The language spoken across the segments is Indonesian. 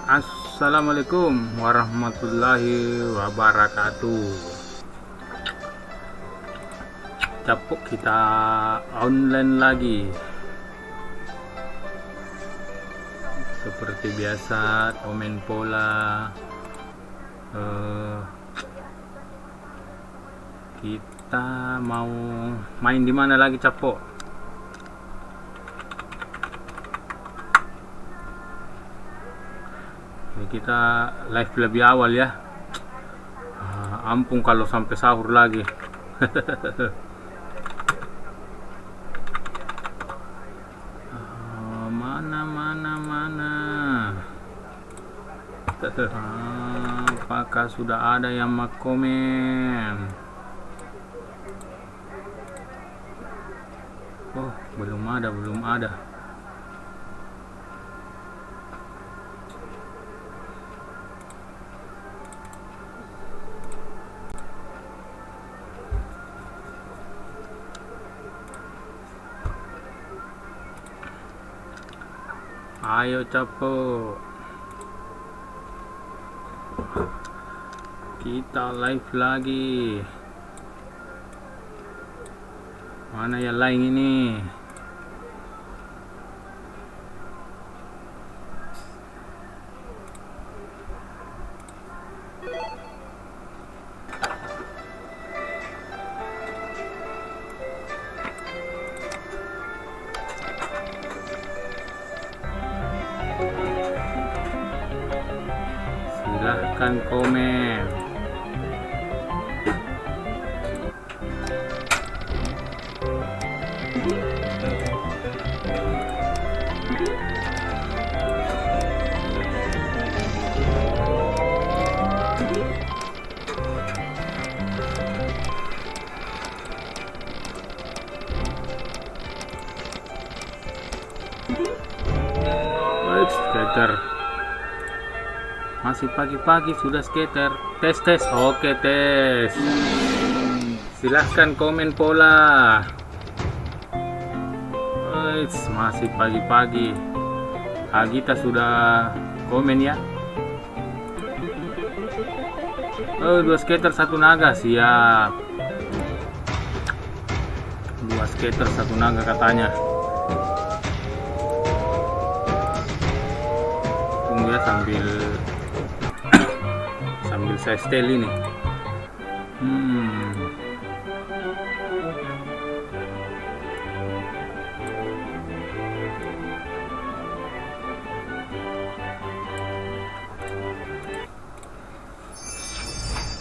Assalamualaikum warahmatullahi wabarakatuh. Capuk kita online lagi. Seperti biasa, komen pola. Kita mau main di mana lagi, Capuk? Jadi kita live lebih awal ya. Ampun kalau sampai sahur lagi. Mana. Apakah sudah ada yang mau komen? Oh, belum ada. Ayo Capuk, kita live lagi. Mana yang lain ini? Silahkan komen. Skater. Masih pagi-pagi sudah skater. Tes. Oke, tes. Silahkan komen pola. Masih pagi-pagi. Agita sudah komen ya. Oh, 2 skater 1 naga, siap. 2 skater 1 naga katanya. Tunggu ya sambil saya setel ini.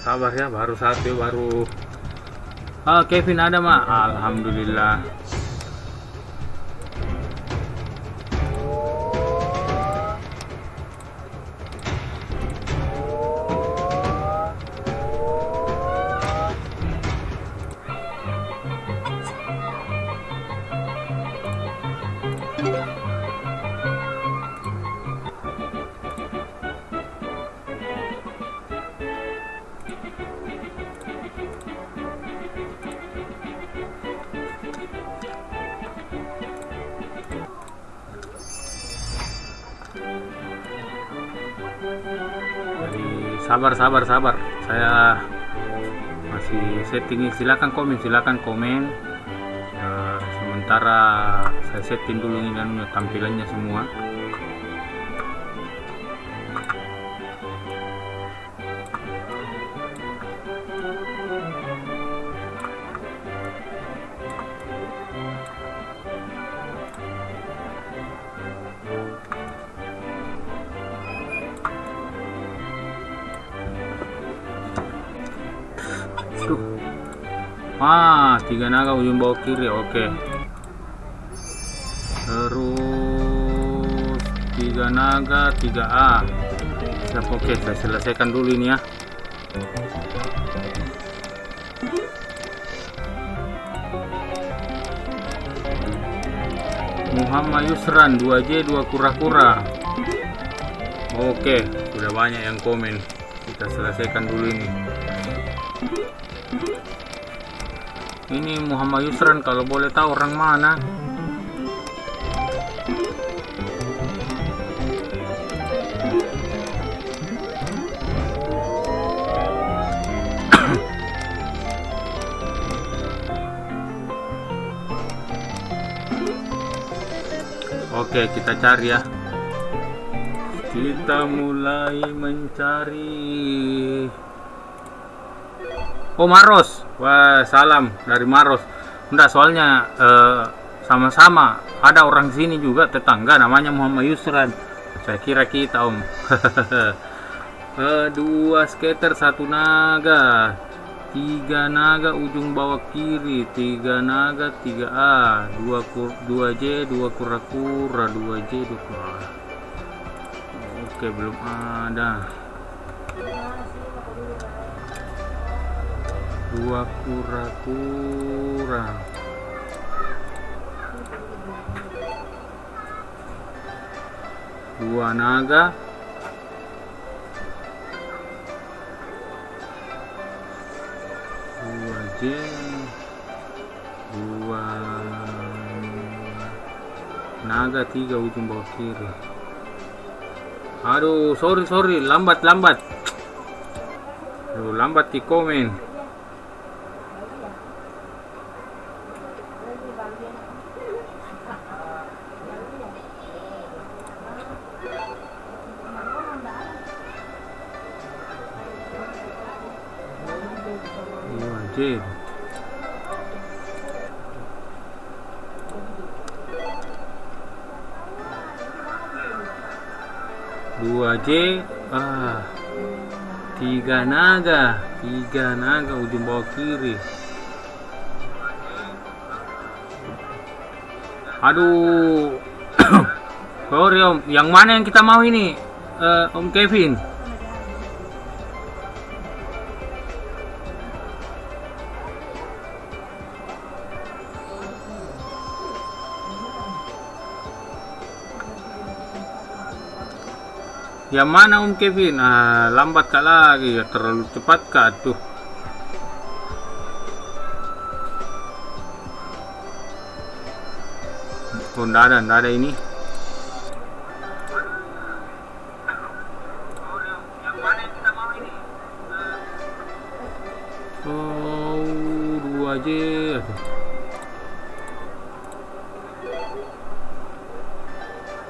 Sabar ya, baru satu. Kevin ada mah, alhamdulillah. Jadi sabar. Saya masih setting. Silakan komen. Sementara saya setting dulu ini tampilannya semua. Tuh. 3 naga ujung bawah kiri, oke. Terus 3 naga 3A. Siap, oke, saya selesaikan dulu ini ya. Muhammad Yusran 2J 2 kura-kura. Oke, sudah banyak yang komen. Kita selesaikan dulu ini. Ini Muhammad Yusran, kalau boleh tahu orang mana? Oke, kita cari ya. Kita mulai mencari. Oh, Maros. Wah, salam dari Maros. Enggak, soalnya sama-sama ada orang sini juga, tetangga namanya Muhammad Yusran. Saya kira kita, Om. Dua skater, satu naga, 3 naga ujung bawah kiri, 3 naga, 3A, 2J, 2 kura-kura, 2J, 2 kura. Oke, belum ada. 2 kura-kura. Dua naga. J, 2 naga, 3 ujung bawah kiri. Aduh, sorry, lambat. Aduh, lambat di komen. J. Dua J, 3 naga, ujung bawah kiri. Aduh, sorry Om, yang mana yang kita mau ini, Om Kevin? Yang mana Om Kevin? Lambat kah lagi ya, terlalu cepat kah tuh? Oh, nggak ada ini. Oh, 2J.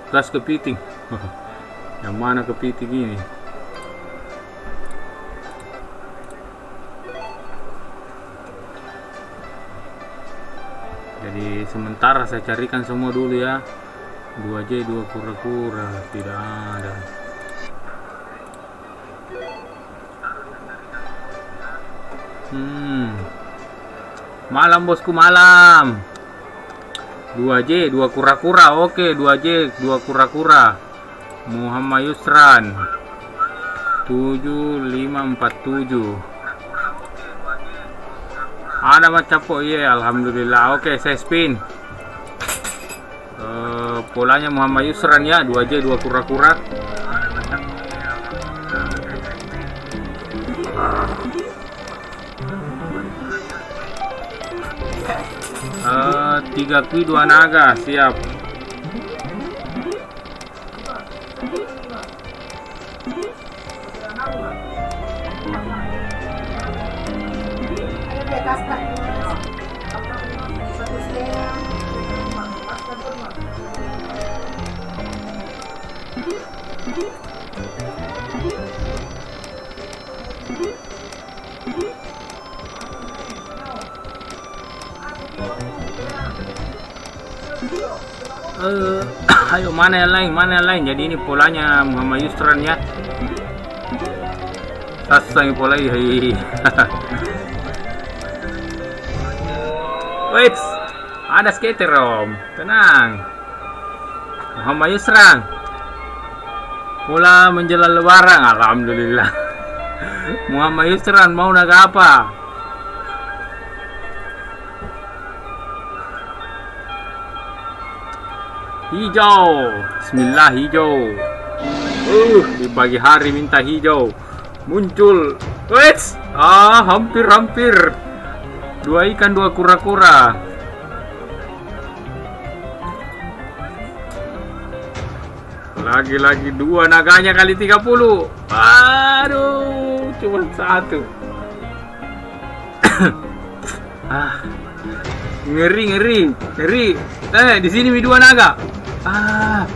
Gas kepiting. Yang mana kepiting ini? Jadi sementara saya carikan semua dulu ya. 2J, 2 kura-kura, tidak ada. Malam bosku, malam. 2J, 2 kura-kura. Oke, 2J, 2 kura-kura. Muhammad Yusran 7547. Ada macam po, iya, alhamdulillah. Oke, saya spin. Polanya Muhammad Yusran ya, 2J, 2 kura-kura. Tiga kui, 2 naga, siap. Ayo, mana yang lain? Jadi ini polanya Muhammad Yusran ya. Sasang pola ini. Wait, ada skater Om, tenang. Muhammad Yusran, pola menjelang lebaran, alhamdulillah. Muhammad Yusran mau naga apa? Hijau, bismillah hijau. Di pagi hari minta hijau. Muncul, wait, hampir. 2 ikan, 2 kura-kura. Lagi-lagi 2 naganya kali 30. Aduh, cuma 1. Ngeri. Di sini 2 naga. Ah.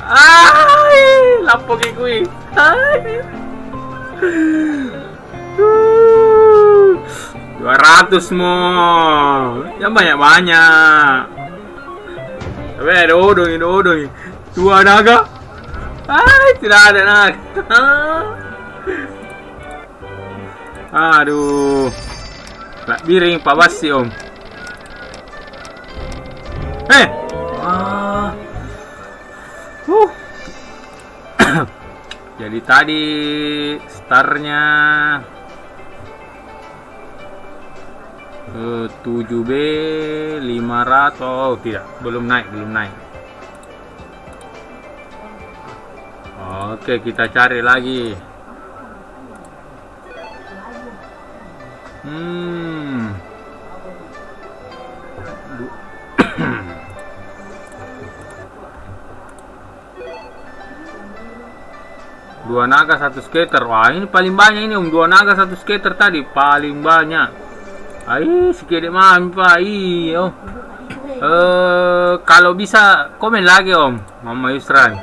Ay, lapo kayak gue. Ay. 200 mo. Yang banyak-banyak. Dodong. 2 naga. Ay, tidak ada naga. Aduh. Nggak biring Pak Basi, Om. Jadi tadi startnya 7B 500. Oh tidak, belum naik. Oke, kita cari lagi. Dua naga 1 skater. Wah, ini paling banyak ini, Om. 2 naga 1 skater tadi paling banyak. Ai, sikit mami Pak. Iyo. Kalau bisa komen lagi, Om. Mama Yusran.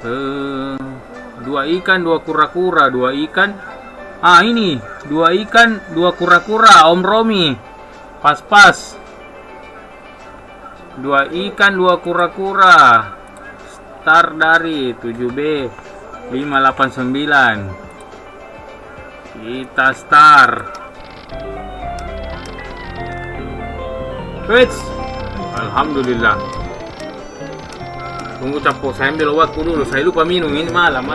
2 ikan, 2 kura-kura, 2 ikan. Ini 2 ikan, 2 kura-kura, Om Romi. Pas. 2 ikan, 2 kura-kura. Start dari 7B 589. Kita start. Wits. Alhamdulillah. Tunggu capok, saya ambil obatku dulu. Saya lupa minum, ini malam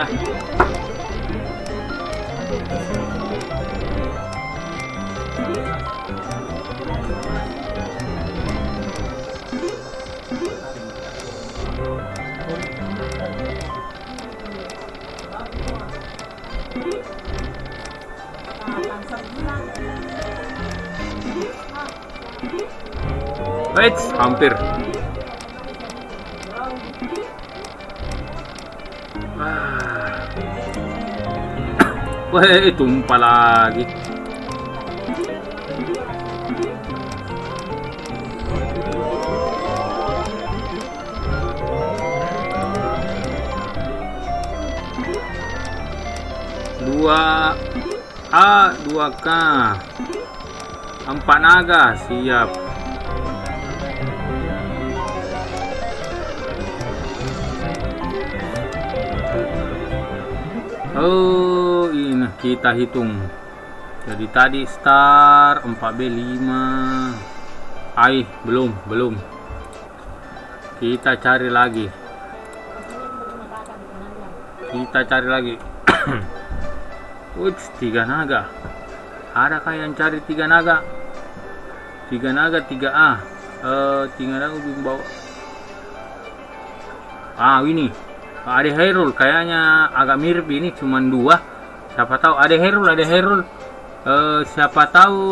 Wait, hampir. Wah, tumpah lagi. Dua A 2K 4 naga siap. Oh, ini kita hitung. Jadi tadi start 4B 5. Belum. Kita cari lagi. Uts, 3 naga. Adakah yang cari 3 naga? 3 naga 3A. 3 naga belum bawa. Ini. Ada Herul, kayaknya agak mirip ini, cuman 2. Siapa tahu ada Herul. Siapa tahu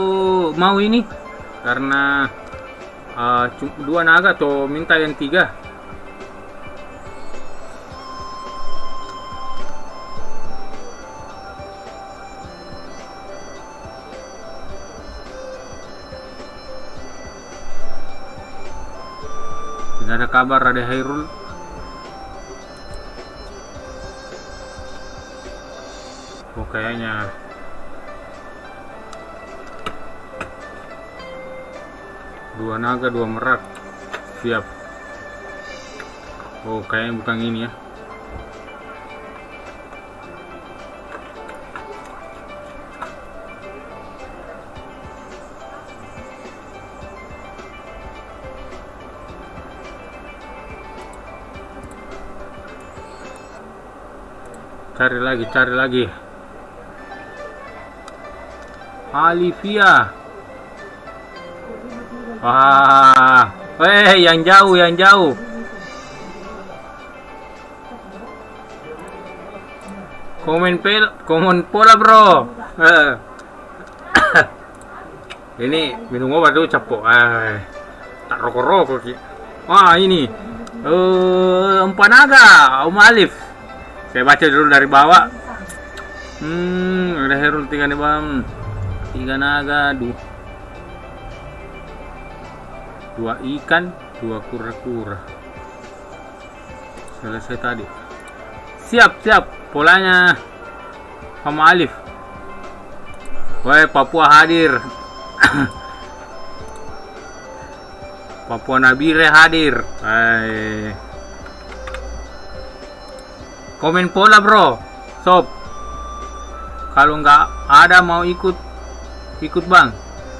mau ini karena 2 naga tuh minta yang 3. Tidak ada kabar ada Herul. Oh, kayaknya dua naga 2 merak siap. Oh, kayaknya bukan ini ya. Cari lagi. Alivia. Yang jauh. Komen pola bro. Ini minum obat dulu capok. Tak rokok ki. Ini. 4 naga, Om Alif. Saya baca dulu dari bawah. Ada Herul 3 nih bang. 3 naga, 2 ikan, 2 kura-kura. Selesai tadi. Siap polanya sama Alif. Woi, Papua hadir. Papua Nabire hadir. Komen pola bro, sob. Kalau nggak ada mau ikut bang.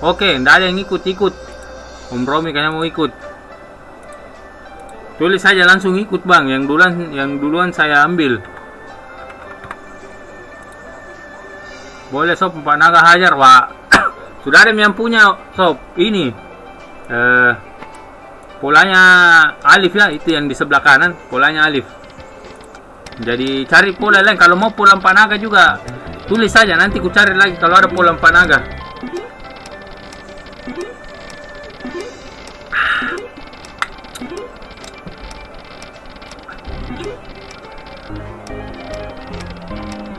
Oke, nggak ada yang ikut. Om Romi kayaknya mau ikut. Tulis saja langsung ikut bang. Yang duluan saya ambil. Boleh sob, Pak Naga hajar wah. Sudah ada yang punya sob. Ini polanya Alif ya, itu yang di sebelah kanan polanya Alif. Jadi cari pola lain. Kalau mau pola Pak Naga juga tulis saja, nanti ku cari lagi kalau ada pola Pak Naga.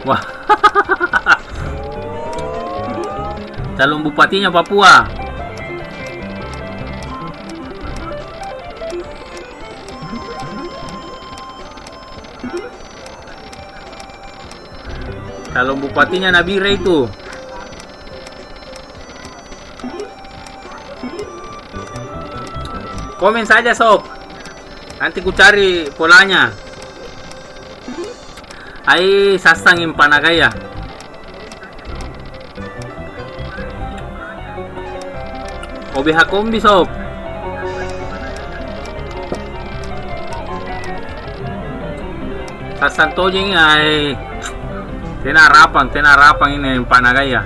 Wah. Calon bupatinya Papua. Calon bupatinya Nabire itu. Komen saja sob. Nanti ku cari polanya. Ai sasangin panagaya. OBH kombi sob. Sasantojeng ai. Tenarapang ini panagaya.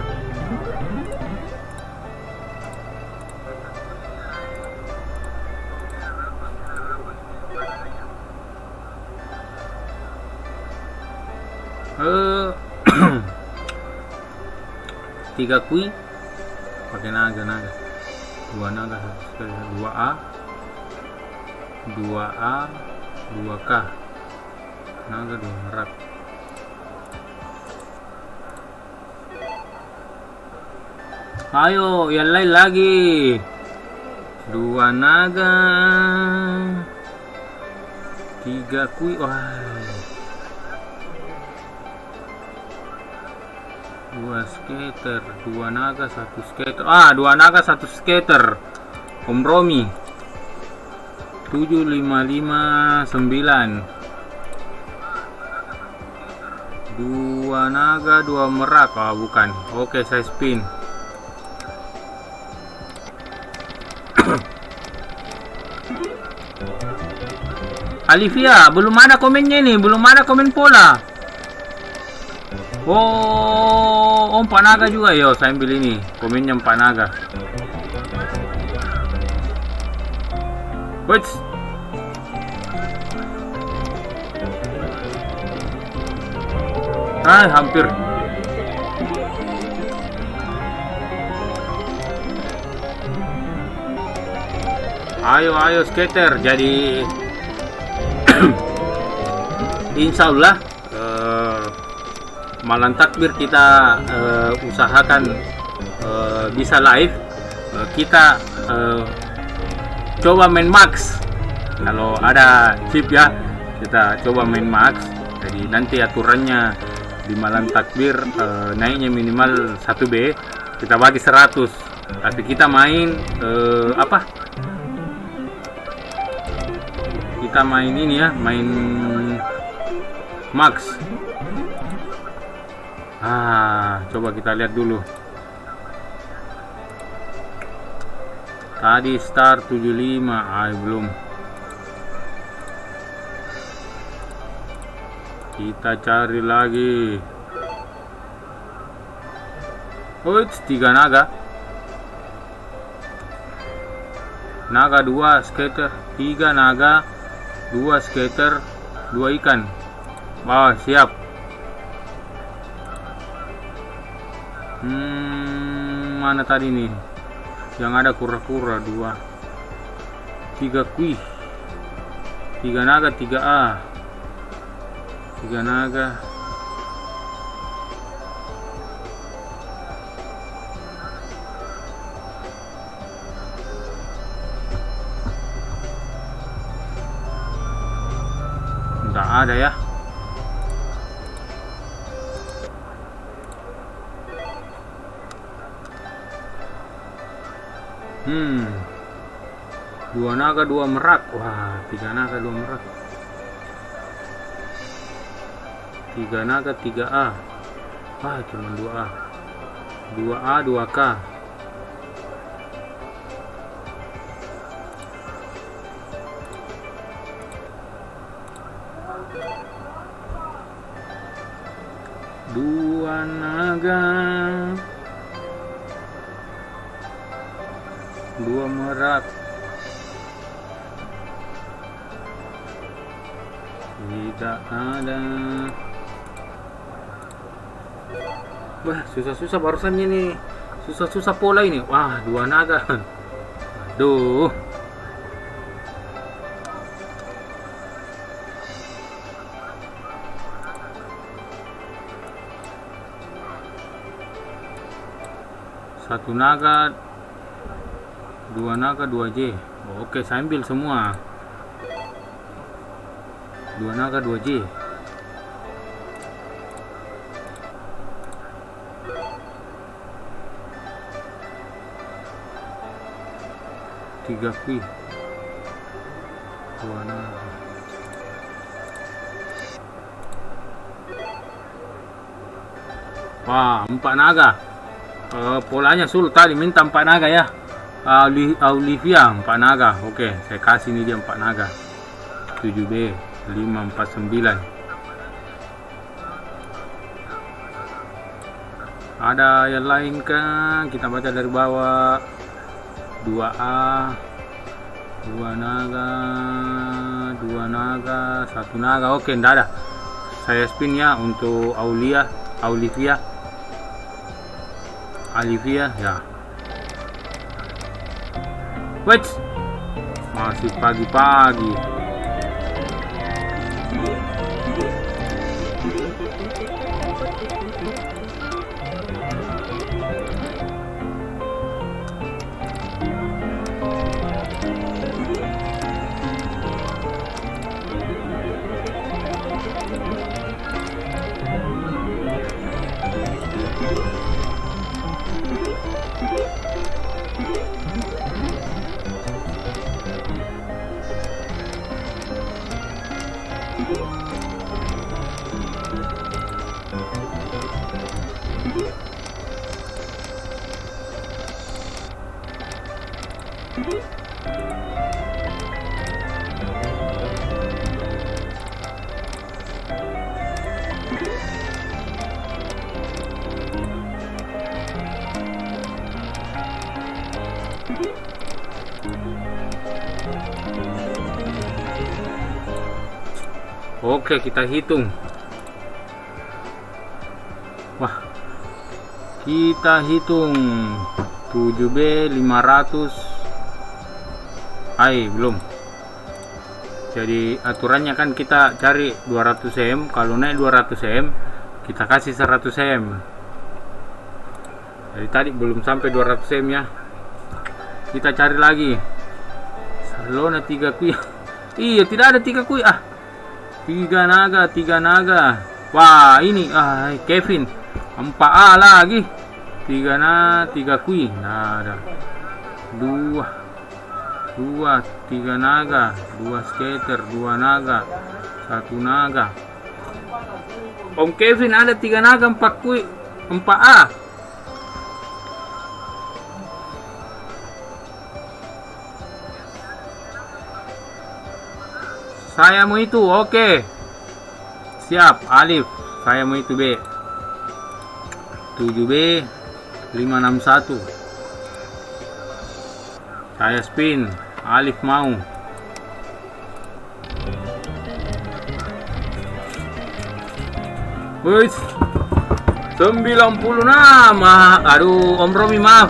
Tiga kui pakai naga 2 naga 2A 2K naga 2 merak. Ayo yang lain lagi 2 naga 3 kui. Wah, 2 skater, 2 naga 1 skater. 2 naga 1 skater. Om Romi 7559. 2 naga 2 merak. Bukan. Oke, saya spin. Alivia, belum ada komennya nih, belum ada komen pola. Oh, Om Panaga juga. Yo, saya ambil ini. Komennya Panaga. Wait. Hampir. Ayo skater. Jadi insya Allah malam takbir kita usahakan bisa live. Kita coba main max. Kalau ada chip ya, kita coba main max. Jadi nanti aturannya di malam takbir naiknya minimal 1B, kita bagi 100. Tapi kita main kita main ini ya, main max. Coba kita lihat dulu. Tadi start 75, belum. Kita cari lagi. 3 naga. Naga 2 skater, 3 naga, 2 skater, 2 ikan. Siap. Mana tadi nih yang ada kura-kura? 3 kui, 3 naga 3A, 3 naga. Nggak ada ya. Dua naga, dua merak. Wah, tiga naga, dua merak. Tiga naga, 3A. Wah, cuma 2A. 2A, 2K. Dua naga, dua merak. Tidak ada. Wah, susah-susah barusan ini. Susah-susah pola ini. Wah, dua naga. Aduh. Satu naga, dua naga, 2J. Oke, saya ambil semua. Dua naga, 2J. Tiga kui. Dua naga. Wah, 4 naga. Polanya sulit tadi minta 4 naga ya. Olivia 4 naga. Oke, saya kasih ini dia 4 naga. 7B 549. Ada yang lain kan? Kita baca dari bawah. 2A, 2 naga, 2 naga, 1 naga. Oke, enggak ada. Saya spin ya untuk Olivia ya. Wait, masih pagi-pagi. Oke, kita hitung. Wah, kita hitung 7B 500. Belum. Jadi aturannya kan kita cari 200 cm. Kalau naik 200 cm kita kasih 100 cm. Jadi tadi belum sampai 200 cm ya. Kita cari lagi. Salona 3 kui. Iya, tidak ada 3 kui. 3 naga. Wah, ini Kevin 4A lagi. 3 kui. Nah, ada 2 3 naga, 2 skater, 2 naga, 1 naga. Om Kevin ada 3 naga, 4 kui, 4A. Saya mau itu, oke. Siap, Alif. Saya mau itu B. 7B 561. Saya spin. Alif mau. Wih, 96. Aduh, Om Romi maaf.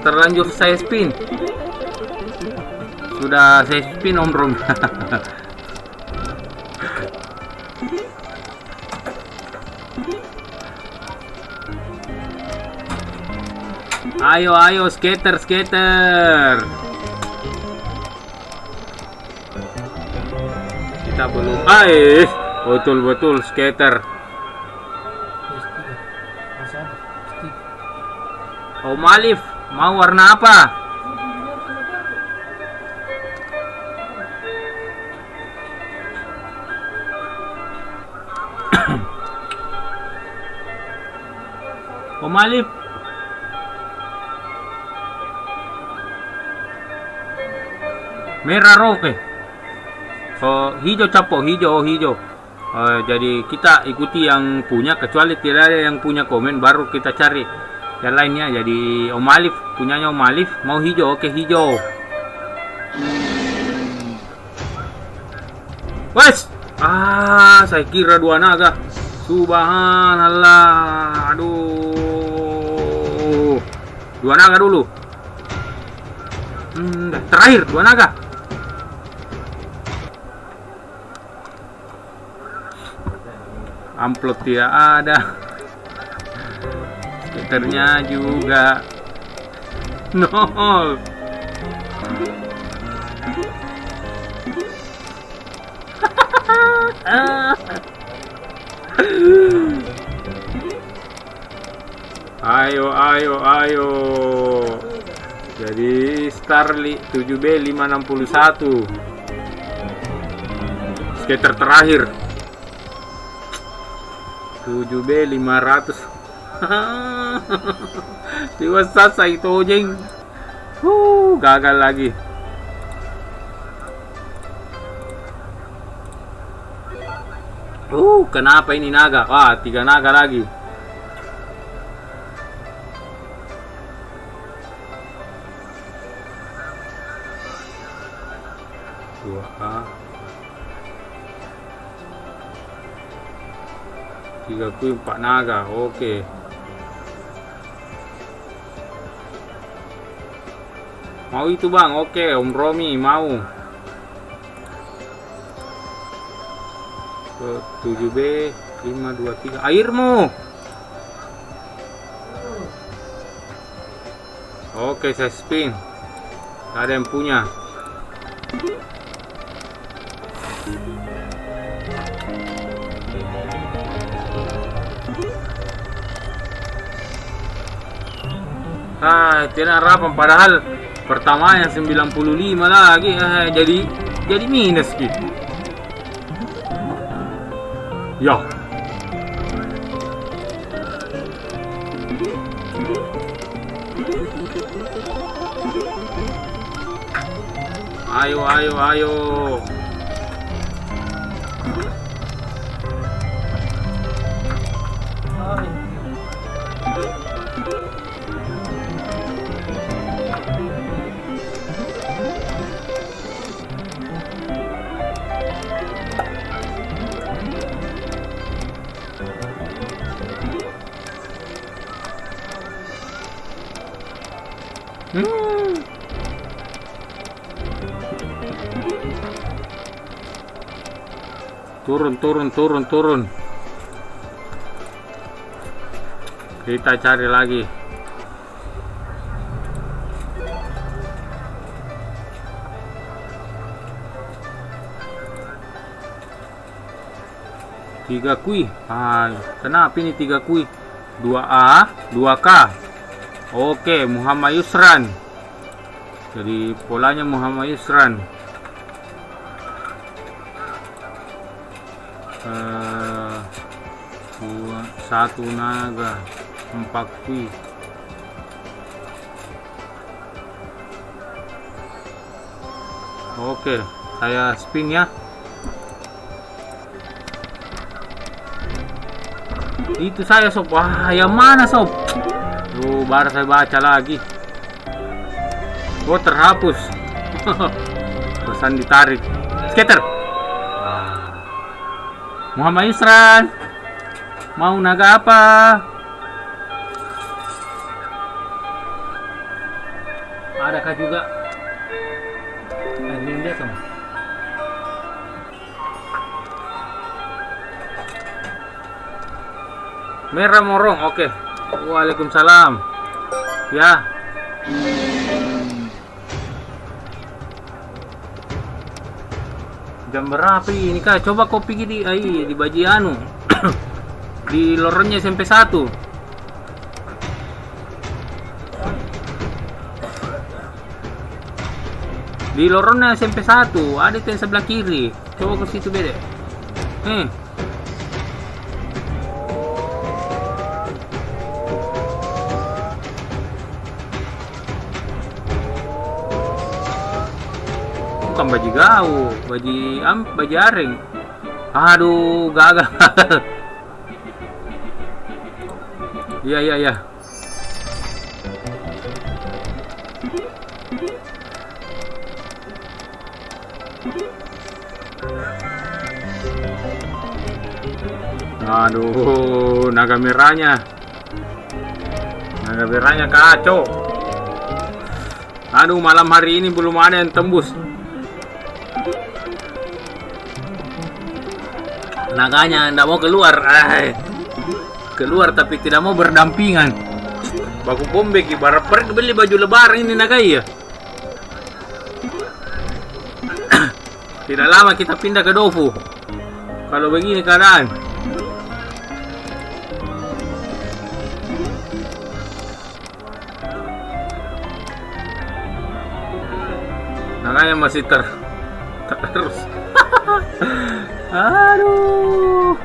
Terlanjur saya spin. Sudah saya spin, Om Romi. Ayo, skater. kita belum. Betul skater. Om Alif, mau warna apa? Om Alif. Merah roke. Hijau capo, hijau. Jadi kita ikuti yang punya, kecuali tidak ada yang punya komen, baru kita cari yang lainnya. Jadi Om Alif, punyanya Om Alif mau hijau, oke hijau. Wes, saya kira 2 naga. Subhanallah, aduh, 2 naga dulu. Terakhir 2 naga. Amplop tidak ada, skaternya juga nol. Ayo. Jadi Starly 7B 561 skater terakhir. 7B 500. Diwasa itu jeng. Gagal lagi. Kenapa ini naga? 3 naga lagi. Tiga kui 4 naga, oke. Mau itu bang, oke. Om Romi mau. 7B 523. Airmu. Oke, saya spin. Gak ada yang punya. Tidak harapan, padahal pertamanya 95 lagi. Jadi minus gitu. Ya. Ayo. Turun. Kita cari lagi. Tiga kui. Kenapa ini 3 kui? 2A, 2K. Oke, Muhammad Yusran. Jadi polanya Muhammad Yusran. 1 naga, 4 kui. Oke, saya spin ya. Itu saya sob. Yang mana sob? Baru saya baca lagi. Terhapus. Pesan ditarik. Skater. Muhammad Yusran, mau naga apa? Adakah juga admin dia sama? Merah morong, oke. Waalaikumsalam. Ya. Jam berapa ini kak? Coba kau pergi di Baji anu di lorongnya SMP 1. Di lorongnya SMP 1 ada itu yang sebelah kiri. Coba ke situ beda. Bukan baji gau, baji aring. Aduh, gagal. Iya. Aduh, naga merahnya kacau. Aduh, malam hari ini belum ada yang tembus. Naganya ndak mau keluar. Keluar tapi tidak mau berdampingan. Baku bombek ibarat pergi beli baju lebaran ini naga ya. Tidak lama kita pindah ke Dofu. Kalau begini keadaan. Naganya masih terus. Aduh.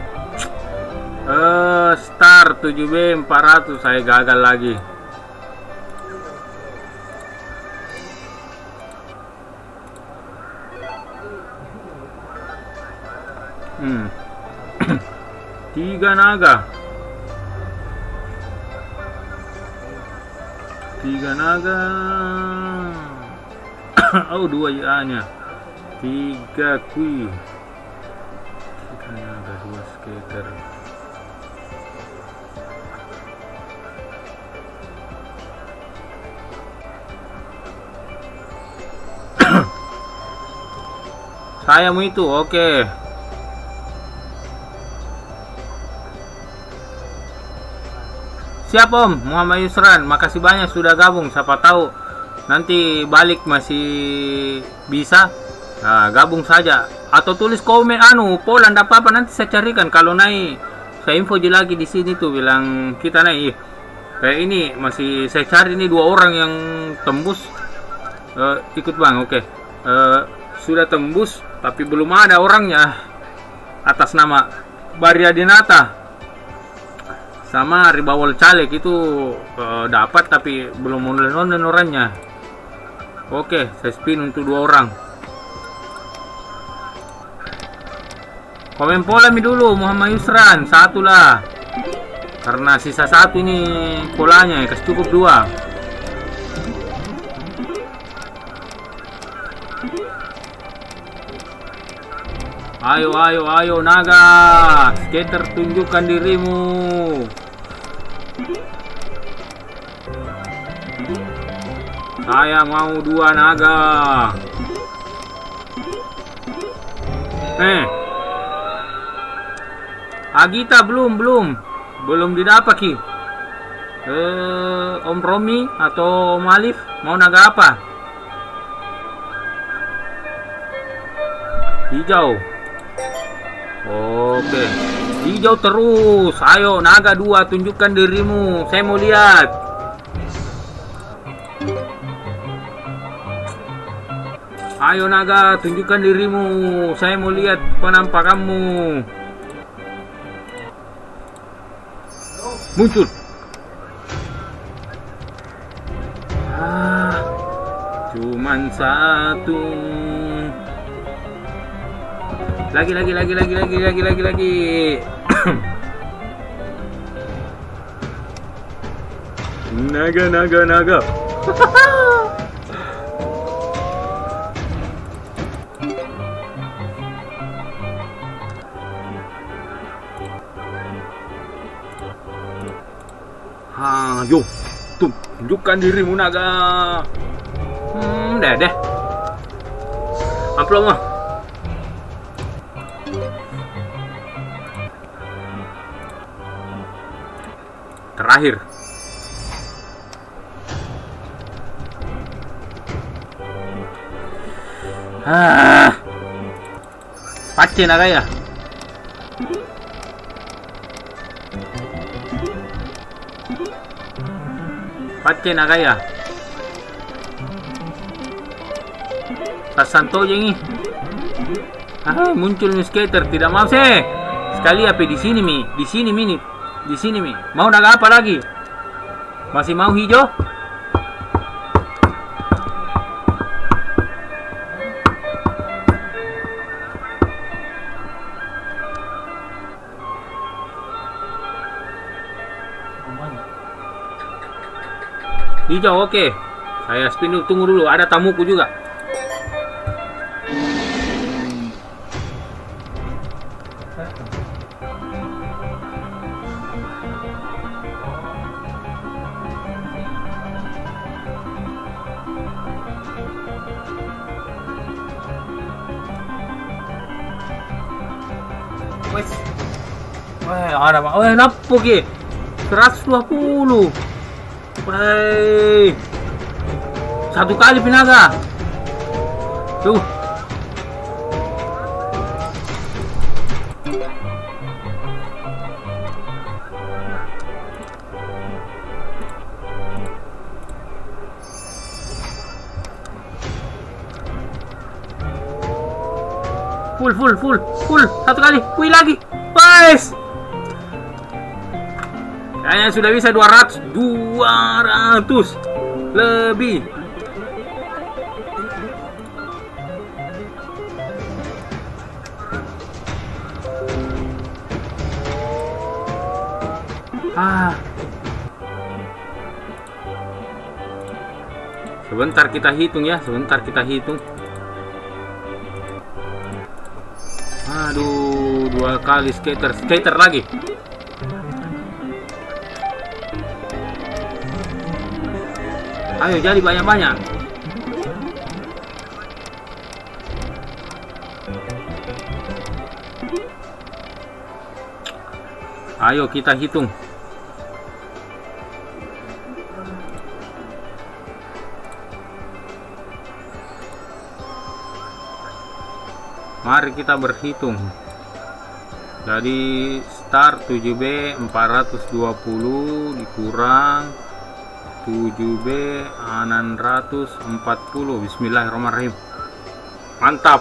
Star 7B 400 saya gagal lagi. Tiga naga. Oh, 2 nya. 3 kui. 3 naga, 2 skater. Saya mau itu, oke. Siap Om, Muhammad Yusran, makasih banyak sudah gabung. Siapa tahu nanti balik masih bisa. Nah, gabung saja atau tulis komen Polan enggak apa-apa, nanti saya carikan. Kalau naik saya info lagi di sini tuh bilang kita naik. Kayak ini masih saya cari ini 2 orang yang tembus ikut Bang. Oke. Sudah tembus tapi belum ada orangnya atas nama Baria Dinata sama Ribawol Caleg itu dapat tapi belum online orangnya. Oke, saya spin untuk 2 orang. Komen pola dulu Muhammad Yusran 1 lah. Karena sisa 1 ini polanya kasih cukup 2. Ayo naga, skater tunjukkan dirimu. Saya mau 2 naga. Agita belum didapat Ki. Om Romi atau Om Alif mau naga apa? Hijau. Oke, hijau terus. Ayo naga 2 tunjukkan dirimu. Saya mau lihat. Ayo naga tunjukkan dirimu. Saya mau lihat penampakanmu. Muncul. Cuman 1. Lagi. Naga. Yo, tunjukkan dirimu naga. Deh. Amplop mah. Terakhir. Pace Nagaya. Pace Nagaya. Santo ini. Ah, muncul nih skater, tidak mau sih. Sekali apa di sini mi, di sini mi, di sini mi. Mau naga apa lagi? Masih mau hijau? Hijau, oke. Saya spin dulu, tunggu dulu. Ada tamuku juga. Wes. Wah, ada Bang. Wah, napo ki? 120. Woi, satu kali pinaga. Tuh. Full. Satu kali. Wih lagi. Guys. Kayaknya sudah bisa 200 lebih. Sebentar kita hitung ya, Aduh, 2 kali skater lagi. Ayo jadi banyak-banyak. Ayo kita hitung. Mari kita berhitung. Jadi start 7B 420 dikurang 7B 640. Bismillahirrahmanirrahim. Mantap.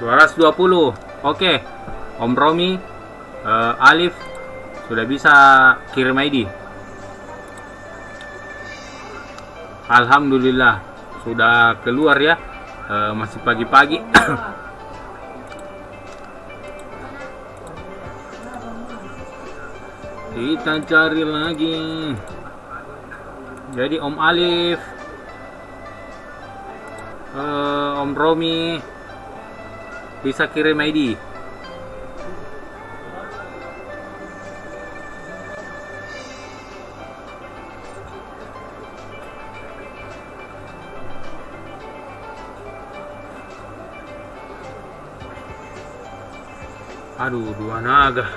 220. Oke. Om Romi, Alif sudah bisa kirim ID. Alhamdulillah sudah keluar ya. Masih pagi-pagi. Kita cari lagi. Jadi Om Alif, Om Romi bisa kirim ID. Aduh, 2 naga.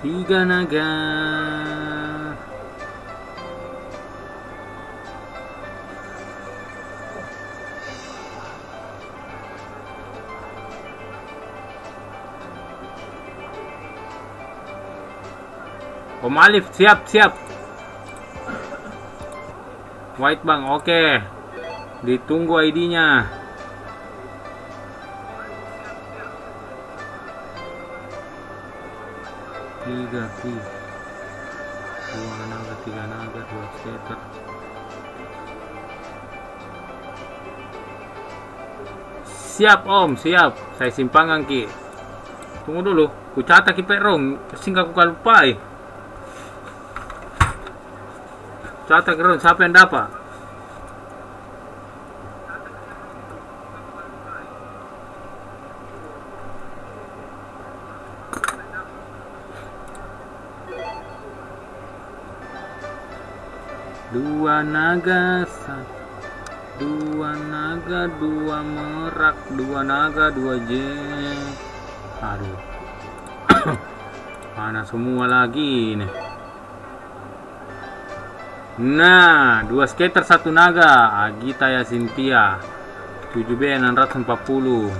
Tiga naga. Om Alif siap. White Bang, oke. Ditunggu ID-nya. Tiga, 2 naga, 3 naga, 2 skater. Siap Om, siap. Saya simpangan ki. Tunggu dulu, ku catat ki perong, sehingga ku kalupai. Catat kerong, siapa yang dapat? Dua naga, 2 merak, 2 naga, 2 J. Aduh. Mana semua lagi nih. Nah, 2 skater 1 naga. Agita ya Cynthia. 7B 640.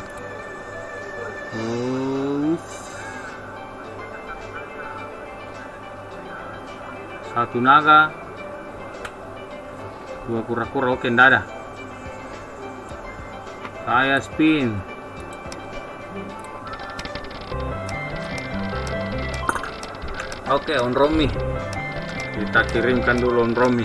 Oh. 1 naga. 2 kura-kura. Oke, ndak ada. Saya spin. Oke, on Romi. Kita kirimkan dulu on Romi.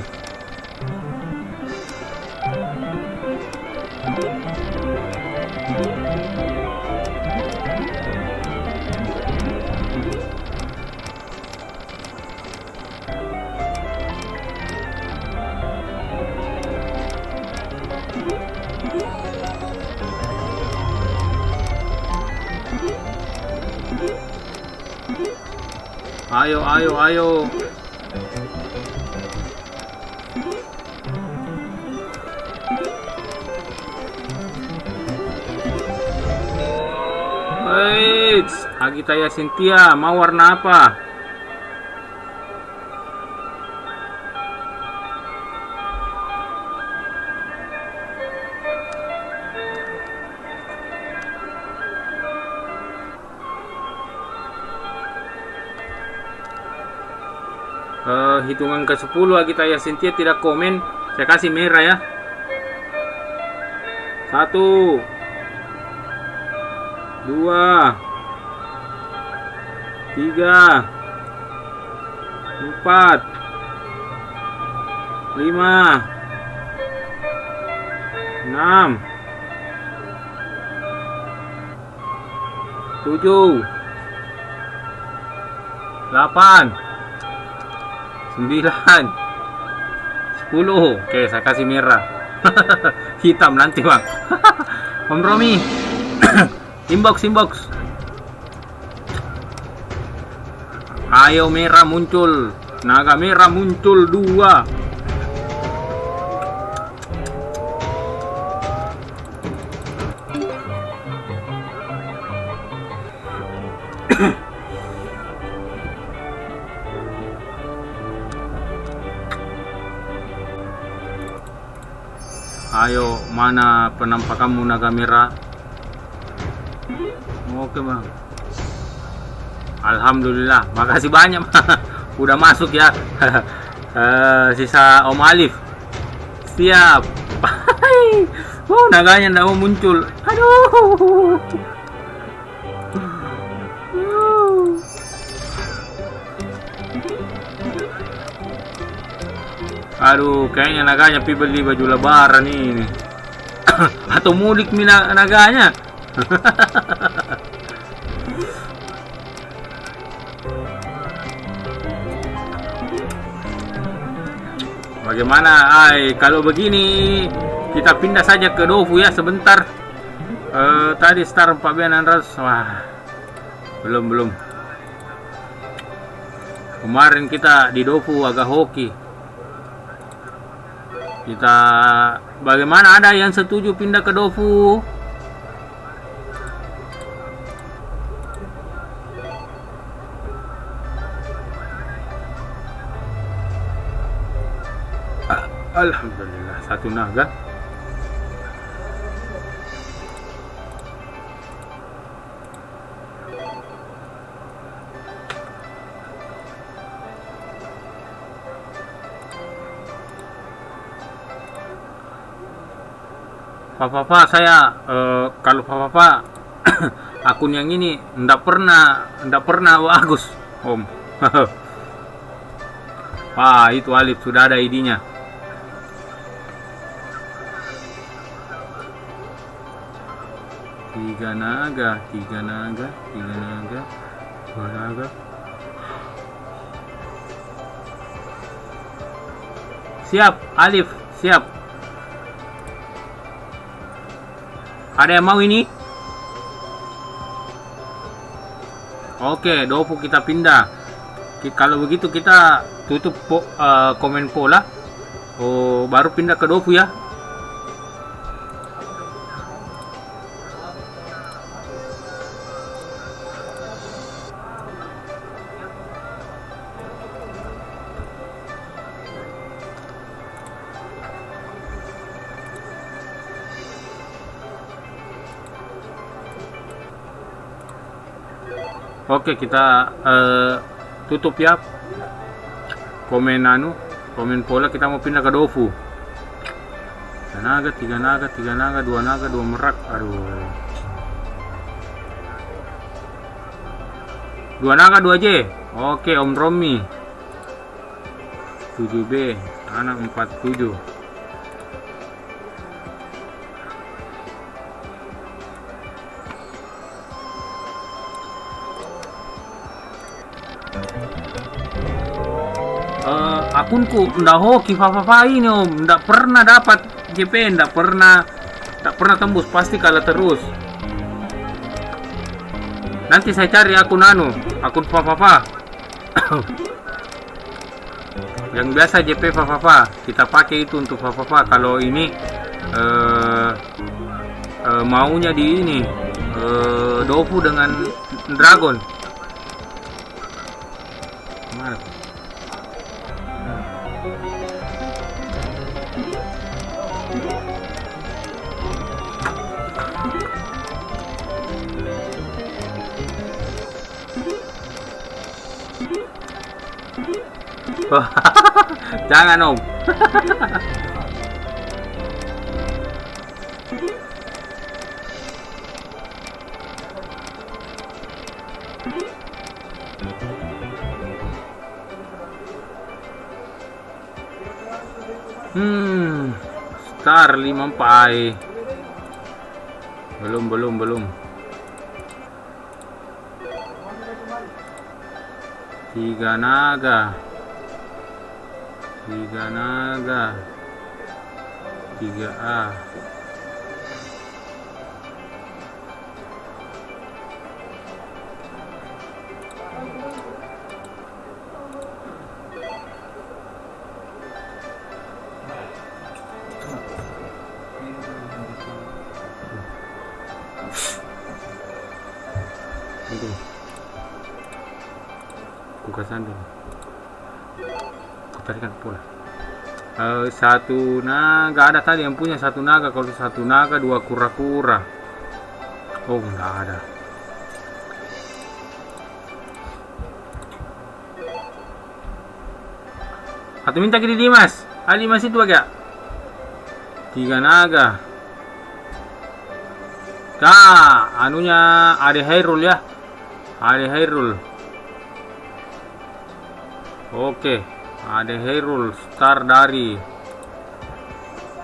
Ayo, ayo, ayo. Wait, Agita ya Cynthia, mau warna apa? Hitungan ke 10 Agita ya Cynthia tidak komen, saya kasih merah ya. 1 2 3 4 5 6 7 8 9 10. Oke, saya kasih merah. Hitam nanti bang. Om Romi. Inbox. Ayo merah muncul. Naga merah muncul 2. Ayo, mana penampakanmu naga merah? Oke bang. Alhamdulillah, makasih banyak. Udah masuk ya. Sisa Om Alif. Siap. Naganya nggak mau muncul. Aduh. Aduh, kayaknya naganya pi beli baju lebaran ini. Atau mudik naganya. Bagaimana? Kalau begini kita pindah saja ke Dofu ya sebentar. Tadi star 4.600. Wah. Belum. Kemarin kita di Dofu agak hoki. Kita bagaimana, ada yang setuju pindah ke Dofu? Alhamdulillah, 1 naga. Papa, saya kalau papa akun yang ini ndak pernah bagus, Om. Wah, itu Alif sudah ada ID-nya. Tiga naga. 2 naga. Siap, Alif, siap. Ada yang mau ini? Oke, Dofu kita pindah. Kalau begitu kita tutup komen pola. Baru pindah ke Dofu ya. Oke, kita tutup ya. Komen pola kita mau pindah ke Dofu. 3 naga, 2 naga, 2 merak. Aduh. 2 naga, 2 J. Oke, Om Romi. 7B, anak 47. Akunku ndak hoki Fafafa ini Om, ndak pernah dapat JP, ndak pernah tembus, pasti kalah terus. Nanti saya cari akun Fafafa. Yang biasa JP Fafafa, kita pakai itu untuk Fafafa. Kalau ini maunya di ini Dofu dengan Dragon. Mana? Jangan Om. Star 5 pai. Belum. 3 naga. 3A. Kukasan dulu. Kutarikan pula. 1 naga ada tadi yang punya 1 naga. Kalau 1 naga 2 kura-kura. Oh nggak ada. Atau minta ke Dimas. Dimas itu agak 3 naga. Anunya Ade Hairul ya. Ade Hairul. Oke. Ade Hairul star dari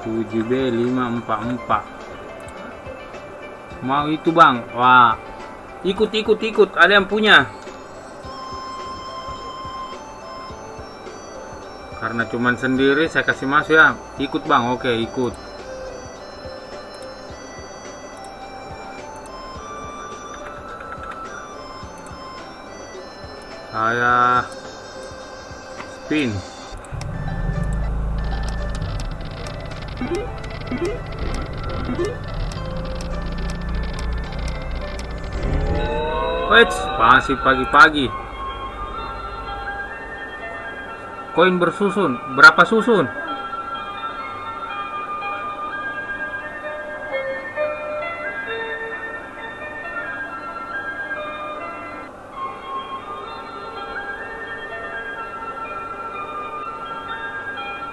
7B 544. Mau itu Bang. Wah. Ikut. Ada yang punya. Karena cuman sendiri saya kasih masuk ya. Ikut Bang. Oke, ikut. Saya spin. Wait, masih pagi-pagi. Koin bersusun. Berapa susun?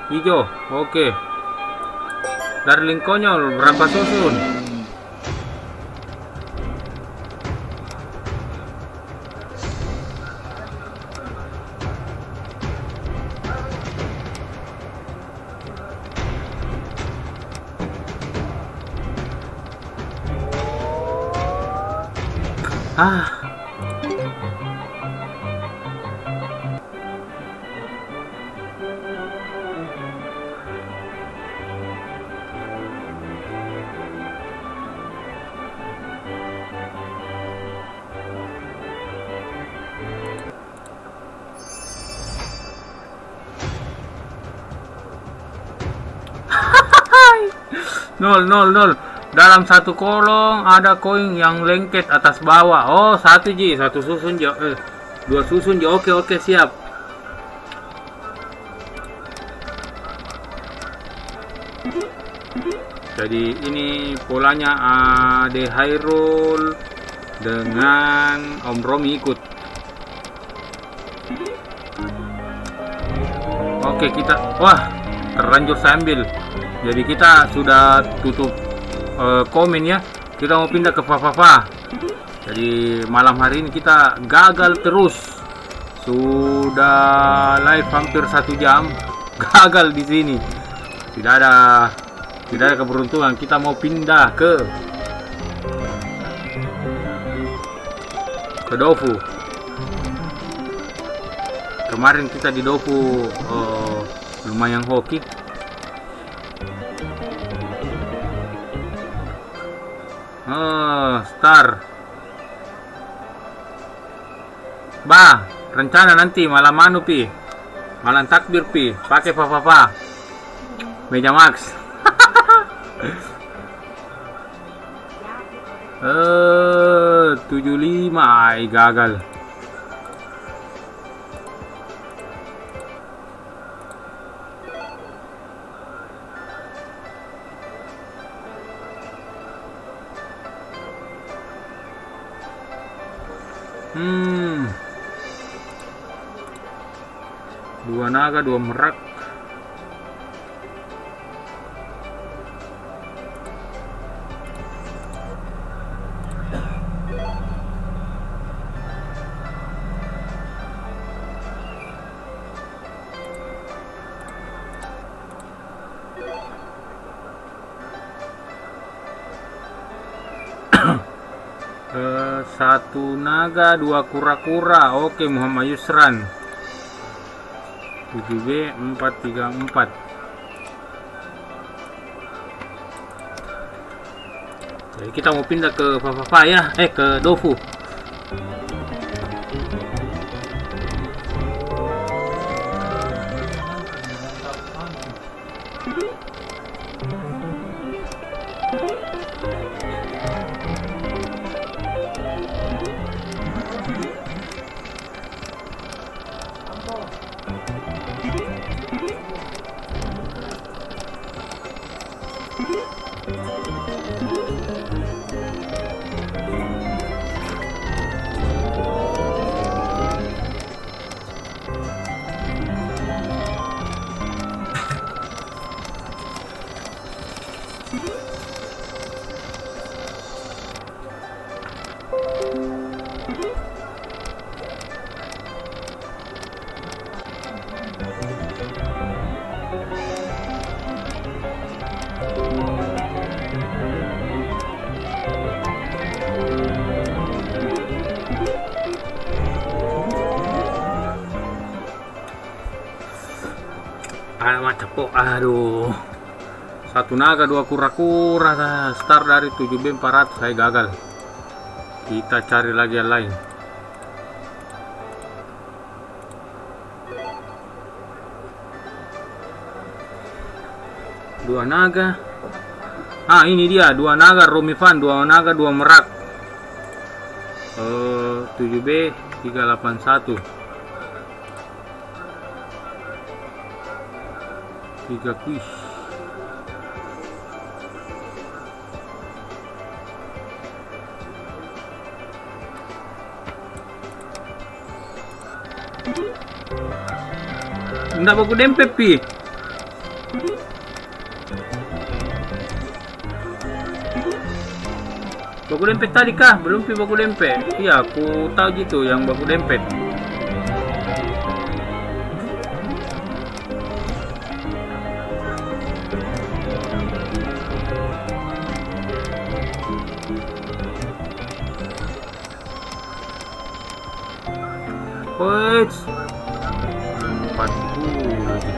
Hijau, oke. Darling konyol, berapa susun? Nol. Dalam satu kolong ada koin yang lengket atas bawah. Oh, 1 Ji, 1 susun Ji. 2 susun Ji. Oke, siap. Jadi ini polanya Ade Hairul dengan Om Romi ikut. Oke, kita terlanjur sambil. Jadi kita sudah tutup komen ya. Kita mau pindah ke Fafafa. Jadi malam hari ini kita gagal terus. Sudah live hampir 1 jam, gagal di sini. Tidak ada keberuntungan. Kita mau pindah ke Dofu. Kemarin kita di Dofu lumayan hoki. Star. Rencana nanti malam malam takbir pakai Fafafa Meja Max. 75 gagal. Dua naga, 2 merak. Satu naga, 2 kura-kura. Oke, Muhammad Yusran. 7B 434. Jadi kita mau pindah ke Fafafa ya, ke Dofu. Aduh, 1 naga, 2 kura-kura. Start dari 7B 400, saya gagal. Kita cari lagi yang lain. Dua naga. Ini dia, 2 naga Romifan, 2 naga, 2 merak. 7B 381. 3 kuis. Nggak baku dempet baku dempet tadi kah? Belum baku dempet. Iya, aku tahu gitu yang baku dempet. Wait, 40 lagi.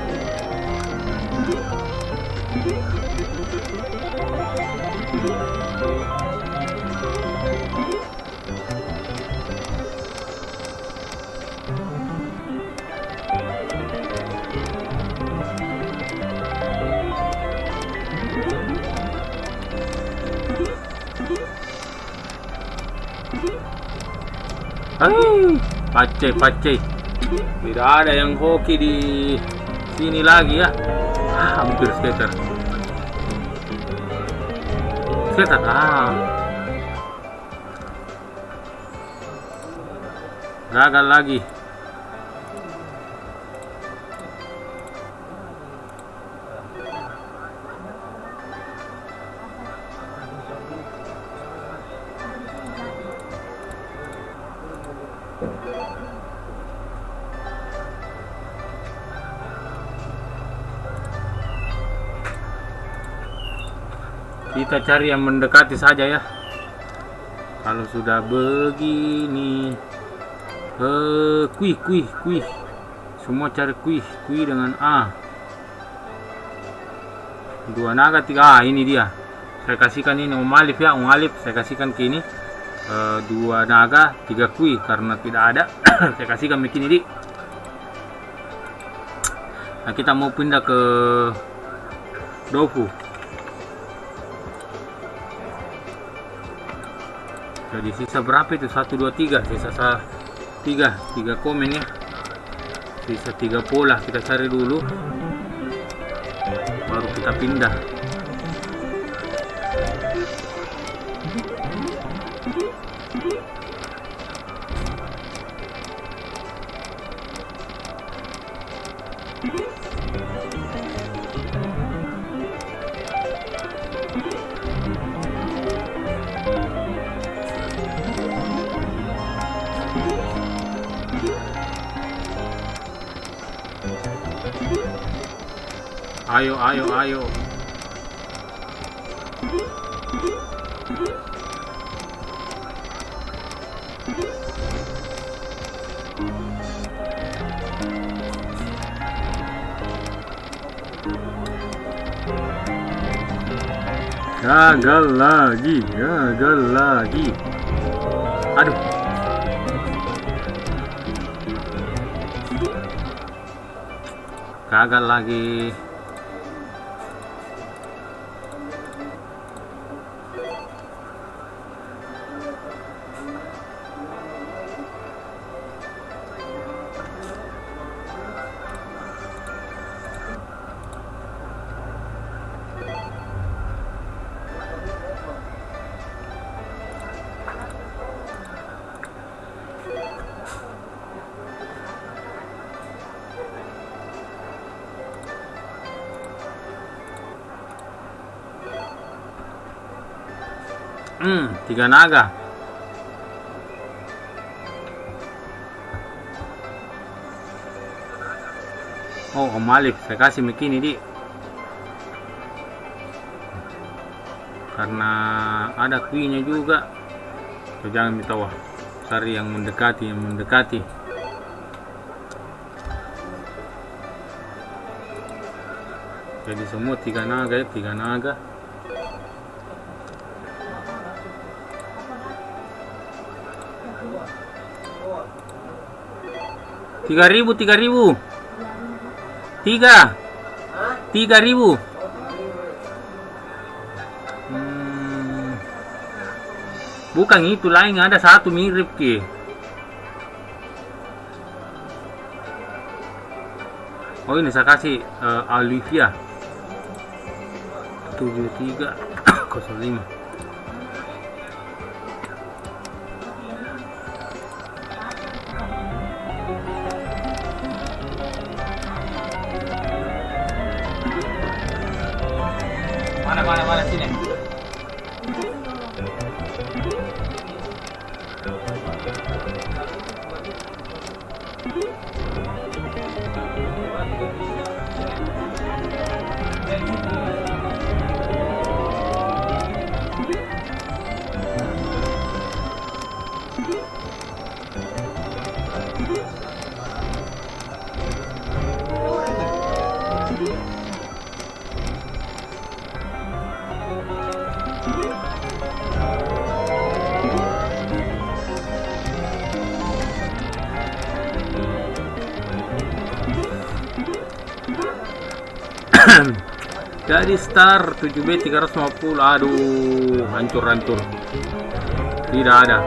Pace. Tidak ada yang hoki di sini lagi ya. Hampir skater. Gagal lagi. Kita cari yang mendekati saja ya. Kalau sudah begini, kuih. Semua cari kuih dengan A. 2 naga 3. Ini dia. Saya kasihkan ini Om Alif ya, Om Alif. Saya kasihkan ke ini 2 naga 3 kuih karena tidak ada. Saya kasihkan begini di. Nah, kita mau pindah ke Dofu. Jadi sisa berapa itu? 1, 2, 3. Sisa 3 komen ya. Sisa 3 pola. Kita cari dulu, baru kita pindah. Ayo. Gagal lagi. Aduh. Gagal lagi. Tiga naga. Oh, Om Alif, saya kasih begini di. Karena ada kuinya juga. So, jangan minta wah. Cari yang mendekati. Jadi semua 3 naga ya, 3 naga. Tiga ribu. 3.000. Bukan itu, lain ada satu mirip ke. Oh, ini saya kasih Olivia 7305. Mana sini. Jadi star 7B 350. Aduh, hancur. Tidak ada.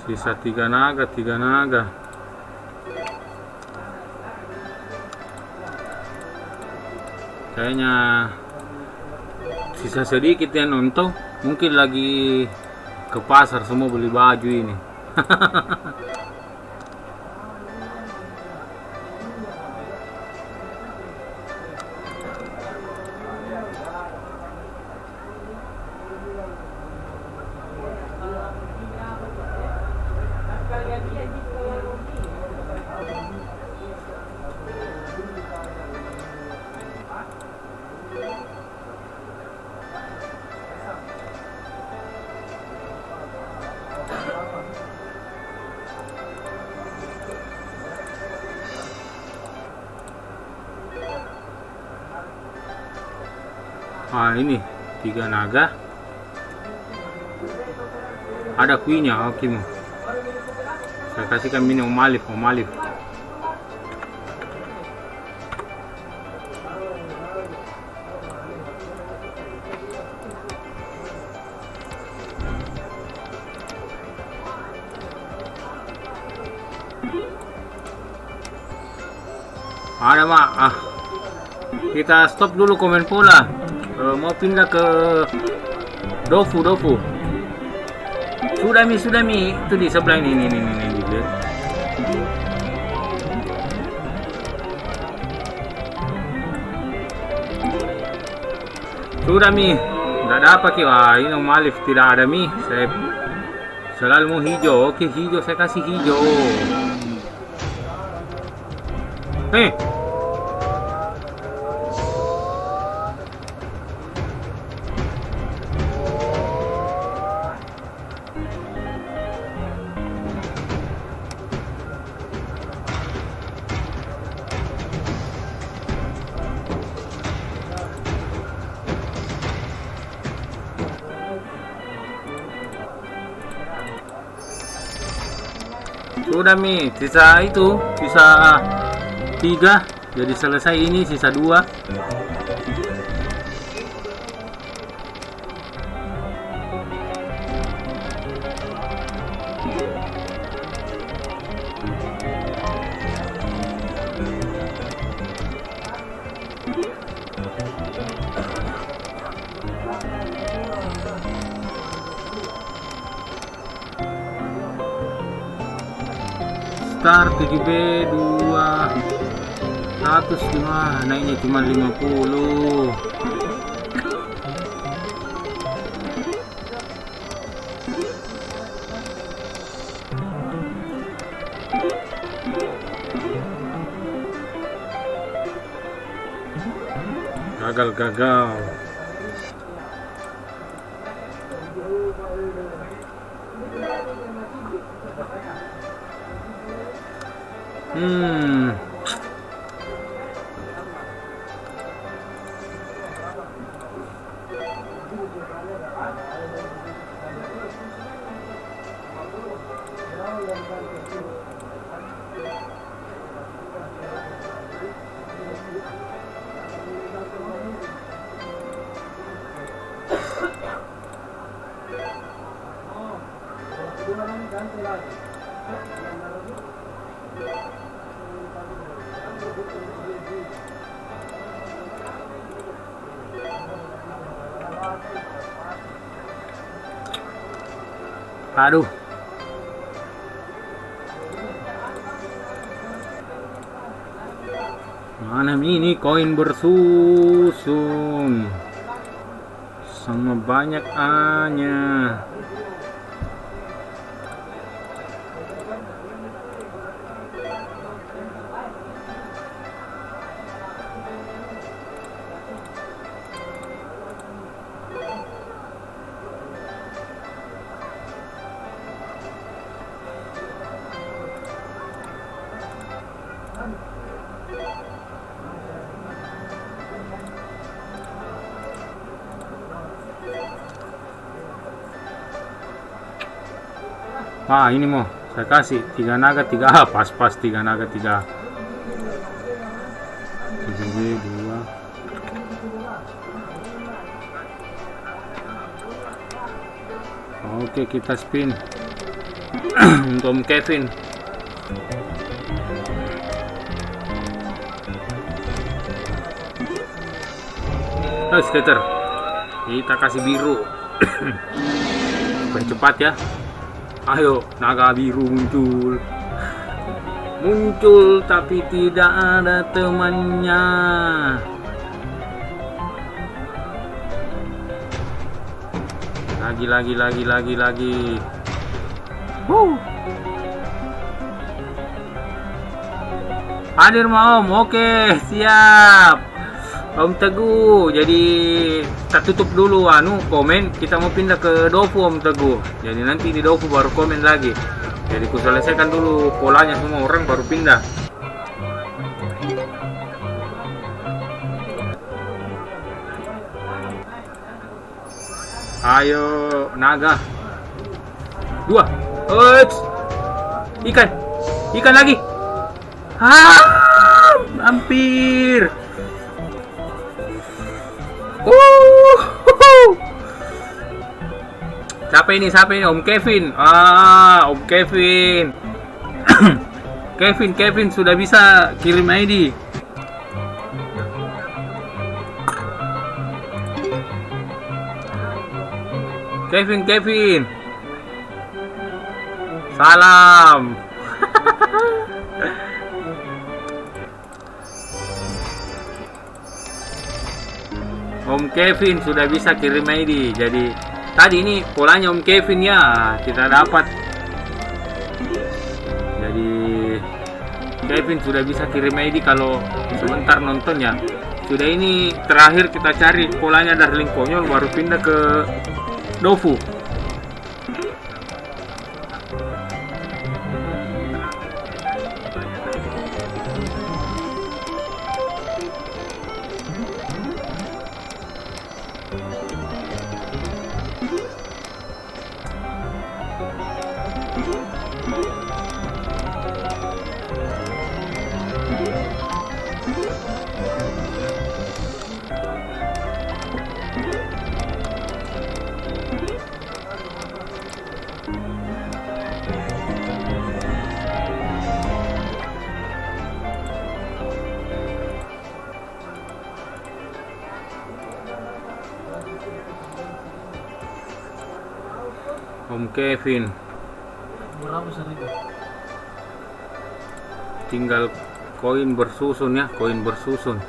Sisa 3 naga, 3 naga. Kayaknya sisa sedikit yang nonton. Mungkin lagi ke pasar semua beli baju ini. Ah, ini 3 naga. Ada kuinya, oke mau. Saya kasihkan minum Om Alif. Ada mak. Kita stop dulu komen pola. Mau pindah ke Dofu. Sudah mi itu di sebelah ini gitu. Sudah mi, nggak ada apa Wah, ini Om Alif tidak ada mi. Saya selalu mau hijau. Oke, hijau saya kasih hijau. Sudah mi, sisa 3. Jadi selesai ini, sisa 2. Start 7B 2 105, naiknya cuma 50. Gagal. Aduh. Mana ini koin bersusun sama banyak A-nya. Ini mau saya kasih 3 naga 3A, pas 3 naga 3A. 7B 2. Oke, kita spin. untuk Om Kevin. Skater, kita kasih biru. Percepat ya. Ayo, naga biru muncul. Muncul tapi tidak ada temannya. Lagi. Hadir mau Om, oke siap. Om Teguh, jadi kita tutup dulu komen, kita mau pindah ke Dofu Om Teguh. Jadi nanti di Dofu baru komen lagi. Jadi ku selesaikan dulu polanya semua orang baru pindah. Ayo naga. 2. Ikan lagi. Hampir. Siapa ini? Om Kevin. Om Kevin. Kevin sudah bisa kirim ID. Kevin. Salam. Om Kevin sudah bisa kirim ID. Jadi tadi ini polanya Om Kevin ya kita dapat. Jadi Kevin sudah bisa kirim ID kalau sebentar nonton ya. Sudah ini terakhir kita cari polanya Darling Konyol baru pindah ke Dofu. Om Kevin tinggal koin bersusun ya, koin bersusun.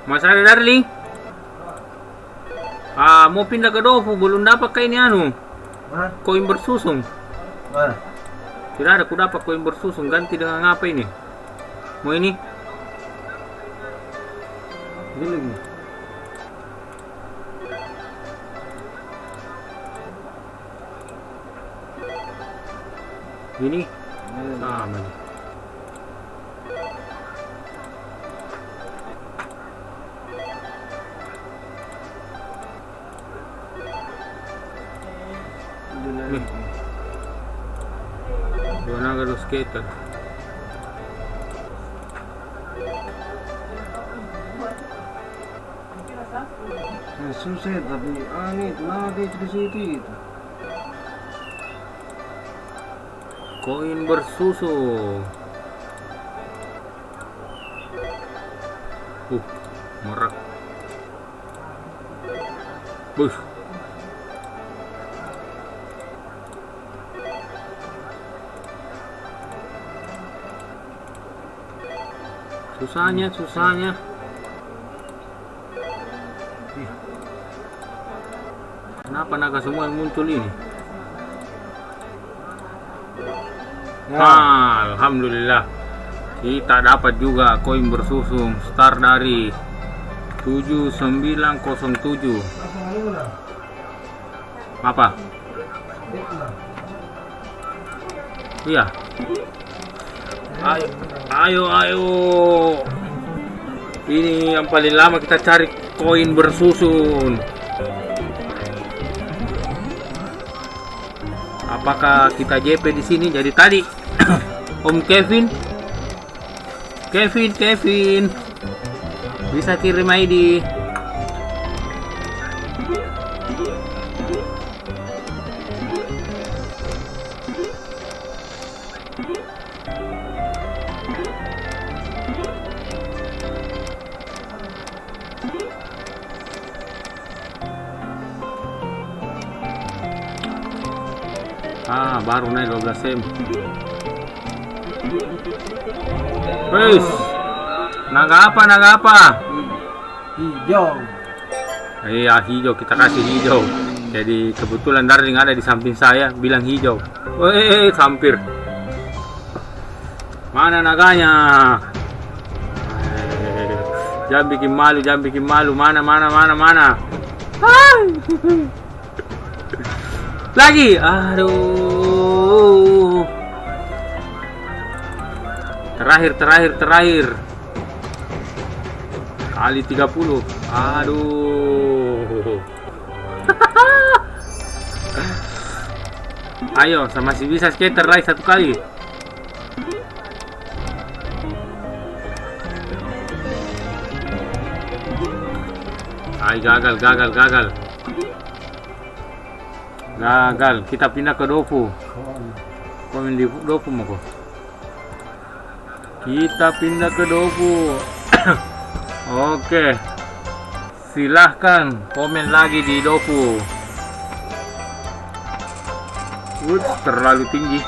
Mas ada Darling? Mau pindah ke Dofu, belum dapat kayak ini koin bersusun. Tidak ada, aku dapat koin bersusun. Ganti dengan apa ini? Mau ini? Ini sama nih. Dua naga, dua skater. Susah tapi aneh naga itu di situ itu. Koin bersusun. Merak. Bush. Susahnya. Kenapa naga semua yang muncul ini? Alhamdulillah kita dapat juga koin bersusun start dari 7907. Apa? Iya. Ayo. Ini yang paling lama kita cari koin bersusun. Apakah kita JP di sini? Jadi tadi Om Kevin bisa kirim ID. Baru naik 12 M. Wes, naga apa? Hijau. Iya, hijau, kita kasih hijau. Jadi kebetulan Darling ada di samping saya, bilang hijau. Hampir. Mana naganya? Jangan bikin malu. Mana? Lagi, aduh. Terakhir. Kali 30. Aduh. Ayo, masih bisa skater lagi satu kali. Gagal. Kita pindah ke Dofu. Komen di Dofu mau kok. Kita pindah ke Dofu. Oke. Silahkan komen lagi di Dofu. Terlalu tinggi.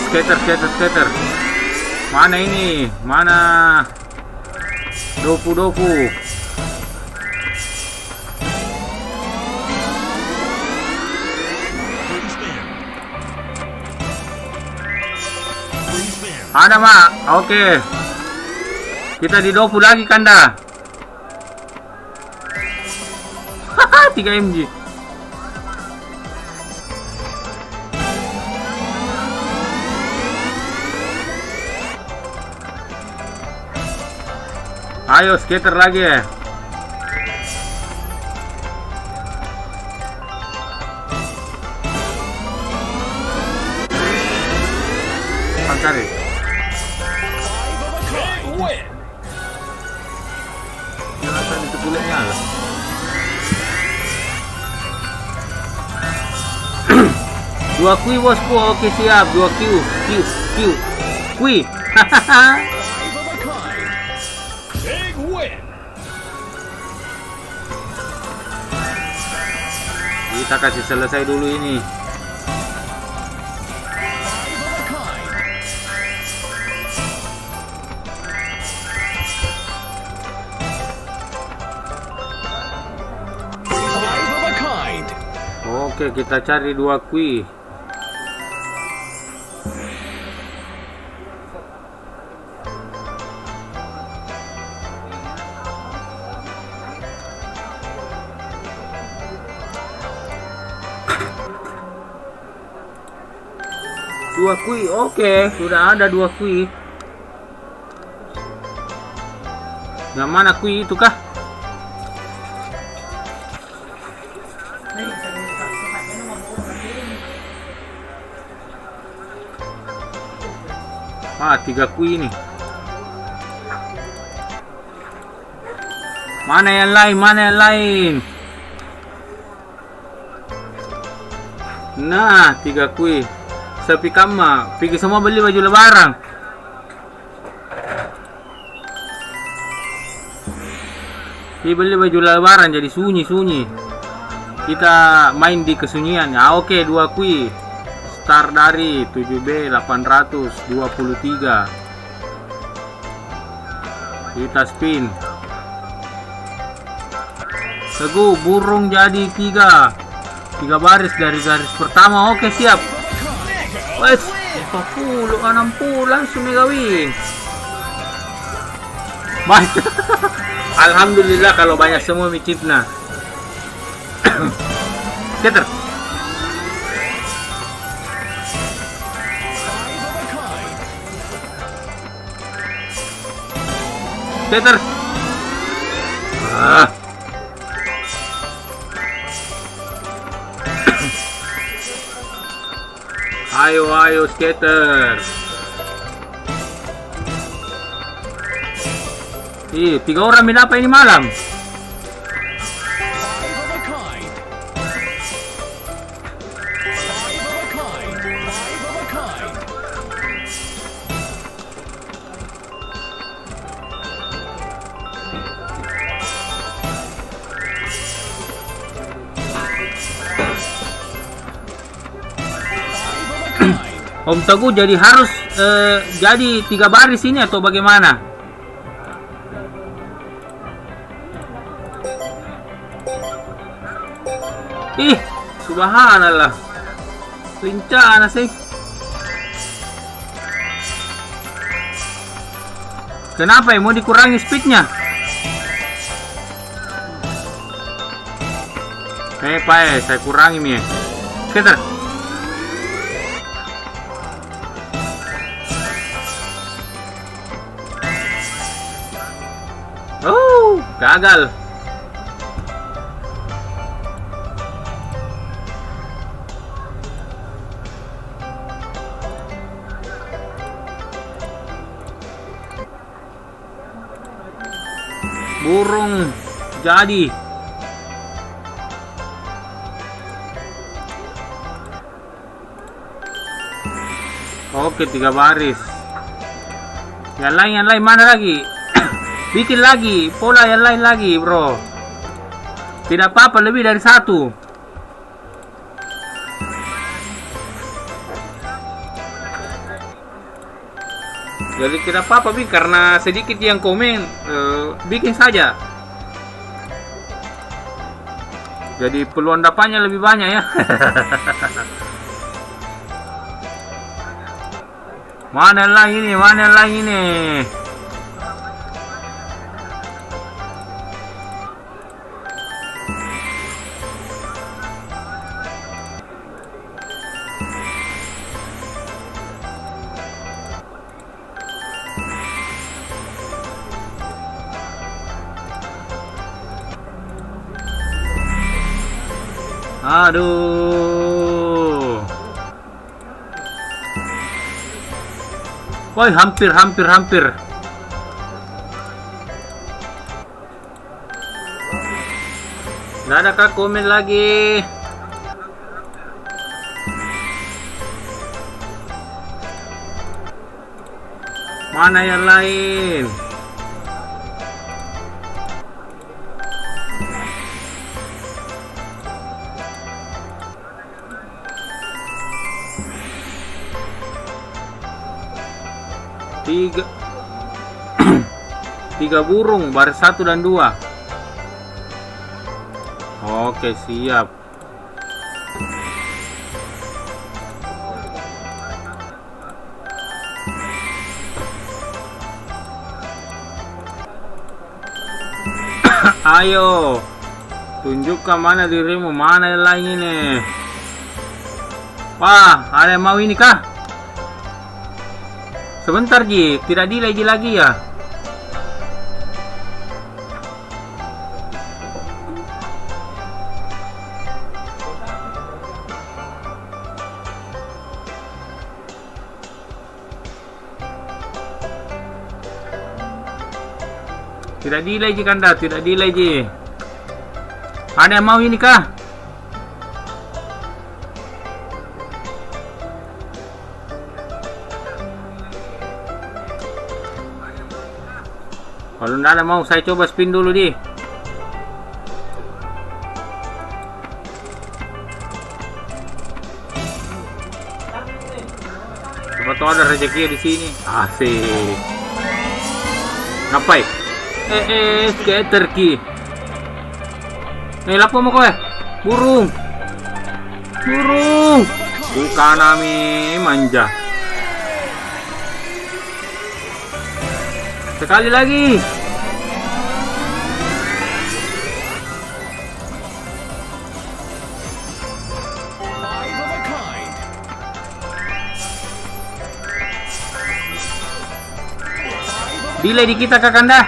Skater. Mana ini? Mana? Dofu. Ada, Mak. Oke. Kita di Dofu lagi, Kanda. 3 MG. Ayo skater lagi ya. Cari. Jangan itu kulitnya lah. Dua kui bosku, oke siap. 2 Q. Kui. Kita kasih selesai dulu ini. Oke, kita cari 2 kui. Dua kui, oke, sudah ada 2 kui. Yang mana kui itu kah? Ah, 3 kui ini. Mana yang lain? Nah, 3 kui. Sepi kama, pergi semua beli baju lebaran. Beli baju lebaran jadi sunyi. Kita main di kesunyian. Ya, oke, 2 kui. Start dari 7B 823. Kita spin. Teguh, burung jadi 3 baris dari garis pertama. Oke, siap. Wes, 40, 60 langsung megawin. Baik. Alhamdulillah kalau banyak semua micipna. Skater. skater. Ah. Ayo skater. Ih, 3 orang minapa ini malam. Om Teguh jadi harus jadi 3 baris ini atau bagaimana? Ih, subhanallah. Lincah sih. Kenapa ya mau dikurangi speednya? Pak, saya kurangi nih. Skater. Oh, gagal. Burung jadi. Oke, 3 baris. Yang lain mana lagi? Bikin lagi pola yang lain lagi, bro. Tidak apa-apa lebih dari 1. Jadi tidak apa-apa, Bi, karena sedikit yang komen, bikin saja. Jadi peluang dapatnya lebih banyak ya. Mana lagi nih? Aduh. Woi, hampir. Nggak ada kah komen lagi? Mana yang lain? Tiga burung, baris 1 dan 2. Oke, siap. Ayo, tunjukkan mana dirimu, mana yang lain ini. Wah, ada yang mau ini kah? Sebentar Ji, tidak delay Ji lagi ya. Tidak delay Ji Kanda, tidak delay Ji. Ada yang mau ini kah? Kalau nggak ada mau, saya coba spin dulu di. Siapa tahu ada rezeki di sini. Asik. Ngapain? Skater ki. Lapo mo ko burung. Bukan nami manja. Sekali lagi. Delay di kita Kakanda.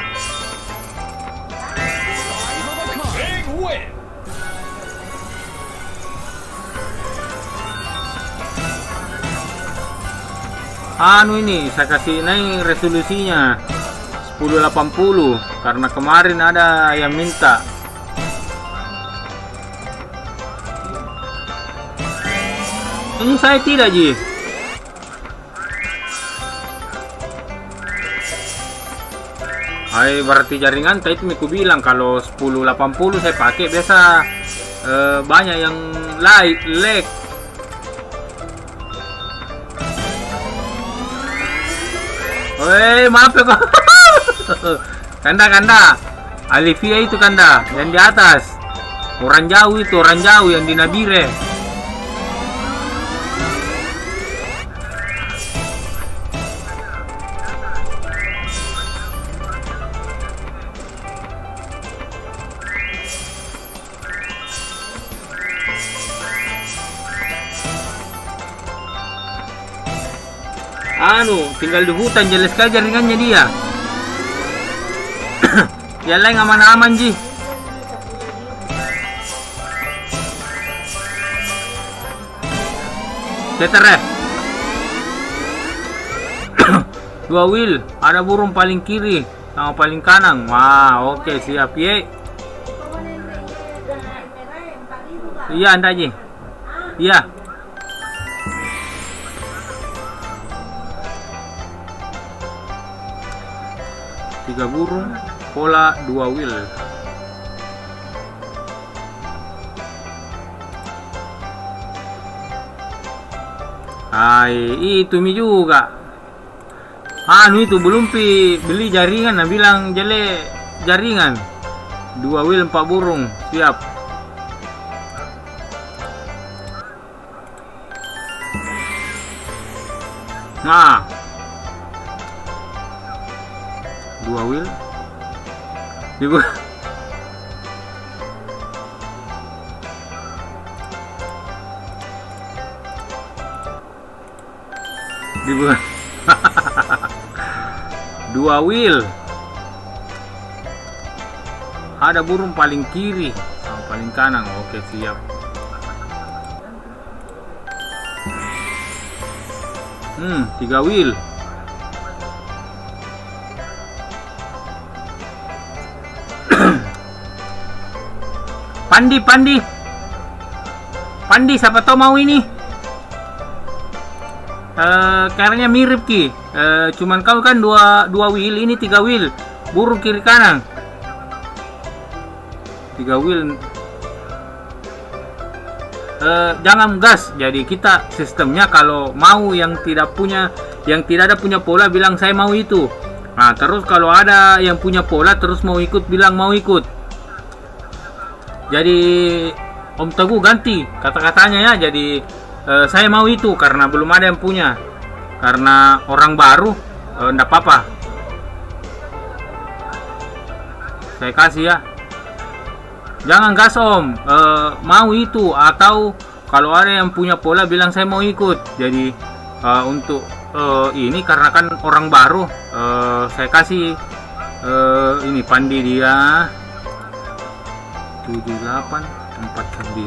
anu ini saya kasih naik resolusinya 1080 karena kemarin ada yang minta. Ini saya tidak, Ji. Hai, berarti jaringan tadi itu aku bilang kalau 1080 saya pakai biasa banyak yang lag. Woi, maaf ya kok. Kanda. Alivia itu Kanda, yang di atas. Orang jauh itu, orang jauh yang di Nabire. Anu, tinggal di hutan, jelas sekali jaringannya dia. Yang lain aman-aman, Ji. Seter ya. 2 wheel, ada burung paling kiri sama paling kanan. Wah, oke, siap, ye. Iya, anda, Ji. Iya. Tiga burung, pola 2 wheel. Hai, itu mi juga. Anu itu belum beli jaringan, nah bilang jelek jaringan. 2 wheel 4 burung, siap. Nah, 2 wheel dibuka. Dibuka. 2 wheel. Ada burung paling kiri sama paling kanan. Oke, siap. 3 wheel. Pandi, siapa tahu mau ini? Kayaknya mirip Ki. Cuman kau kan dua wheel, ini 3 wheel. Burung kiri kanan. 3 wheel. Jangan gas. Jadi kita sistemnya kalau mau yang tidak ada punya pola bilang saya mau itu. Nah, terus kalau ada yang punya pola terus mau ikut bilang mau ikut. Jadi Om Teguh ganti kata-katanya ya. Jadi saya mau itu karena belum ada yang punya. Karena orang baru enggak apa-apa. Saya kasih ya. Jangan gas Om. Mau itu atau kalau ada yang punya pola bilang saya mau ikut. Jadi untuk ini karena kan orang baru saya kasih ini pandi dia 7849.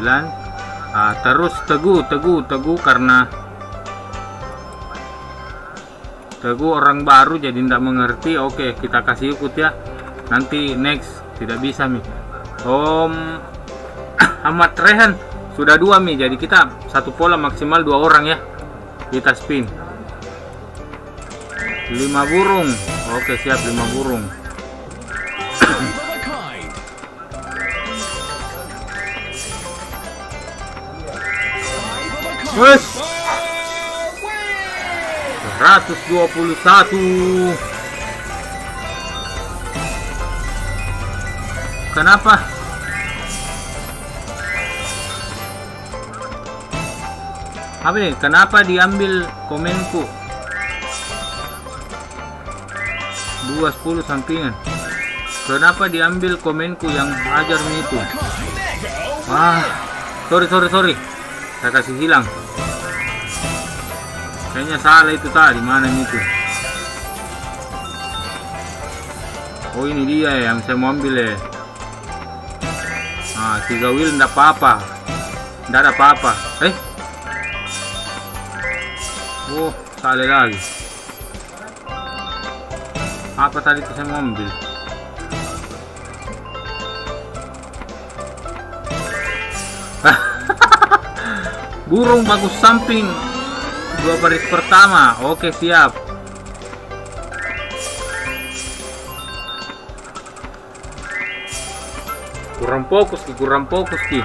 Terus teguh karena Teguh orang baru jadi tidak mengerti. Oke, kita kasih ikut ya. Nanti next tidak bisa mi. Om Ahmad Rehan sudah 2 mi. Jadi kita satu pola maksimal 2 orang ya. Kita spin 5 burung. Oke, siap 5 burung. Wes 121. Kenapa? Apa nih? Kenapa diambil komenku? 210 sampingan. Kenapa diambil komenku yang ajar itu? Sorry. Saya kasih hilang. Kayaknya salah itu tadi. Mana itu? Oh, ini dia yang saya mau ambil ya. 3 wheel enggak apa-apa. Enggak ada apa-apa. Oh, salah lagi. Apa tadi tuh saya mau ambil? Burung bagus samping 2 baris pertama. Oke, siap. Kurang fokus ki.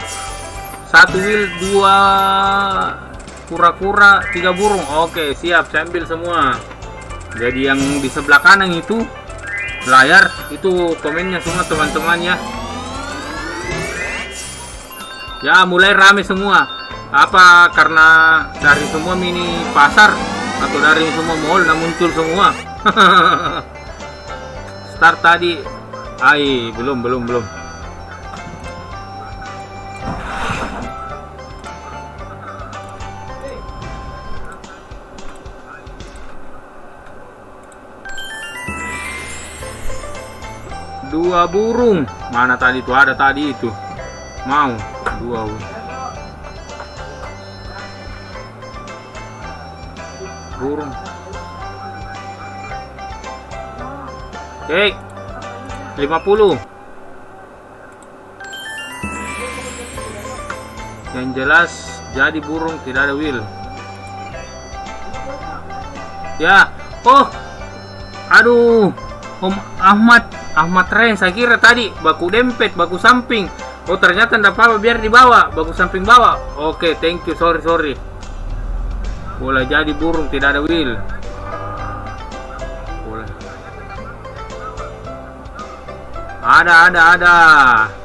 1 wheel, 2 kura-kura, 3 burung. Oke, siap, saya ambil semua. Jadi yang di sebelah kanan itu layar itu komennya semua teman-teman ya. Ya, mulai rame semua. Apa karena dari semua mini pasar atau dari semua mall muncul semua? Start tadi. Belum. Dua burung. Mana tadi itu? Ada tadi itu. Mau 2 burung. Oke. 50. Yang jelas jadi burung, tidak ada wheel. Ya. Oh. Aduh. Om Ahmad Ren, saya kira tadi baku dempet, baku samping. Oh, ternyata enggak apa-apa, biar dibawa, baku samping bawa. Oke, thank you, sorry. Boleh jadi burung, tidak ada wheel. Boleh. Ada.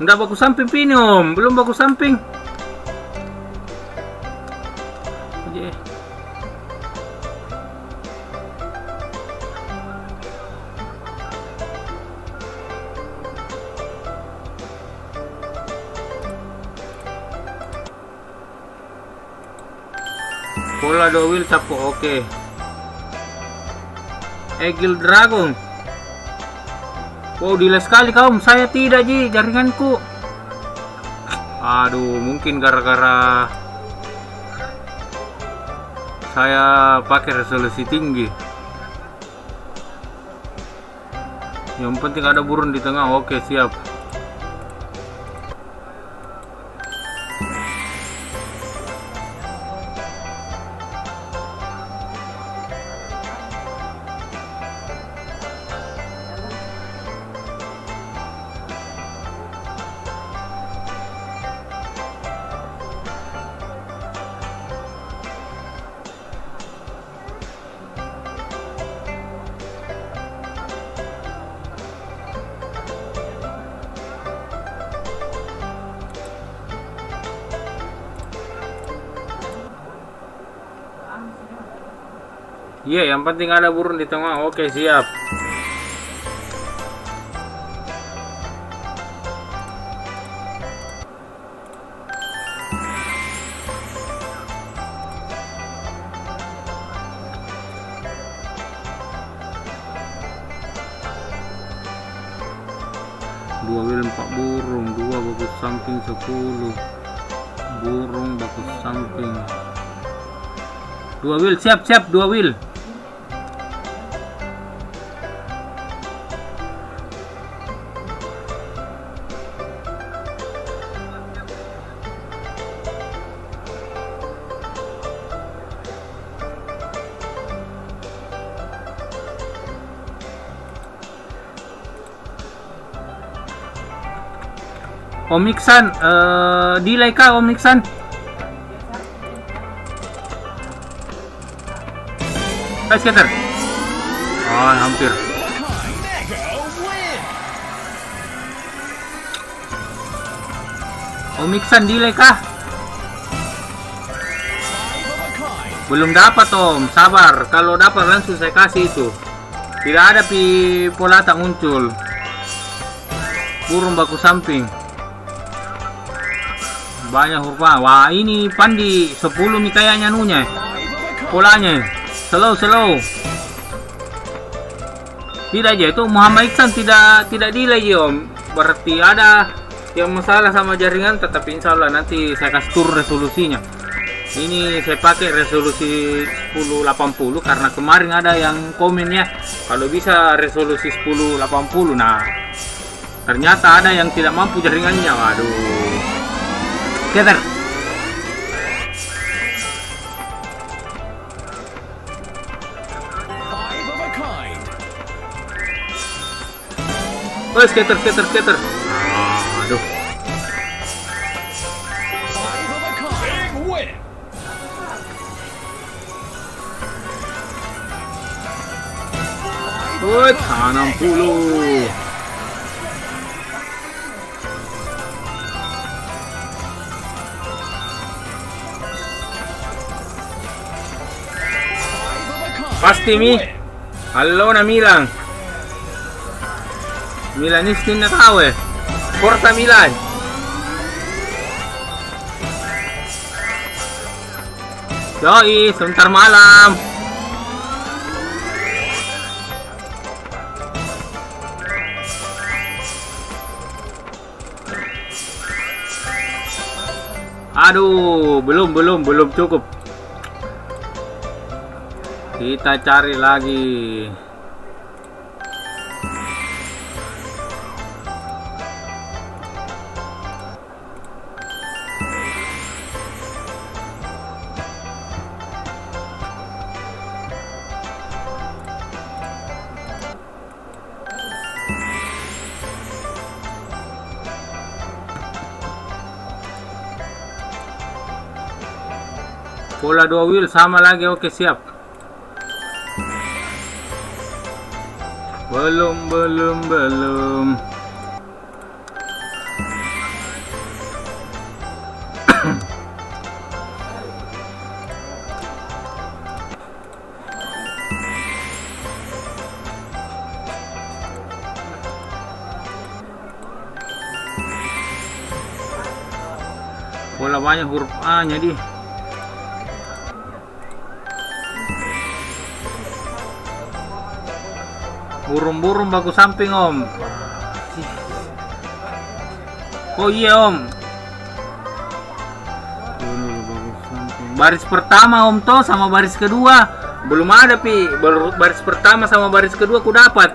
Enggak baku samping pinum, belum baku samping. Oke. Pola 2 wheel capo, oke. Eagle Dragon. Wow, delay sekali kaum, saya tidak jaringanku. Aduh, mungkin gara-gara saya pakai resolusi tinggi. Yang penting ada burung di tengah. Oke, siap. Iya, yang penting ada burung di tengah. Oke, siap. Dua wheel 4 burung, 2 bagus samping 10 burung bagus samping. 2 wheel, siap 2 wheel. Om Iksan, delay kah Om Iksan? Skater. Oh, hampir. Om Iksan, delay kah? Belum dapat Om, sabar. Kalau dapat langsung saya kasih itu. Tidak ada pola tak muncul. Burung baku samping. banyak huruf A. Wah, ini Pandi 10 nih kayaknya nunya. Polanya. Slow. Tidak aja itu Muhammad Iksan tidak delay ya, Om. Berarti ada yang masalah sama jaringan, tetapi insya Allah nanti saya kasih turun resolusinya. Ini saya pakai resolusi 1080 karena kemarin ada yang komennya kalau bisa resolusi 1080. Nah, ternyata ada yang tidak mampu jaringannya. Waduh. Skater. Oh, skater. Aduh. Woi, 60. Pasti mi. Halo na Milan. Milanisti na tao eh. Forza Milan. Yoi, sebentar malam. Aduh, belum cukup. Kita cari lagi. Pola 2 wheel sama lagi, oke siap. Belum. Pola banyak huruf A nya di. Burung bagus samping Om. Oh iya Om. Baris pertama Om toh sama baris kedua belum ada pi. Baris pertama sama baris kedua ku dapat.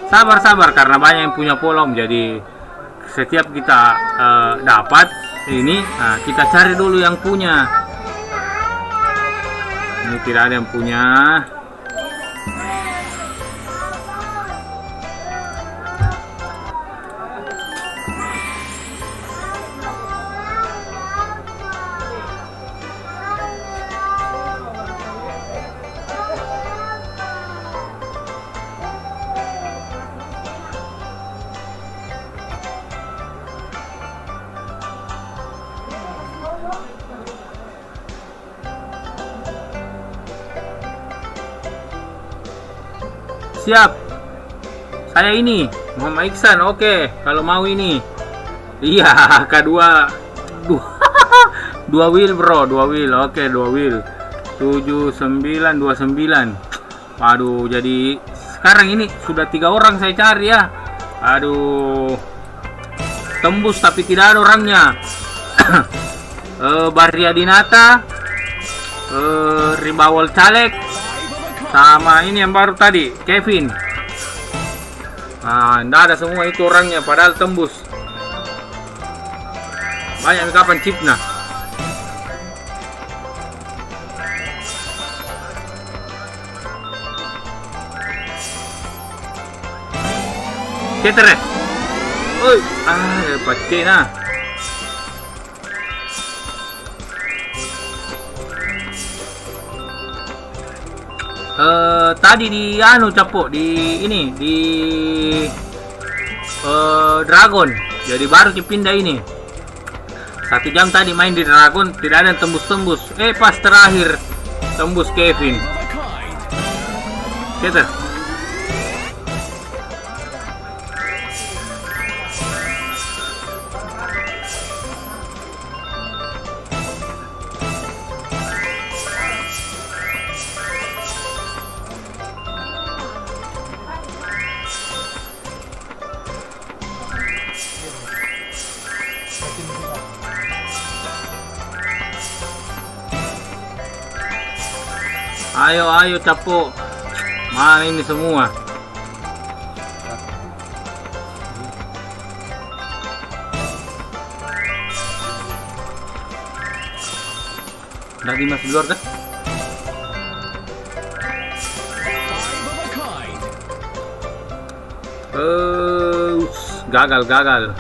Sabar karena banyak yang punya pola Om. Jadi setiap kita dapat ini, nah, kita cari dulu yang punya. Ini tidak ada yang punya. Siap. Saya ini Muhammad Iksan. Oke, kalau mau ini. Iya, kedua. Dua wheel, Bro. 2 wheel. Oke, 2 wheel. 7929. Aduh, jadi sekarang ini sudah 3 orang saya cari ya. Aduh. Tembus tapi tidak ada orangnya. Barria Dinata, Ribawal Caleg, sama ini yang baru tadi, Kevin. Nah, tidak ada semua itu orangnya, padahal tembus. Banyak kapan chipnya. Ketere. Oi, pasti nah. Tadi di capok di ini di Dragon, jadi baru pindah ini. 1 jam tadi main di Dragon, tidak ada yang tembus. Pas terakhir tembus Kevin. Keter. Ayo, ayo Capo. Mana ini semua? Udah Dimas di luar kan? Gagal.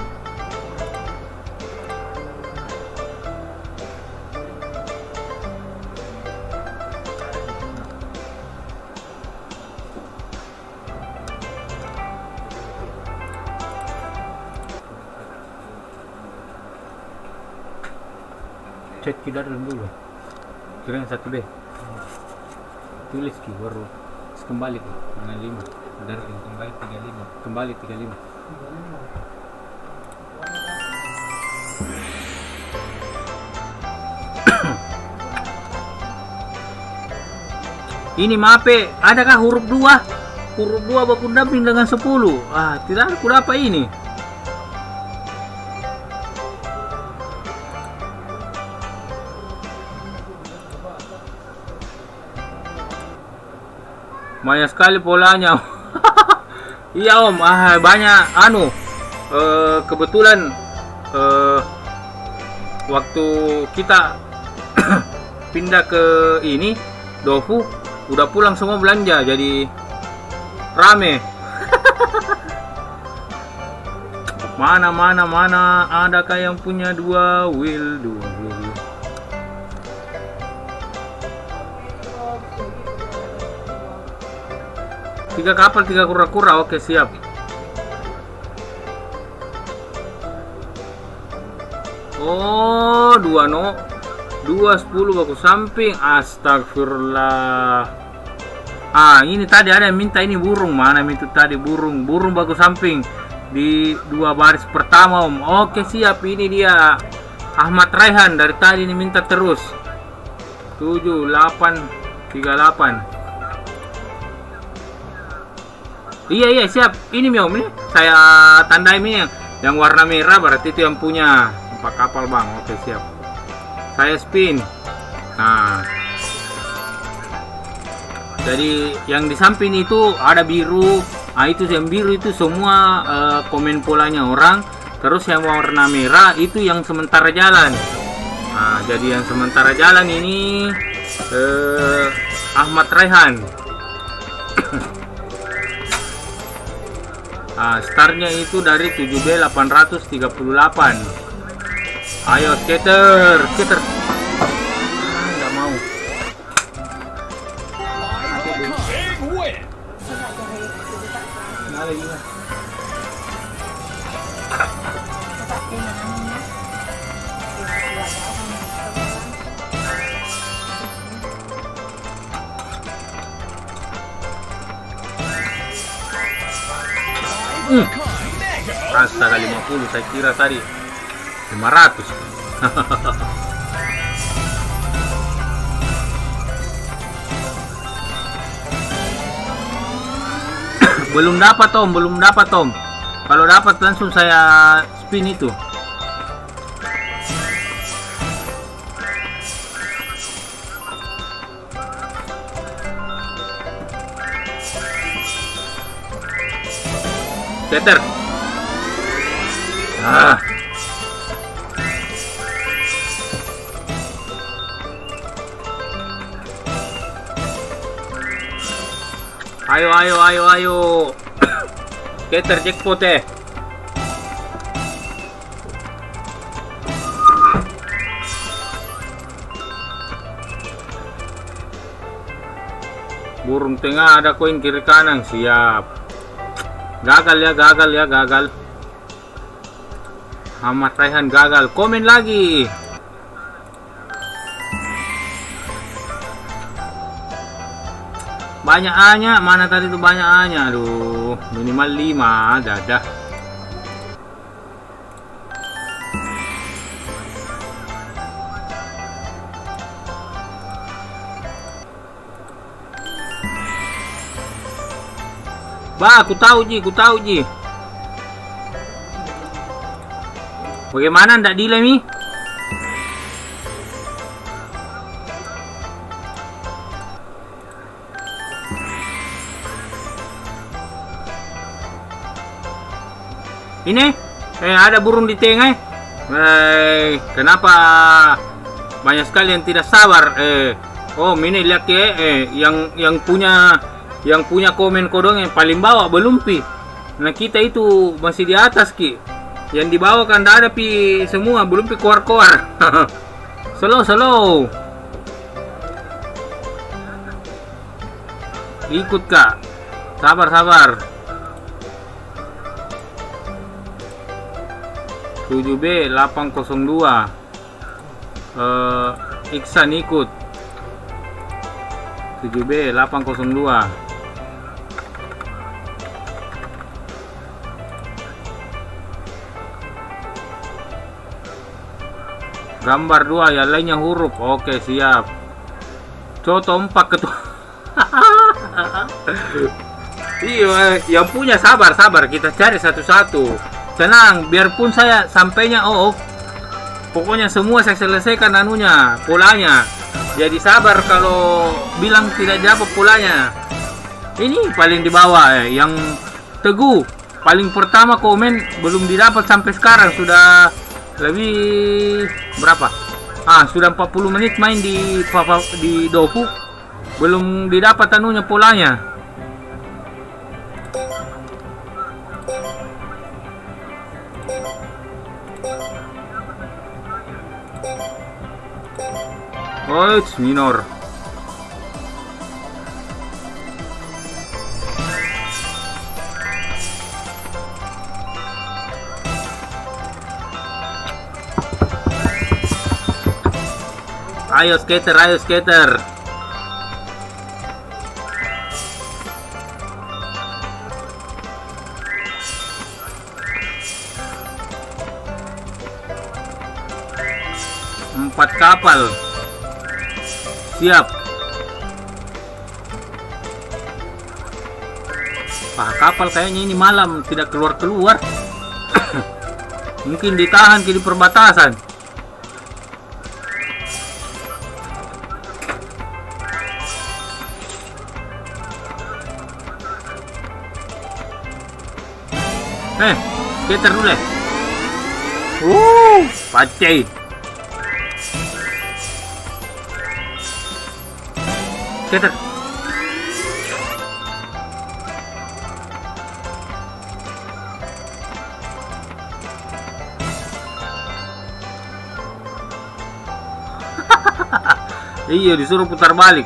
Cek kita dulu. Kira yang 1B. Tulis ki baru kembali ki dengan 5. Dari kembali 35. Kembali 35. Ini mape, adakah huruf 2? Huruf 2 baku damping dengan 10. Tidak aku dapat ini. Banyak sekali polanya. Iya Om, banyak kebetulan waktu kita pindah ke ini Dofu udah pulang semua belanja, jadi rame. Mana adakah yang punya 2 wheel? Tiga kapal, 3 kura-kura. Oke, siap. Oh, 2 no. 2 10 baku samping. Astagfirullah. Ini tadi ada yang minta ini burung. Mana minta tadi burung? Burung baku samping di 2 baris pertama, Om. Oke, siap. Ini dia Ahmad Raihan dari tadi ini minta terus. 7 8 38. Iya siap. Ini Om ini saya tandai ini yang warna merah, berarti itu yang punya 4 kapal Bang. Oke, siap. Saya spin. Nah, jadi yang di samping itu ada biru. Itu yang biru itu semua komen polanya orang. Terus yang warna merah itu yang sementara jalan. Jadi yang sementara jalan ini Ahmad Raihan. Startnya itu dari 7B 838. Ayo skater. Nggak mau. Astaga, 50 saya kira tadi 500. Belum dapat Om. Kalau dapat langsung saya spin itu. Skater. Ayo. Skater jackpot Burung tengah ada koin kiri kanan, siap. Gagal ya. Ahmad Raihan gagal. Komen lagi. Banyak A-nya. Mana tadi tuh banyak A-nya? Aduh, minimal 5. Dadah. Bah, aku tahu Ji. Bagaimana ndak delay mi? Ini, ada burung di tengah. Kenapa banyak sekali yang tidak sabar? Oh, ini lihat ya, yang punya komen kodong yang paling bawah belum pi. Nah kita itu masih di atas ki. Yang di bawah kan ada pi semua, belum pi keluar. Slow. Ikut kak. Sabar. 7B 802. Iksan ikut. 7B 802. Gambar 2, yang lainnya huruf. Oke, siap. Contoh 4 ketua. Iya, yang punya sabar. Kita cari satu-satu. Tenang, biarpun saya sampainya off. Pokoknya semua saya selesaikan anunya, polanya. Jadi sabar kalau bilang tidak dapat polanya. Ini paling di bawah yang Teguh. Paling pertama komen belum didapat sampai sekarang, sudah lebih berapa? Sudah 40 menit main di Dofu. Belum didapat anunya polanya. Oh, it's minor. Ayo skater. Empat kapal. Siap. Kapal kayaknya ini malam tidak keluar. Mungkin ditahan di perbatasan. Skater dulu. Pacai. Skater. Iya, disuruh putar balik.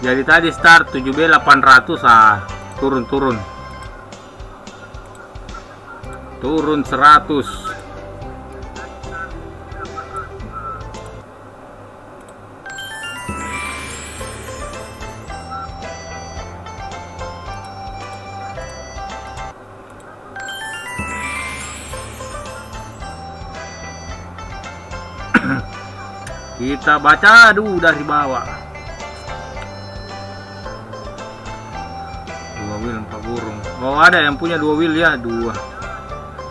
Jadi tadi start 7B 800, turun 100. Kita baca dulu dari bawah. 2 wheel 4 burung. Oh, ada yang punya 2 wheel ya, 2.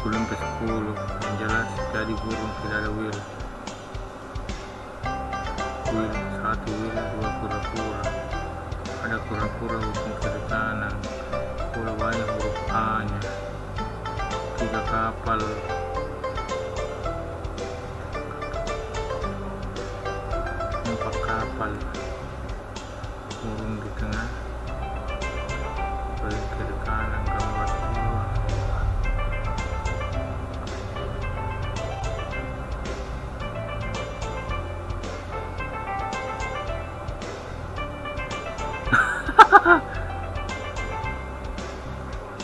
Belum ke 10. Yang jelas jadi burung tidak ada wheel. 1 wheel 2 kura-kura. Ada kura-kura ujung kiri kanan. Kura banyak huruf A-nya. 3 kapal. 4 kapal. Burung di tengah. Paling kiri kanan gambar 2.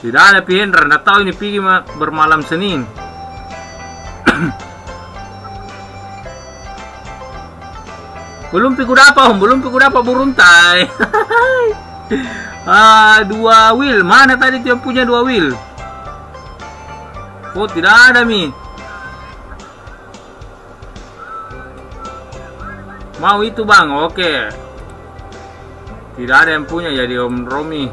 Tidak ada Hendra, nggak tahu ini pergi bermalam Senin. Belum piku dapat burung tai. 2 wheel, mana tadi dia punya 2 wheel? Oh, tidak ada mi. Mau itu bang, oke. Tidak ada yang punya jadi Om Romi.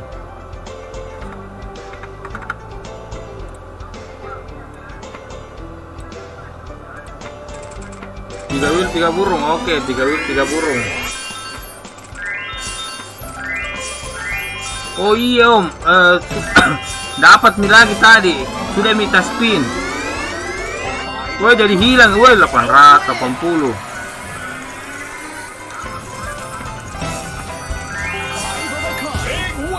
Tiga wheel 3 burung, oke. 3 wheel 3 burung. Oh iya om, dapat mi lagi tadi. Sudah minta spin. Woi jadi hilang, woi 880.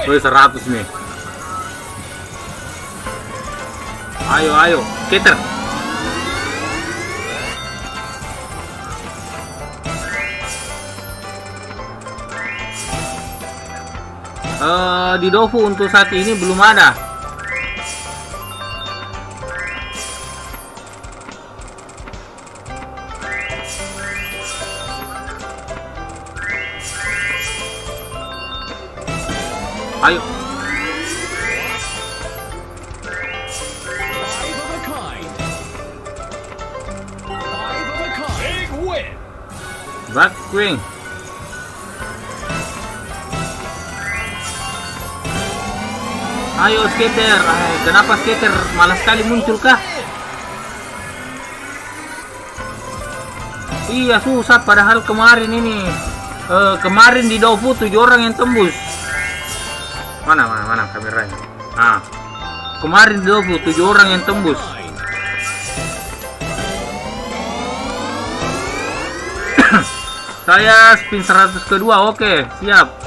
Woi 100 nih. Ayo, skater. Di Dofu untuk saat ini belum ada. Ayo. Back swing. Ayo skater, kenapa skater malas sekali muncul kah? Iya susah padahal kemarin ini kemarin di Dofu 7 orang yang tembus. Mana kameranya? Kemarin di Dofu 7 orang yang tembus. Saya spin 100 kedua, oke, siap.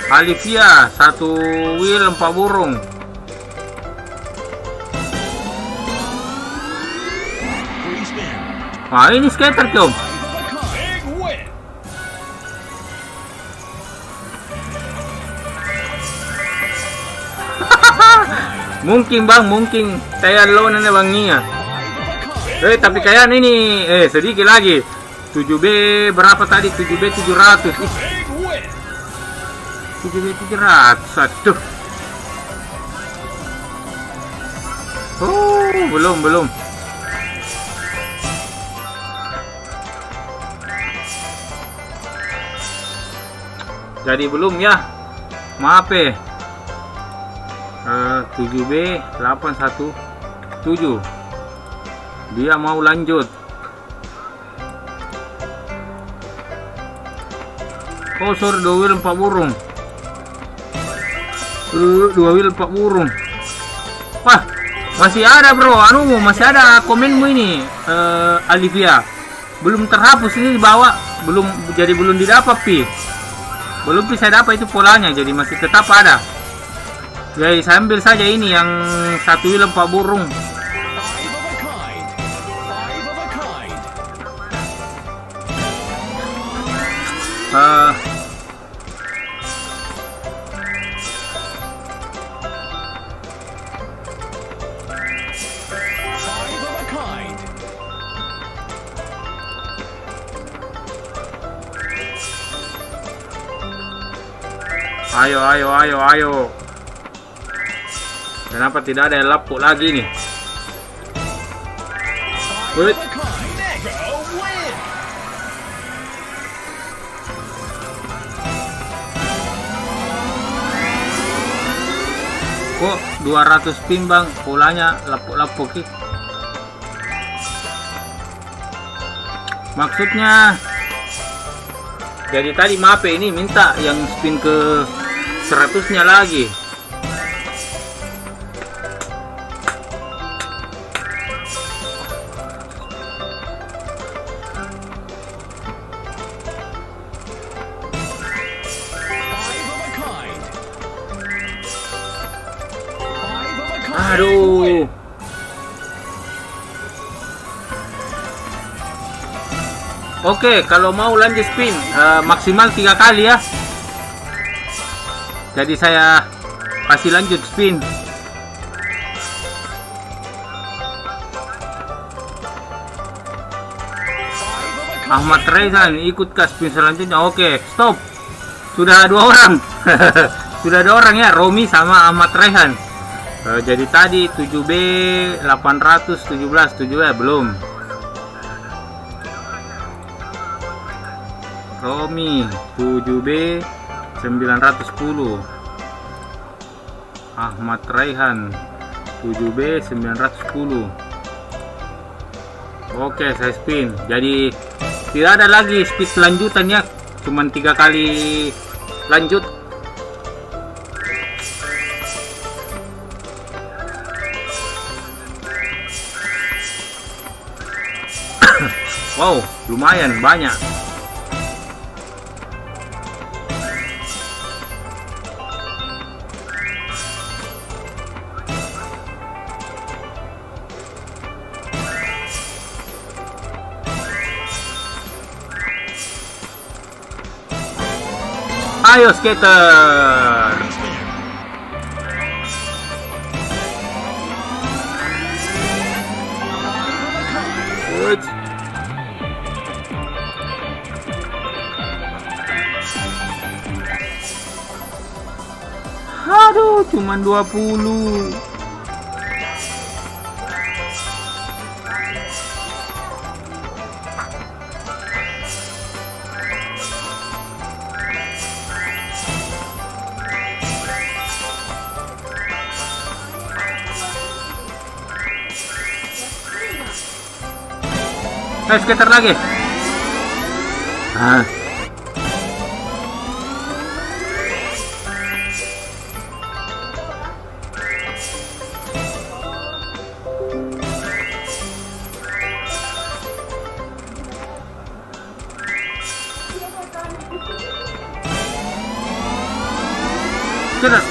Alivia, 1 wheel 4 burung. Wah ini skater Om. Mungkin bang, mungkin saya low nene banginya. Tapi kayak ini sedikit lagi. 7B berapa tadi? 7B 700. 7B 700. Aduh. Oh, belum. Jadi belum ya. Maaf 7B 817. Dia mau lanjut. Oh sorry, 2 wheel 4 burung. 2 wheel 4 burung. Wah, masih ada bro, masih ada komenmu ini, Alivia. Belum terhapus ini di bawah, belum didapat belum bisa dapat itu polanya, jadi masih tetap ada. Jadi saya ambil saja ini yang 1 wheel 4 burung. Ayo. Kenapa tidak ada yang lapuk lagi nih? Wait. Kok 200 pin bang, polanya lapuk-lapuk sih. Maksudnya jadi tadi mape ini minta yang spin ke 100-nya lagi. Aduh. Oke, kalau mau lanjut spin maksimal 3 kali ya. Jadi saya kasih lanjut spin. Ahmad Rezan ikut ke spin selanjutnya. Oke, stop. Sudah 2 orang. Sudah 2 orang ya, Romi sama Ahmad Rezan. Jadi tadi 7B 817, 7B belum. Romi 7B 910. Ahmad Raihan 7B 910. Oke, saya spin. Jadi tidak ada lagi speed lanjutannya, cuman 3 kali lanjut. Wow, lumayan banyak. Ayo skater. Good. Aduh, cuman 20. Skater lagi. Ah. Skater.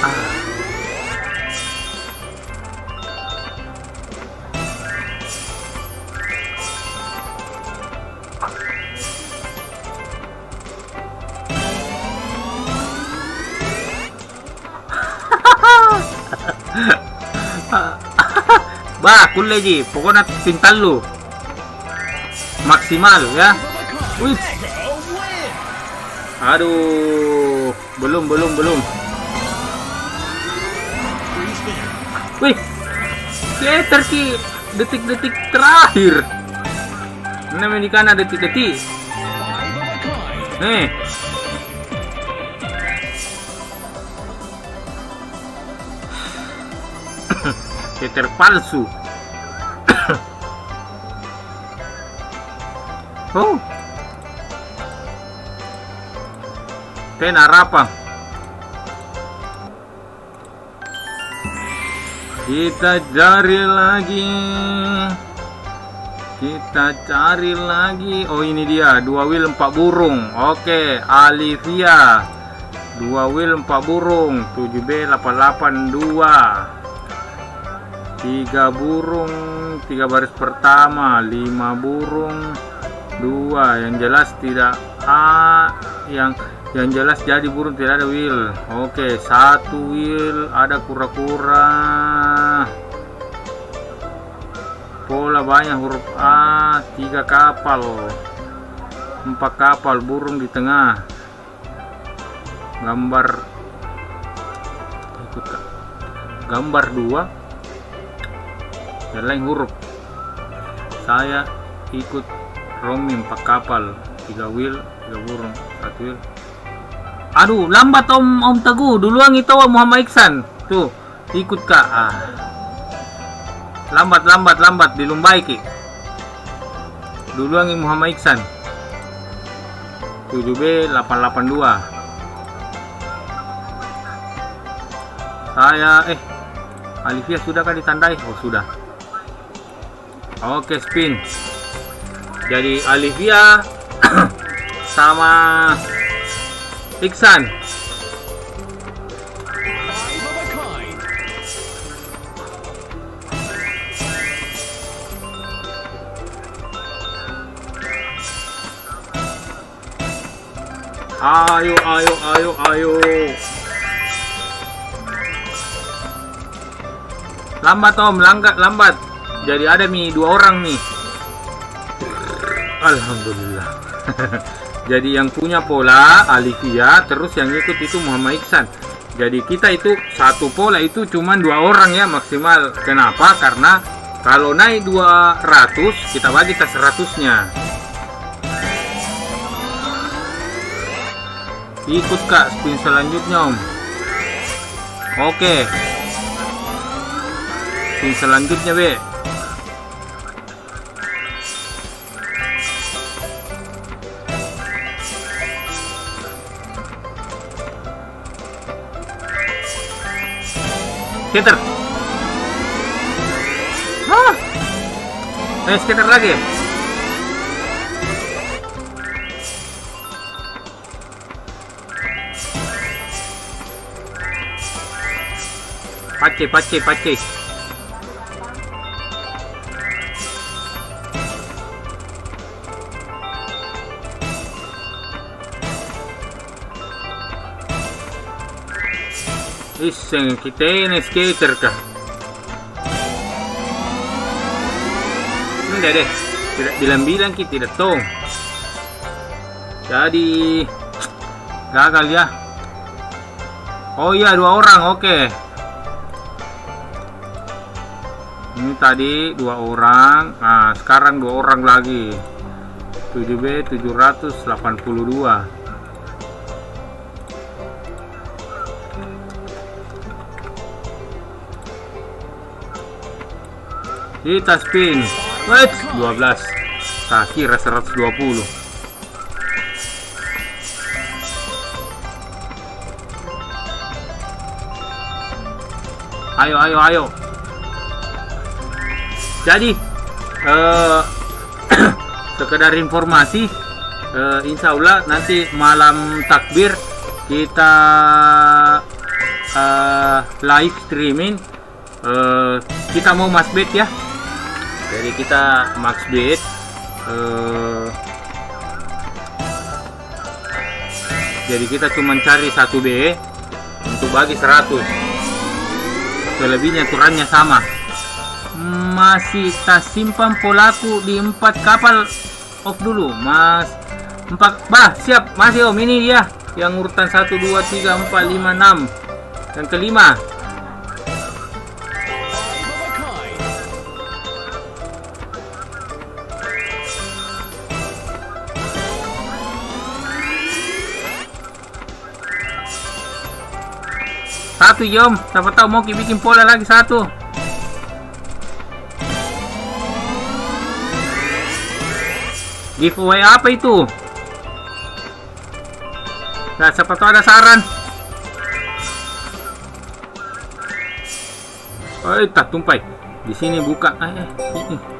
Bah, kulle ji, pokoknya pintal lu maksimal ya. Wih, aduh, belum. Wih, skater ki detik-detik terakhir. Ini medikana detik-detik. Nih. Skater palsu. Oh. Pena rapang. Kita cari lagi. Oh, ini dia 2 wheel 4 burung. Oke, Alivia 2 wheel 4 burung 7B882. 3 burung 3 baris pertama, 5 burung 2. Yang jelas tidak yang jelas jadi burung tidak ada wheel. Oke, 1 wheel ada kura-kura. Pola banyak huruf A, 3 kapal, 4 kapal, burung di tengah. Gambar 2. Yang lain huruf. Saya ikut roaming 4 kapal, 3 wheel, 3 burung, 1 wheel. Aduh, lambat Om Teguh. Duluan itu Muhammad Iksan. Tuh, ikut Kak. Lambat dilumbai ki. Duluan Muhammad Iksan. 7B882. Saya Alivia sudah kan ditandai? Oh, sudah. Oke, spin. Jadi Alivia sama Iksan. Ayo. Lambat Om, lambat. Jadi ada 2 orang nih. Alhamdulillah. Jadi yang punya pola Alivia, terus yang ikut itu Muhammad Iksan. Jadi kita itu satu pola itu cuma 2 orang ya maksimal. Kenapa? Karena kalau naik 200 kita bagi ke 100-nya. Ikut Kak spin selanjutnya Om. Oke. Spin selanjutnya Be. Skater. Skater lagi. Pace. Iseng kita ini skater kah? Enggak deh, tidak bilang kita tidak tahu. Jadi gagal ya. Oh iya, 2 orang, oke. Ini tadi 2 orang, nah sekarang 2 orang lagi. 7B 782. Kita spin. Wait, 12. Tak kira 120. Ayo. Jadi sekedar informasi, insya Allah nanti malam takbir kita live streaming. Kita mau max bet ya. Jadi kita max bet. Jadi kita cuma cari 1B untuk bagi 100. Selebihnya aturannya sama. Masih tak simpan polaku di 4 kapal off dulu, Mas. 4 siap, masih Om, ini dia yang urutan 1 2 3 4 5 6. Yang kelima. Satu Yom, siapa tahu mau bikin pola lagi 1. Giveaway apa itu? Nah, siapa tahu ada saran. Tak tumpai. Di sini buka. Ini.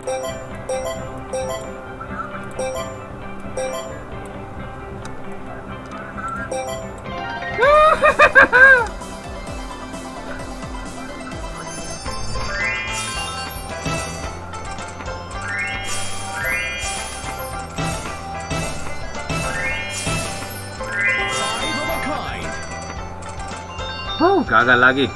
Gagal lagi.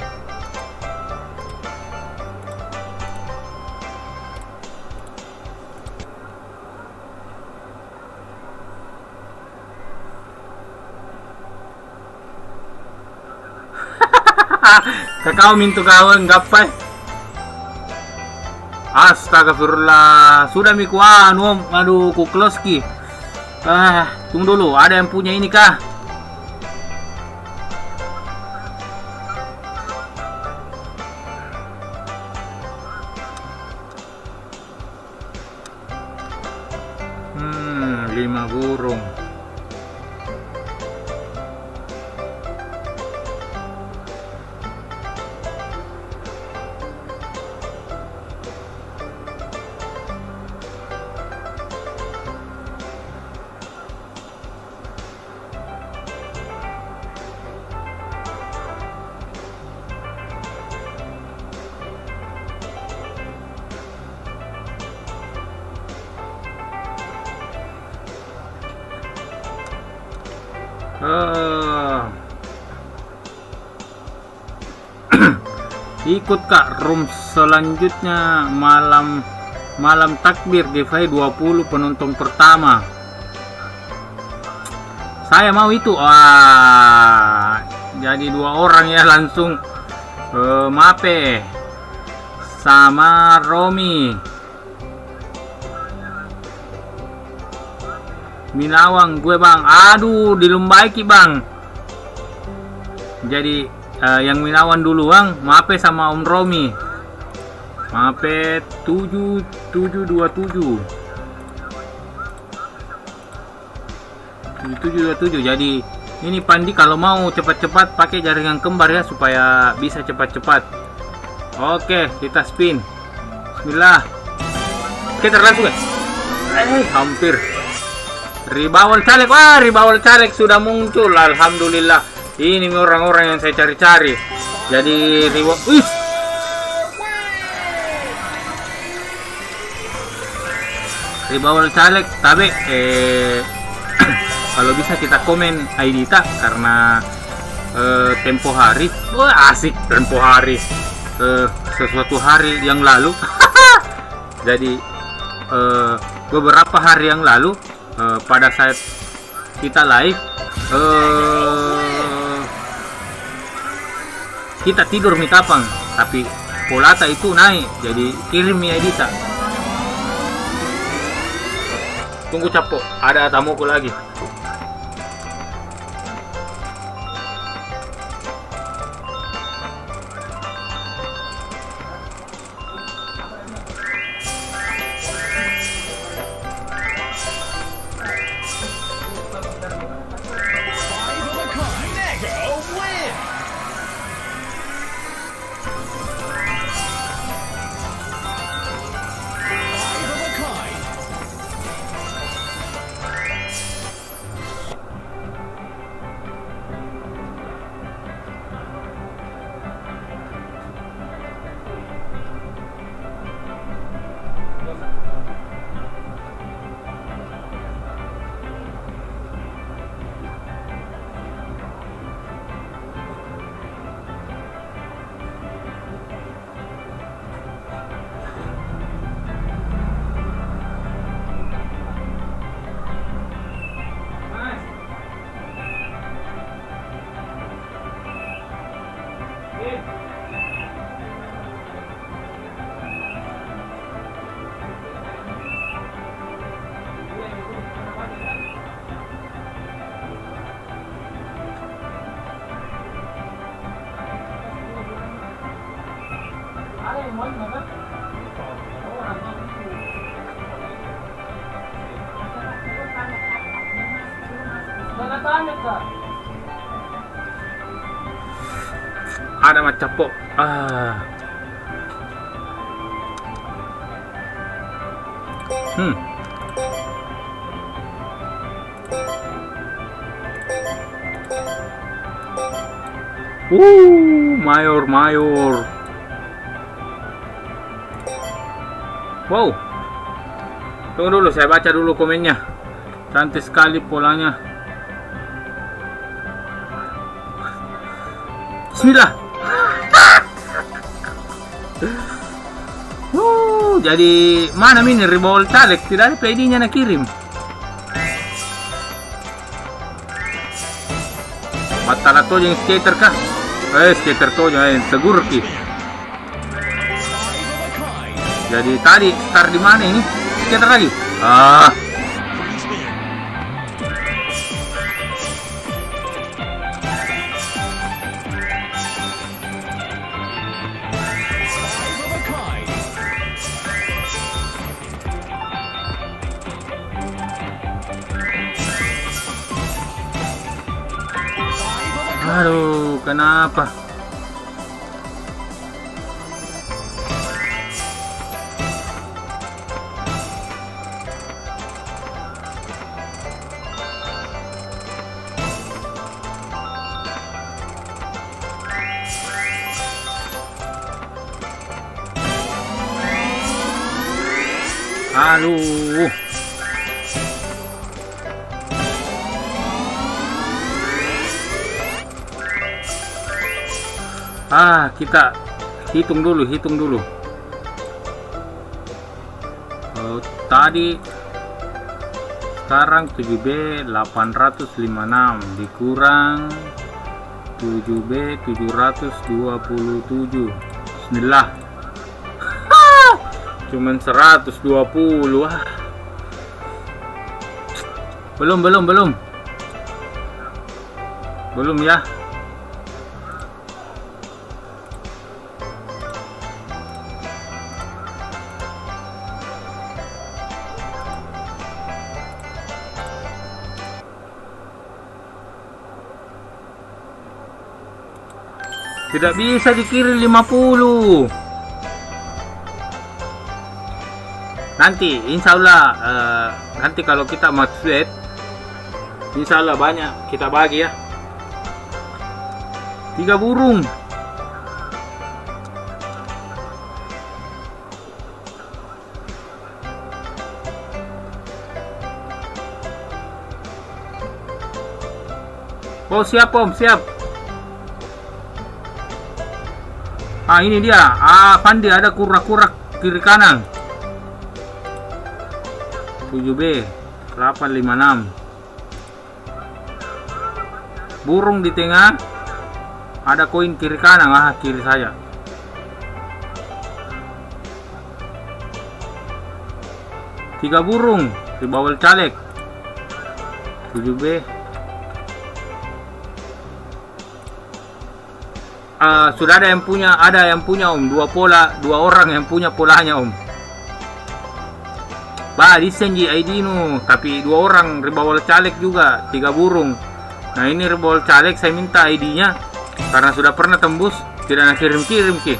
Kakao mintu kawan gapai. Astagfirullah. Sudah miku aduh kukloski. Tunggu dulu, ada yang punya ini kah? Lima burung. Ikut Kak room selanjutnya malam takbir giveaway 20 penonton pertama. Saya mau itu. Jadi 2 orang ya langsung. Mape sama Romi Minawang gue bang. Aduh dilumbaiki bang. Jadi yang Minawan dulu bang, Mape sama Om Romi. Mape 7727. 7727. Jadi ini Pandi kalau mau cepat-cepat pakai jaringan kembar ya supaya bisa cepat-cepat. Oke, kita spin. Bismillah. Kita langsung ya. Hampir. Ribawal caleg. Wah, ribawal caleg sudah muncul. Alhamdulillah. Ini orang-orang yang saya cari-cari. Jadi ribawal caleg. Tapi kalau bisa kita komen ID tak karena tempo hari. Wah, asik tempo hari. Sesuatu hari yang lalu. Jadi beberapa hari yang lalu pada saat kita live kita tidur mitapang tapi polata itu naik, jadi kirim ya Edita. Tunggu Capo, ada tamuku lagi. Ada macam Capo. Mayor. Wow. Tunggu dulu, saya baca dulu komennya. Cantik sekali polanya. Bismillah. Jadi mana ini ribawal caleg? Tidak ada PD-nya nak kirim. Matala to yung skater kah? Skater to yung tegur ki. Jadi tadi start di mana ini? Skater lagi. Aduh, kenapa? Aduh. Kita hitung dulu. Tadi sekarang 7B 856 dikurang 7B 727. Bismillah. Cuman 120. Belum ya. Tidak bisa dikirim 50. Nanti insya Allah nanti kalau kita match bet, insya Allah banyak kita bagi ya. 3 burung. Oh siap om, siap. Ini dia. Pandi ada kura-kura kiri kanan. 7B 856. Burung di tengah. Ada koin kiri kanan. Kiri saja. Tiga burung di bawah caleg. 7B. Sudah ada yang punya om, 2 pola, 2 orang yang punya polanya om. Disenji ID nu, tapi 2 orang ribawal caleg juga, 3 burung. Nah ini ribawal caleg saya minta ID-nya karena sudah pernah tembus, tidak nak kirim-kirim ki.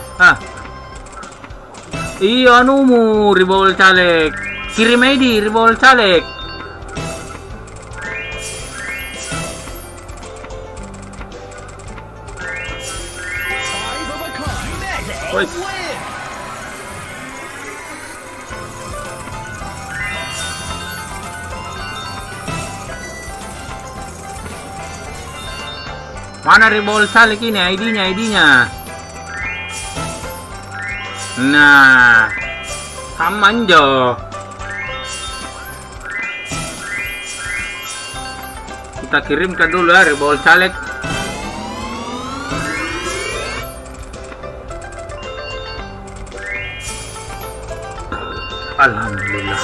Iya anumu ribawal caleg, kirim ID ribawal caleg. Mana ribol caleg ini ID-nya? Nah, samanjo. Kita kirimkan dulu ya ribol caleg. Alhamdulillah.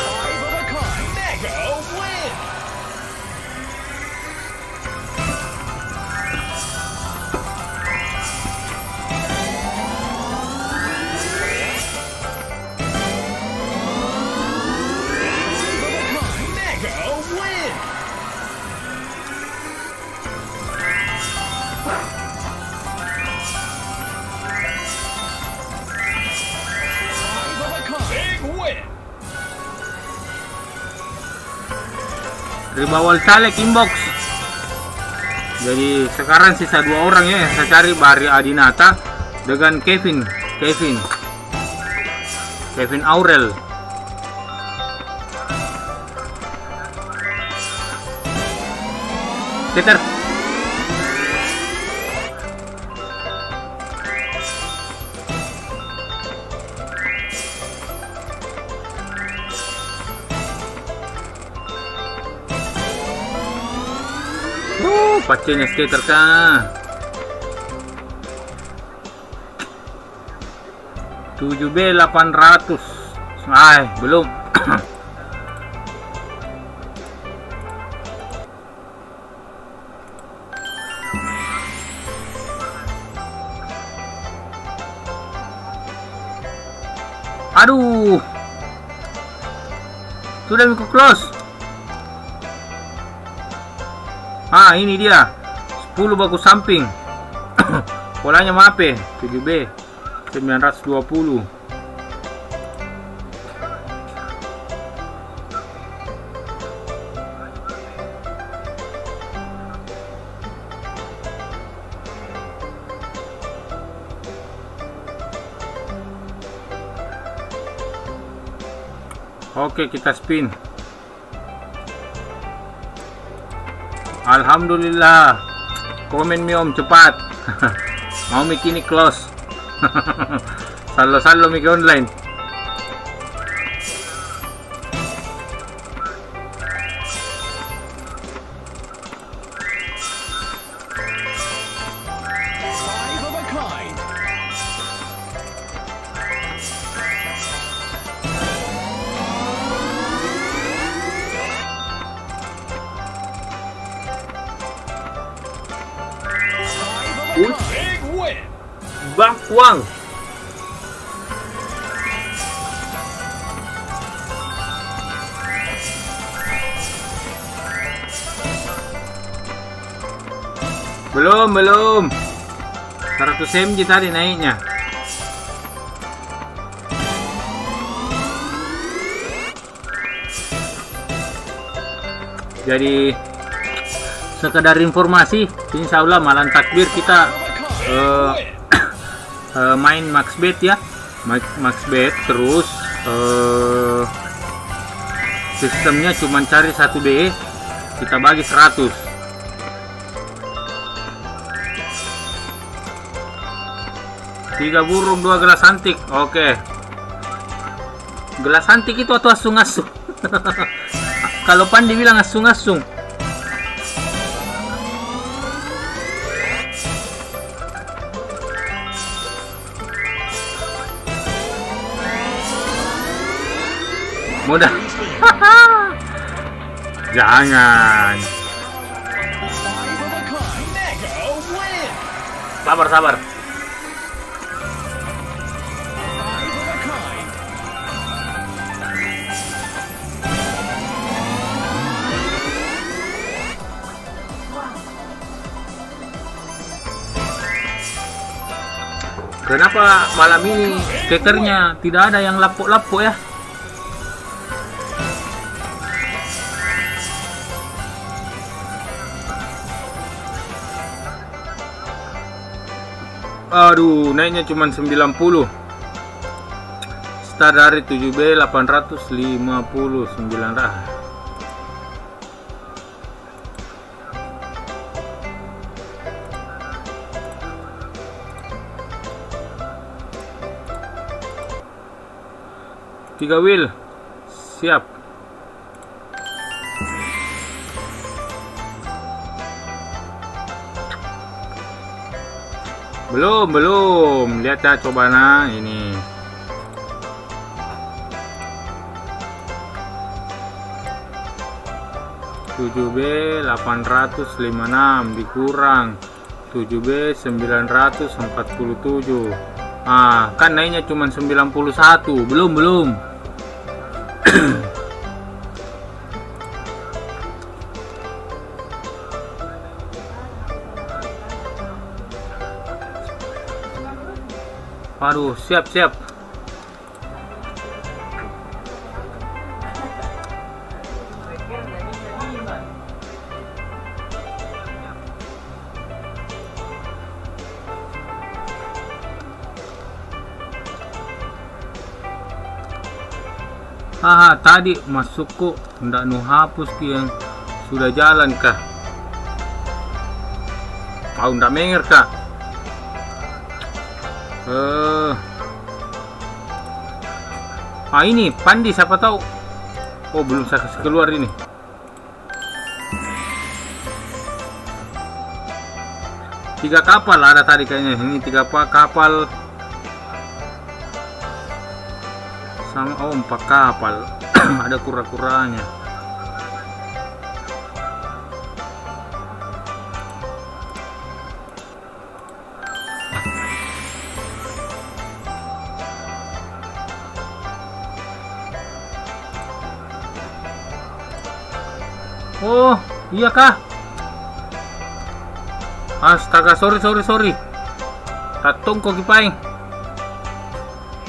Ribawal caleg inbox. Jadi sekarang sisa 2 orang ya, saya cari Bari Adinata dengan Kevin Aurel. Peter. Pacenya skater kah? 7B 800. Belum. Aduh. Sudah mau close. Ini dia 10 bagus samping. Polanya mape 7B 920. Oke, kita spin. Alhamdulillah. Komen mi om cepat. Mau mikini close. Salo miki online. Bangkuang. Belum 100 mg tadi naiknya. Jadi sekedar informasi, insya Allah malam takbir kita main max bet ya, max bet terus sistemnya cuma cari 1 BE, kita bagi 100. Tiga burung, 2 gelas antik. Oke. Gelas antik itu atau asung-asung? Kalau Pandi bilang asung-asung. Mudah. Jangan. Sabar. Kenapa malam ini kekernya tidak ada yang lapuk-lapuk ya? Aduh, naiknya cuma 90. Start dari 7B 859. Tiga wheel siap. Belum. Lihat ya, coba nah ini. (7B 856 dikurang 7B 947). Kan naiknya cuma 91. Belum. Aduh, siap. Tadi masuk kok ndak nu hapus ki yang sudah jalan kah? Mau ndak menger kah? Ini Pandi siapa tahu. Oh, belum saya kasih keluar ini. Tiga kapal ada tadi kayaknya. Ini 3 kapal sama 4 kapal. Ada kura-kuranya. Oh, iya kah? Astaga, sorry. Tatong ko kipaing.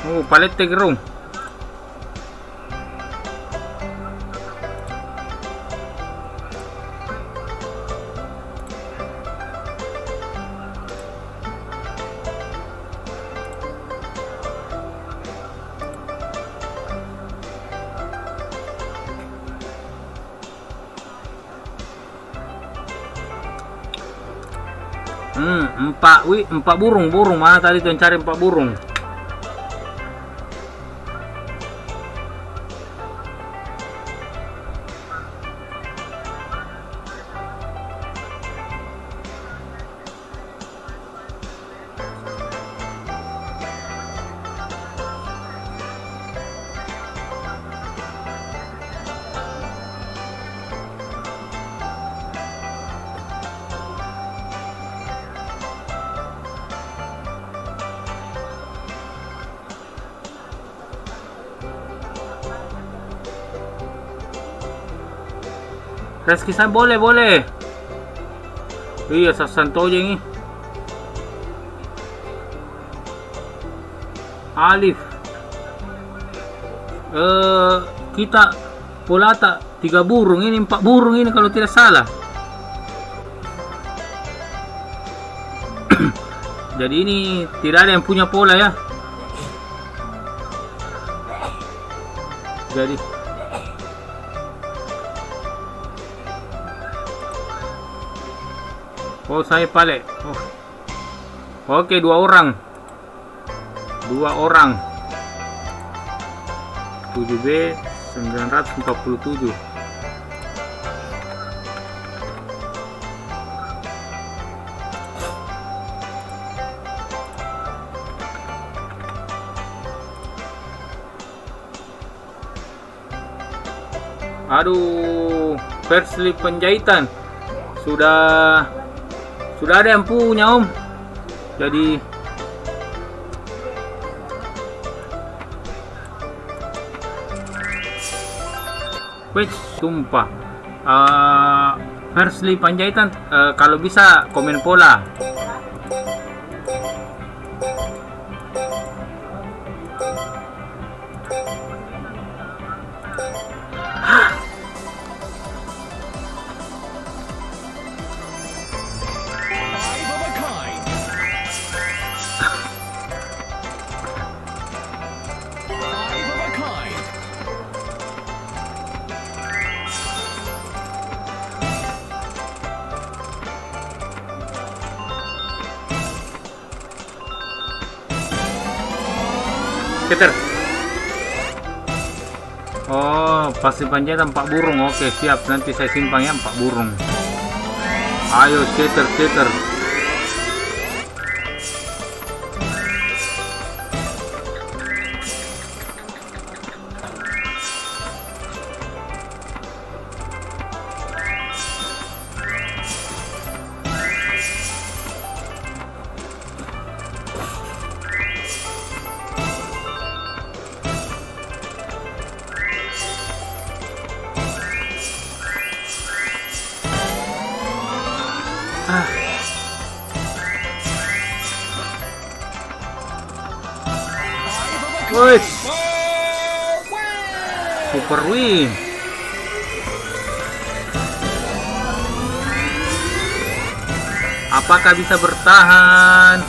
Oh, palit tegerong. Empat burung mana tadi tuh yang cari 4 burung. Reski saya boleh. Iya, sasanto aja ini. Alif. Kita polata 3 burung ini, 4 burung ini kalau tidak salah. Jadi ini tidak ada yang punya pola ya. Jadi oh saya pale. Oh. Oke, 2 orang. 7B 947. Aduh, Persli Penjahitan sudah ada yang punya Om. Jadi sumpah Persli Penjahitan kalau bisa komen pola. Keter. Oh, pasti Penjahitan 4 burung. Oke, siap. Nanti saya simpan ya 4 burung. Ayo skater. Woi, super win. Apakah bisa bertahan?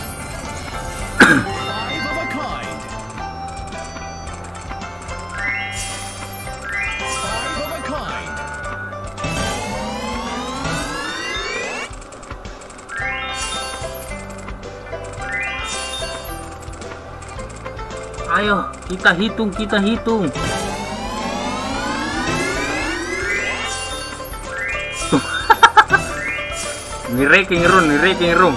Ayo, kita hitung. Ini ranking room.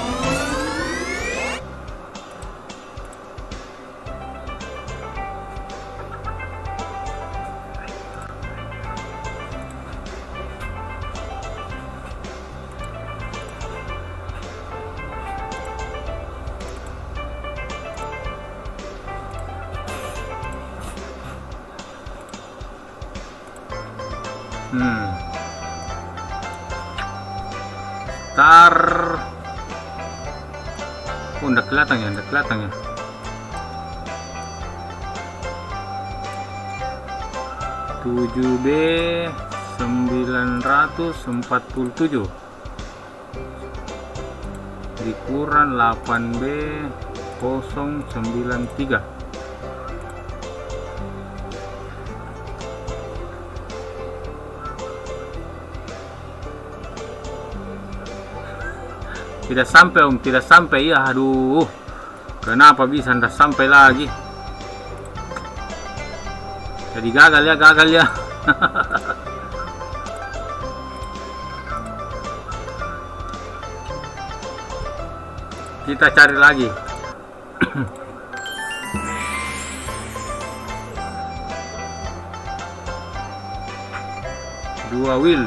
Star. Oh, ndak kelihatan ya. 7B 947 dikurang 8B 093. Tidak sampai Om, tidak sampai ya. Aduh, kenapa bisa tidak sampai lagi? Jadi gagal ya. Kita cari lagi. Dua wheel.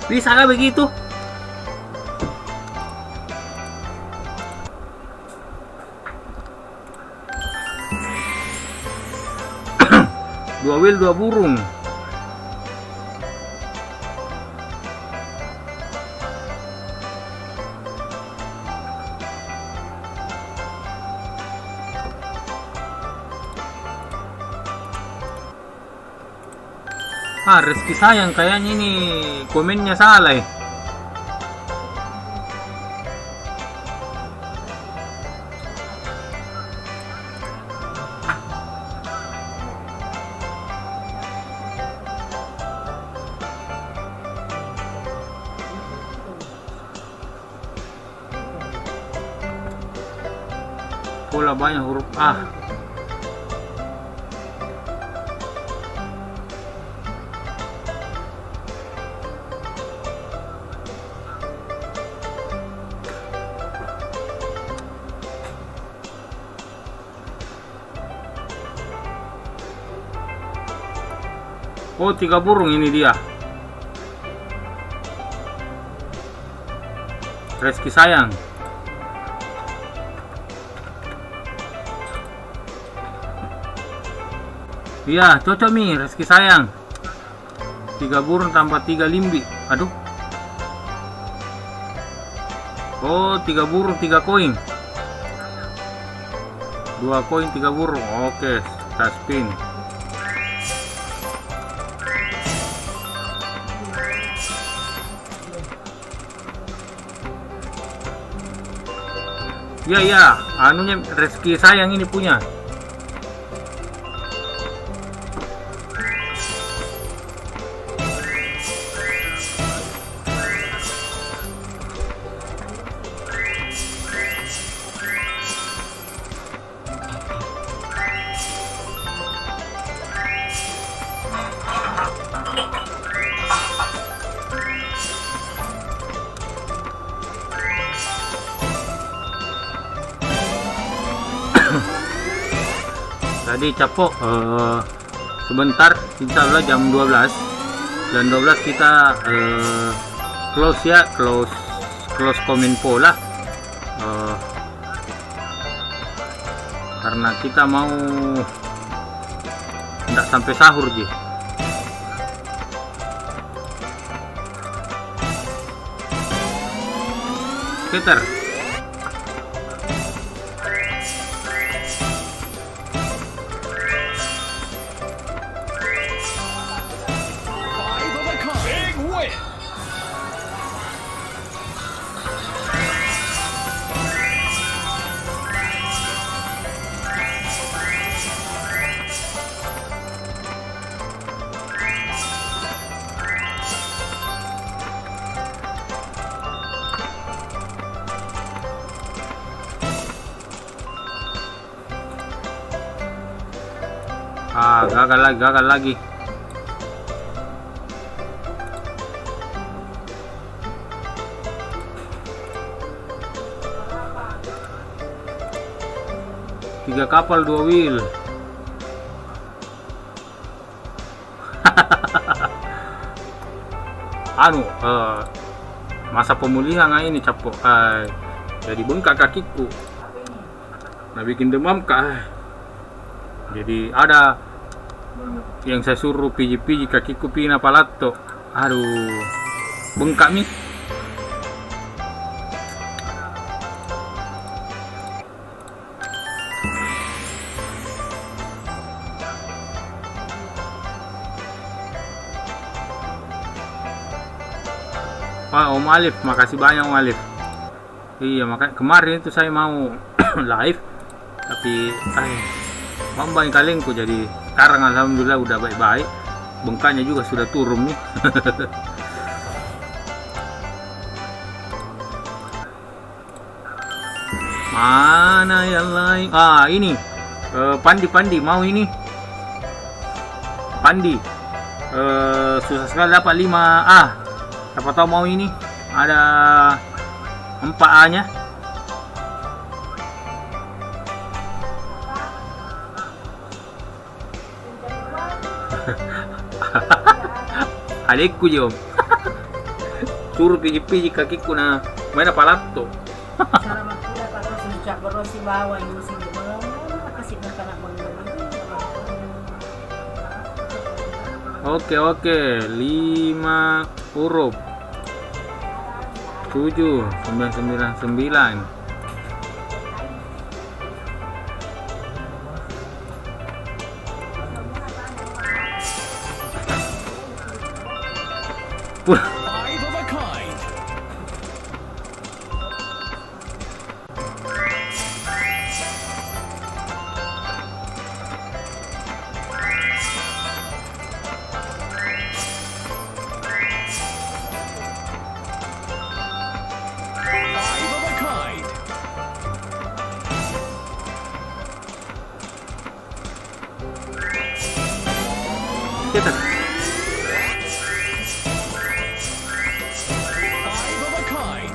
Bisa nggak begitu? 2 wheel 2 burung. Rezeki sayang kayaknya ini komennya salah ya. Pola banyak huruf A. Oh, 3 burung ini dia. Rezeki sayang. Iya, cocok nih, rezeki sayang. 3 burung tambah 3 limbi. Aduh. Oh, 3 burung 3 koin. 2 koin 3 burung. Oke, kita spin. Ya, anunya rezeki sayang ini punya. Tadi capok sebentar, insya Allah jam 12 dan 12 kita close ya, close Kominfo lah, karena kita mau tidak sampai sahur ji. Peter, gagal lagi. Tiga kapal 2 wheel. Masa pemulihan ini capok. Jadi bengkak kakiku. Nah, bikin demam kah? Jadi ada yang saya suruh piji-piji kakiku pina palato. Aduh, bengkak nih. Wah, Om Alif, makasih banyak Om Alif. Iya, makanya kemarin itu saya mau live, tapi mambain kalengku, jadi sekarang alhamdulillah udah baik-baik. Bengkaknya juga sudah turun nih. Mana yang lain? Ini Pandi mau ini. Pandi susah sekali dapat 5A. Siapa tahu mau ini, ada 4A nya. Adikku jom suruh piji-piji kakiku na main palato. Salamat po na para sa chat baro si bawa yung sige kasih ng kanak mo. Oke, 5 huruf. 7999. Wah, Five of a kind. Five of a kind. kita. Five of a kind.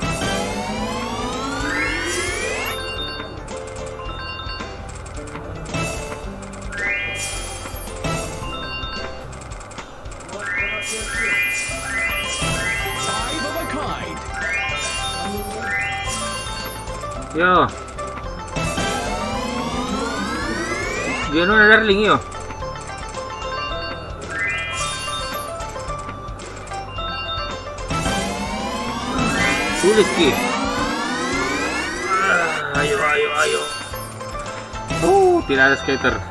Five of a kind. Yo. Dia nu darling yo. Sulit ki. Ayo. Tidak ada skater. Five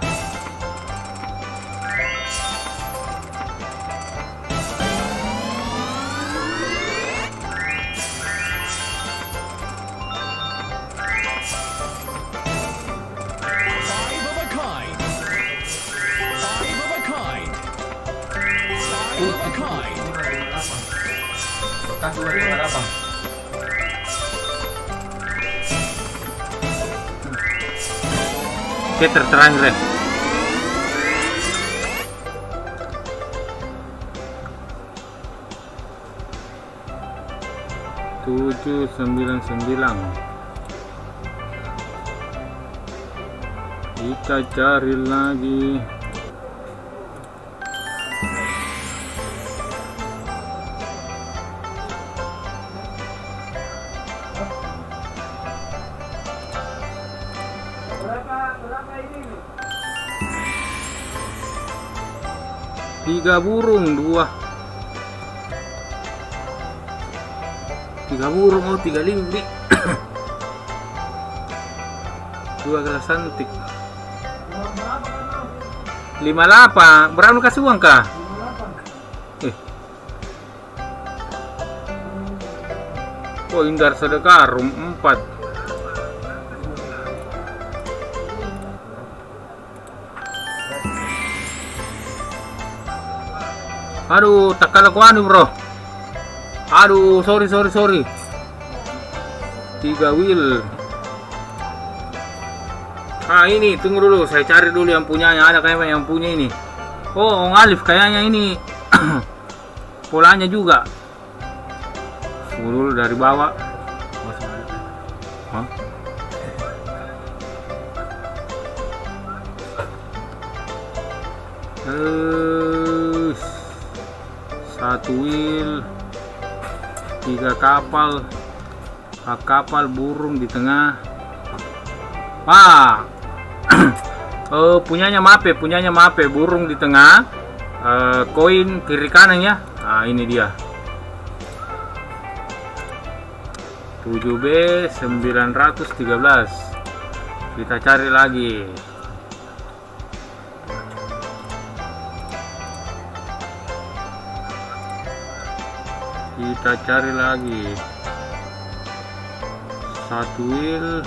of a kind. Five of a kind. Five of a kind. Bekas dua juara apa? Skater terakhir ya. Tujuh sembilan. Kita cari lagi. Berapa ini? 3 burung, 2. 3 burung, 3 limbi. 2 gelas antik. 58. Berapa lu kasih uang kah? Oh, Indar Sedekah room 4. Aduh, tak kalah ku anu bro. Aduh, sorry. 3 wheel. Ah, ini tunggu dulu, saya cari dulu yang punyanya. Ada kayak yang punya ini. Oh, Ong Alif kayaknya ini. Polanya juga. Tunggu dulu dari bawah. Hah? Satu wheel, 3 kapal, 4 kapal, burung di tengah. Punyanya mape, burung di tengah, koin kiri kanan ya. Nah, ini dia. 7B 913. Kita cari lagi. Satu wheel,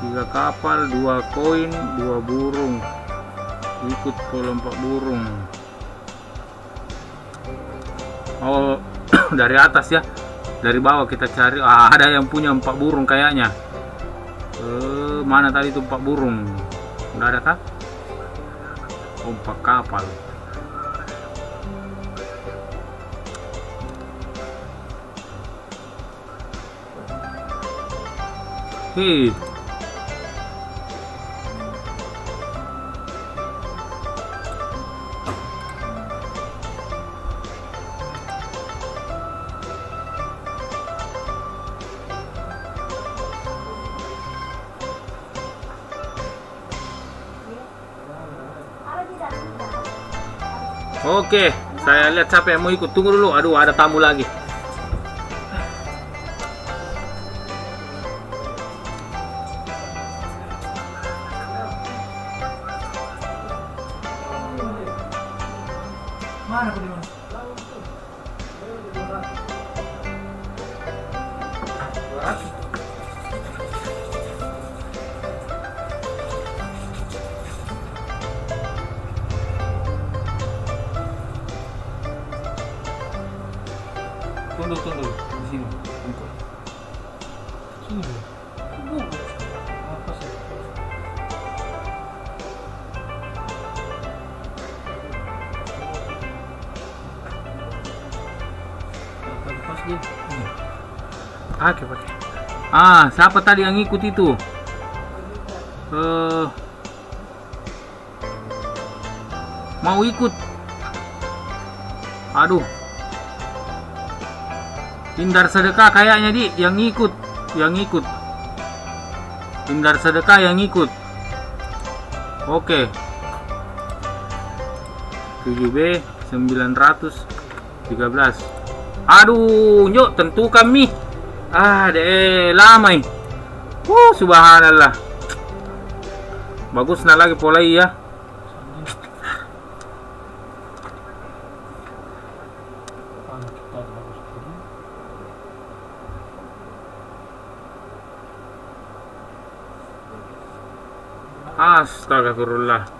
3 kapal, 2 koin, 2 burung. Ikut kelompok burung. Oh, dari atas ya. Dari bawah kita cari. Ada yang punya 4 burung kayaknya. Mana tadi tuh 4 burung? Udah ada kah? Oh, 4 kapal. Hei. Oke, saya lihat siapa yang mau ikut. Tunggu dulu. Aduh, ada tamu lagi. Mana aku di mana? Tunggu di sini. Sini. Apa sih? Pas dia. Pakai. Siapa tadi yang ikut itu? Mau ikut? Aduh. Hindar sedekah kayaknya yang ikut. Hindar sedekah yang ikut. Oke. 7B 913. Aduh, yuk tentu kami. Lama. Subhanallah. Bagus nah lagi pola ya. Astagfirullah.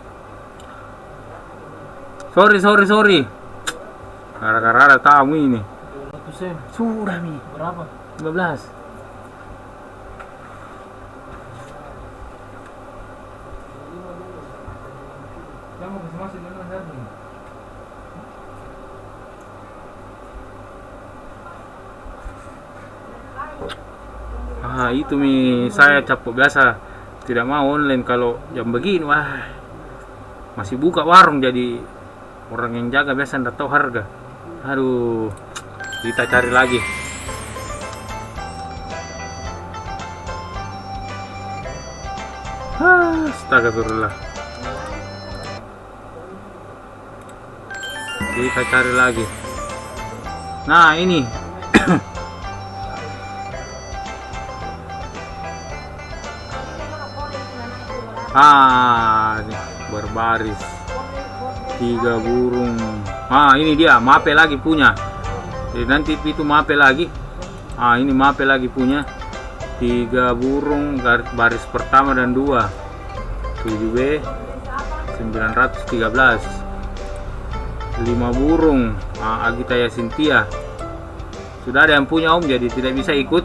Sorry. Gara-gara ada tamu ini. 200 Sudah mi. berapa? 15. Kamu masih dengan harga. Itu mi, saya capek biasa. Tidak mau online kalau jam begini. Masih buka warung, jadi orang yang jaga biasa nggak tahu harga. Aduh, kita cari lagi. Astagfirullah. Kita cari lagi. Nah ini. Berbaris 3 burung. Ini dia mape lagi punya. Jadi nanti itu mape lagi. Ini mape lagi punya 3 burung baris pertama dan 2. 7B 913. 5 burung. Agita Yasintia. Sudah ada yang punya om, jadi tidak bisa ikut.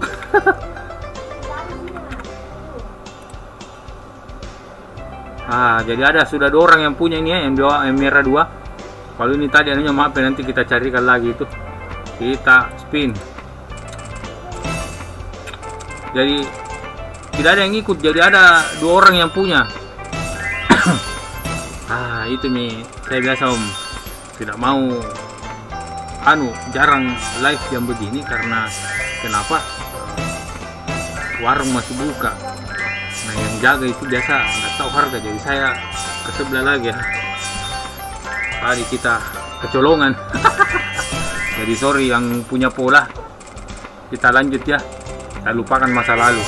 Jadi sudah 2 orang yang punya ini ya, yang merah 2. Kalau ini tadi anunya maaf ya, nanti kita carikan lagi itu. Kita spin. Jadi tidak ada yang ikut, jadi ada 2 orang yang punya. Itu nih, saya biasa om tidak mau jarang live yang begini karena kenapa? Warung masih buka. Nah yang jaga itu biasa nggak tahu harga, jadi saya ke sebelah lagi ya. Tadi kita kecolongan. Jadi sorry yang punya pola. Kita lanjut ya. Saya lupakan masa lalu.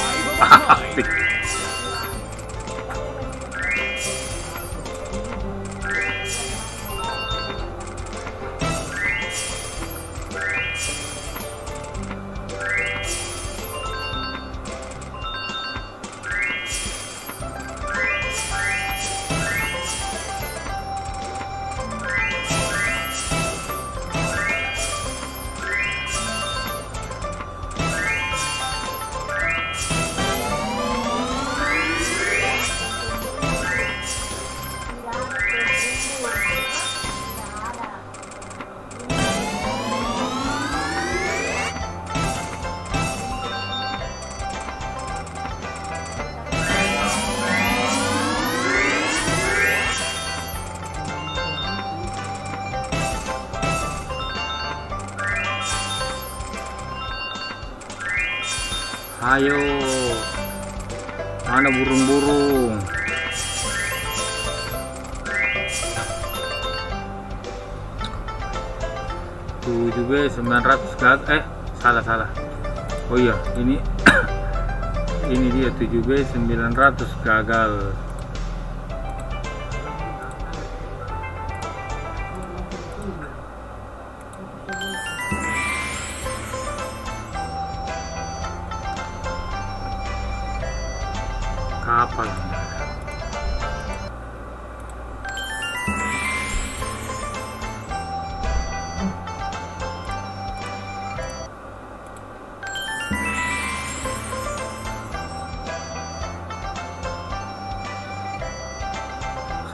Ayo, mana burung-burung? 7B 900 gagal. Salah. Oh iya, ini ini dia 7B 900 gagal. Kapal.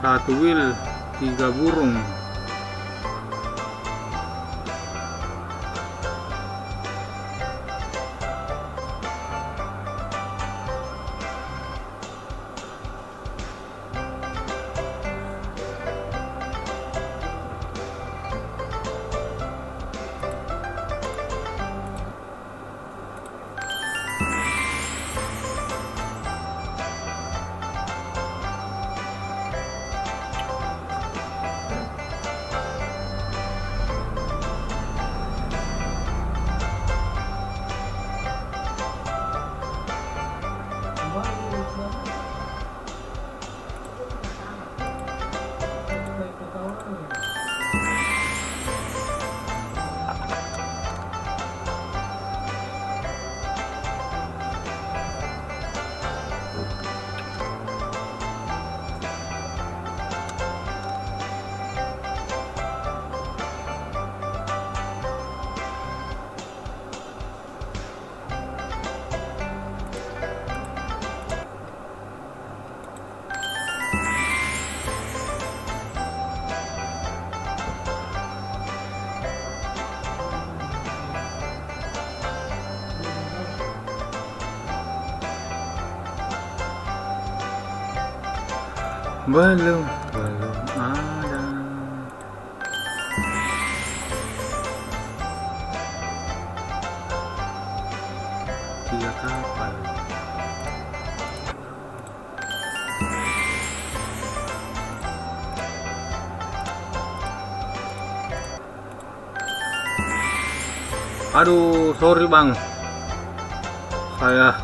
Satu wheel, 3 burung. Belum ada. Tiga kapal. Aduh, sorry bang, saya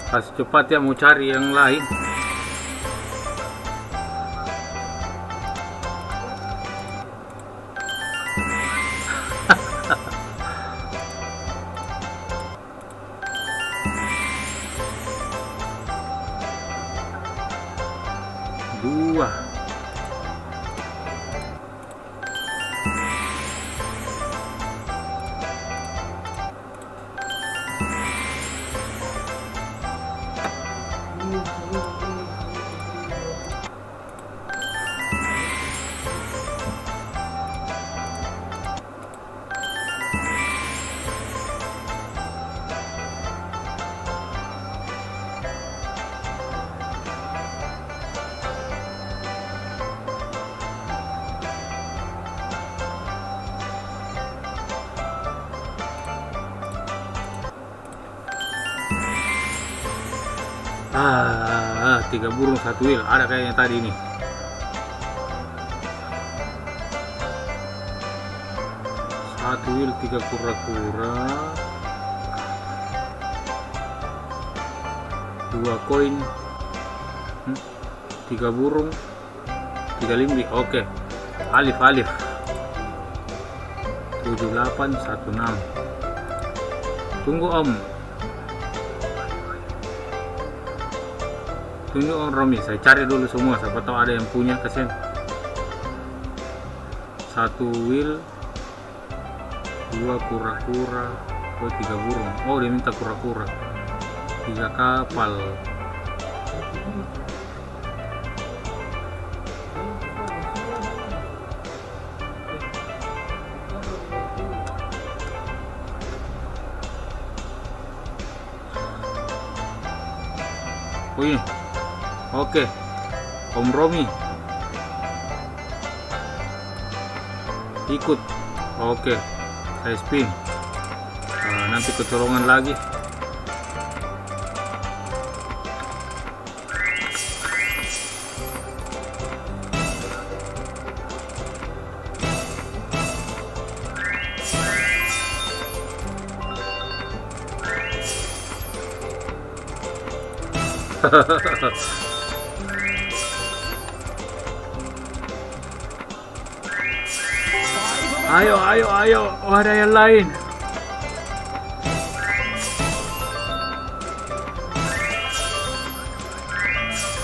kasih cepat ya, mau cari yang lain. Dua. Tiga burung satu wheel ada kayaknya tadi ini. Satu wheel, 3 kura-kura, 2 koin, 3 burung, 3 limbi. Oke. Alif 7816. Tunggu om Romi, saya cari dulu semua, siapa tahu ada yang punya kesen. Satu wheel, 2 kura-kura, 3 burung. Oh, dia minta kura-kura. 3 kapal. Wih. Oke, Om Romi ikut. Oke, saya spin. Nanti kecolongan lagi. Ayo, ayo, ayo. Oh, ada yang lain.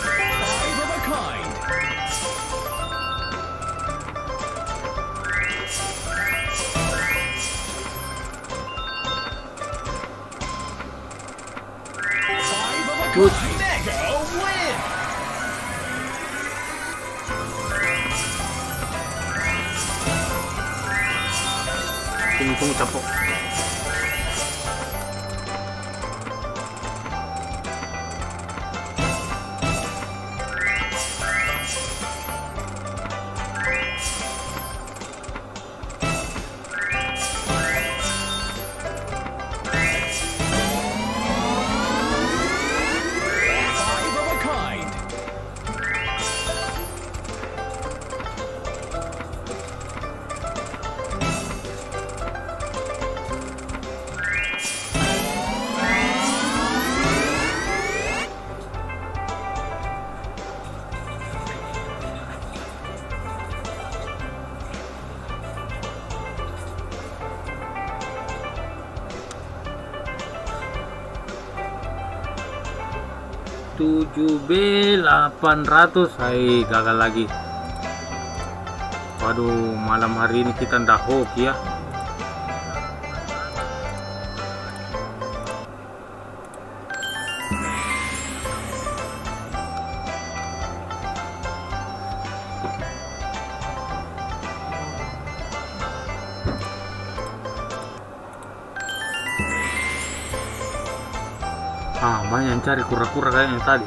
Five of a kind. Five of a Good. kind. Mega win. Tungtung capok. Five of a kind. Tujuh B 800. Hai, gagal lagi. Waduh, malam hari ini kita ndak hoki ya. Banyak yang cari kura-kura kayak yang tadi.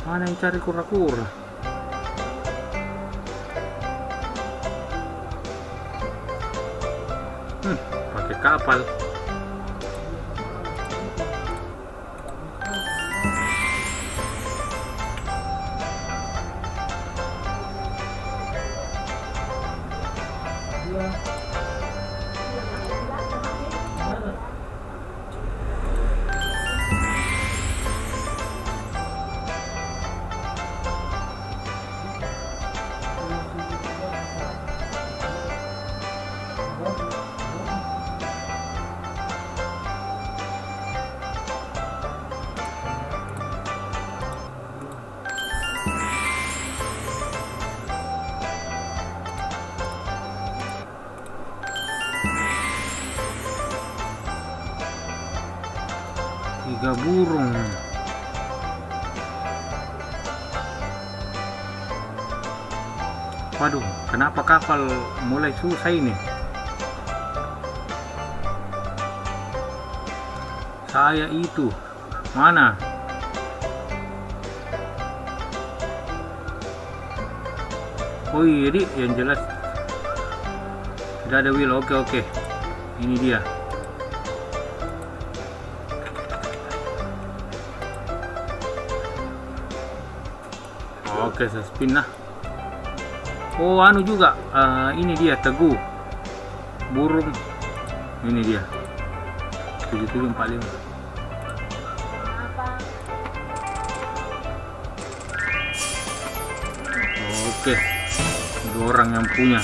Mana yang cari kura-kura? Pakai kapal. Tiga burung. Waduh, kenapa kapal mulai susah ini? Saya itu mana? Oh iya, yang jelas tidak ada wheel. Oke, ini dia. Oke, saya spin lah. Oh, anu juga. Ini dia teguh burung. Ini dia 7745. Oke, dua orang yang punya.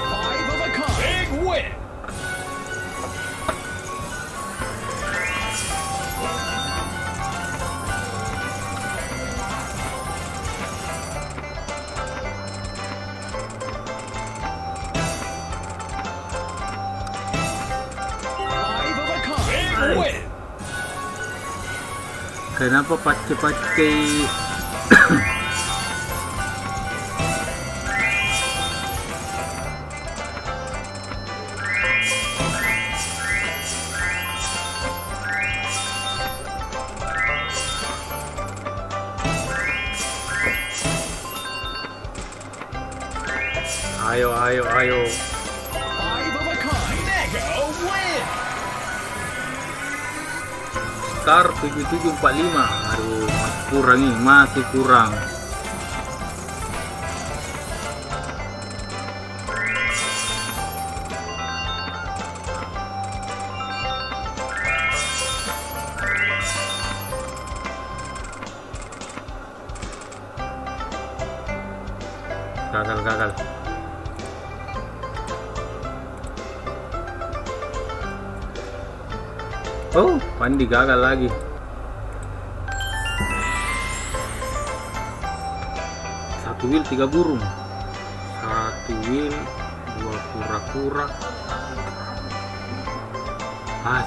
Five of a kind. Big win. Five of a kind. Big win. Kenapa pakai Ayo, ayo, ayo. 5 of a kind. Mega win. Star 7745. Aduh, masih kurang nih, masih kurang. Gagal. Oh, Pandi gagal lagi. Satu wheel 3 burung. Satu wheel 2 kura-kura.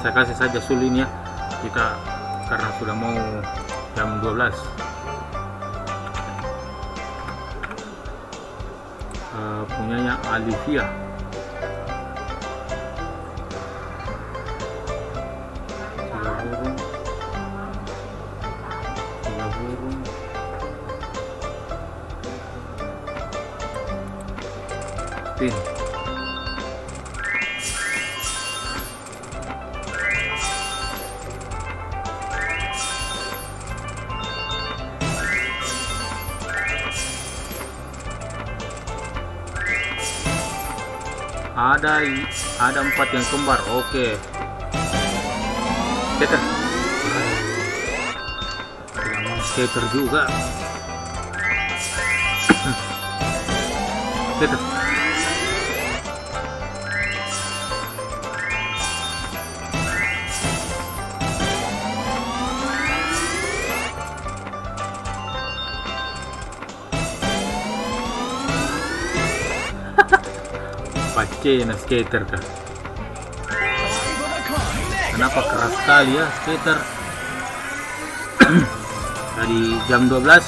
Saya kasih saja sulin ya. Kita karena sudah mau jam 12. Punyanya Alivia. Tiga burung. Spin. Ada 4 yang kembar. Oke. Skater. Tidak mau skater juga. Skater. Pacena skater kah? 5 of a kind. Kenapa keras sekali ya skater? Tadi jam 12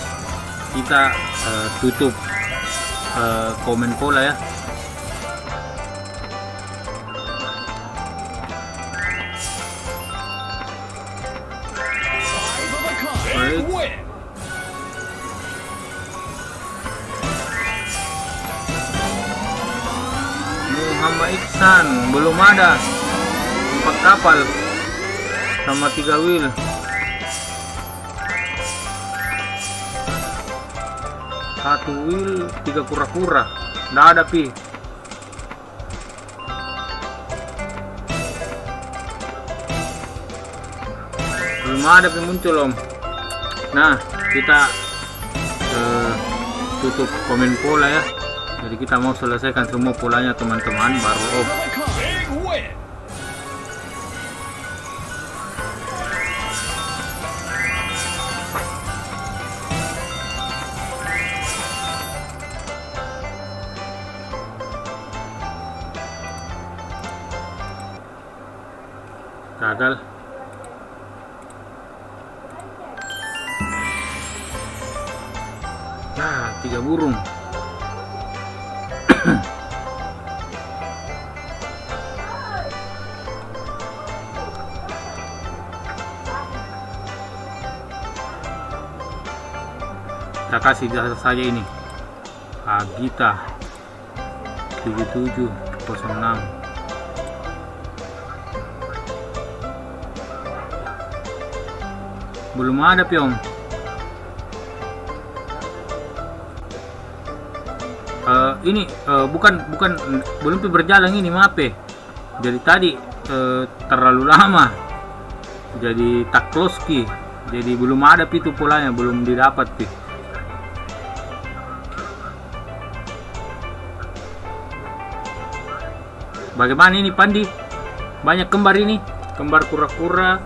kita tutup komen pola ya. Big win. Muhammad Iksan belum ada 4 kapal sama 3 wheel. Satu wheel 3 kura-kura. Nggak ada pi. Belum ada pi muncul om. Nah kita tutup komen pola ya. Jadi kita mau selesaikan semua polanya teman-teman baru off. Big win. Gagal. Nah, 3 burung. Kita kasih jasa saja ini. Agita 7706. Belum ada pion. Ini bukan belum berjalan ini maaf ya. Jadi tadi terlalu lama. Jadi tak close ki. Jadi belum ada itu polanya, belum didapat pi. Bagaimana ini Pandi? Banyak kembar ini, kembar kura-kura,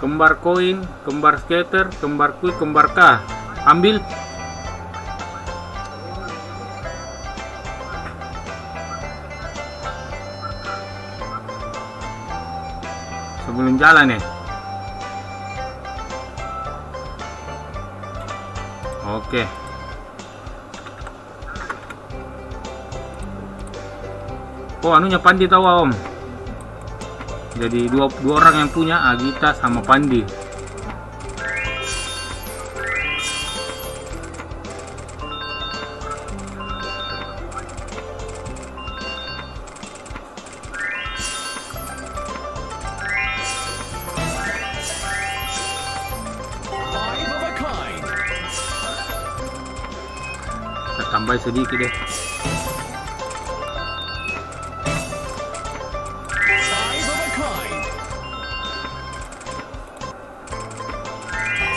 kembar koin, kembar skater, kembar kuit, kembar K. Ambil. Sebelum jalan ya. Oke. Oke. Oh, anunya Pandi tahu Om. Jadi dua orang yang punya, Agita sama Pandi. Five of a kind. Kita tambah sedikit deh. Five of a kind.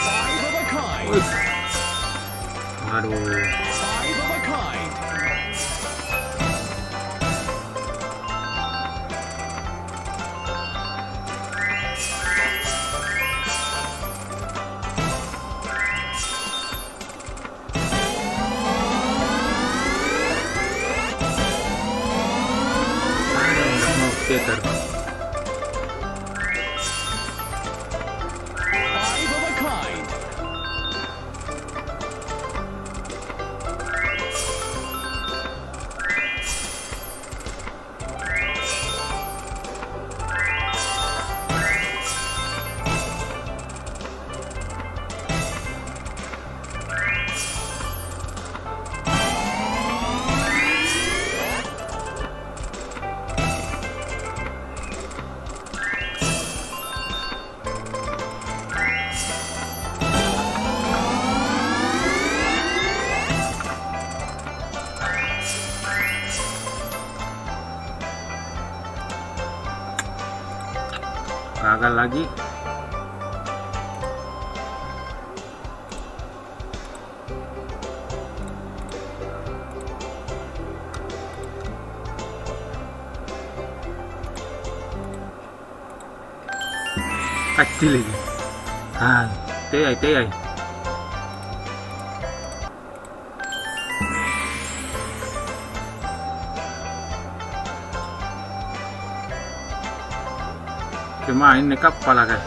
Five of a kind. Wih. Aduh. Five of a kind. Skater. Five of a kind. Gagal lagi. Kecil lagi. Teyai. Cuma ini kapal lah guys.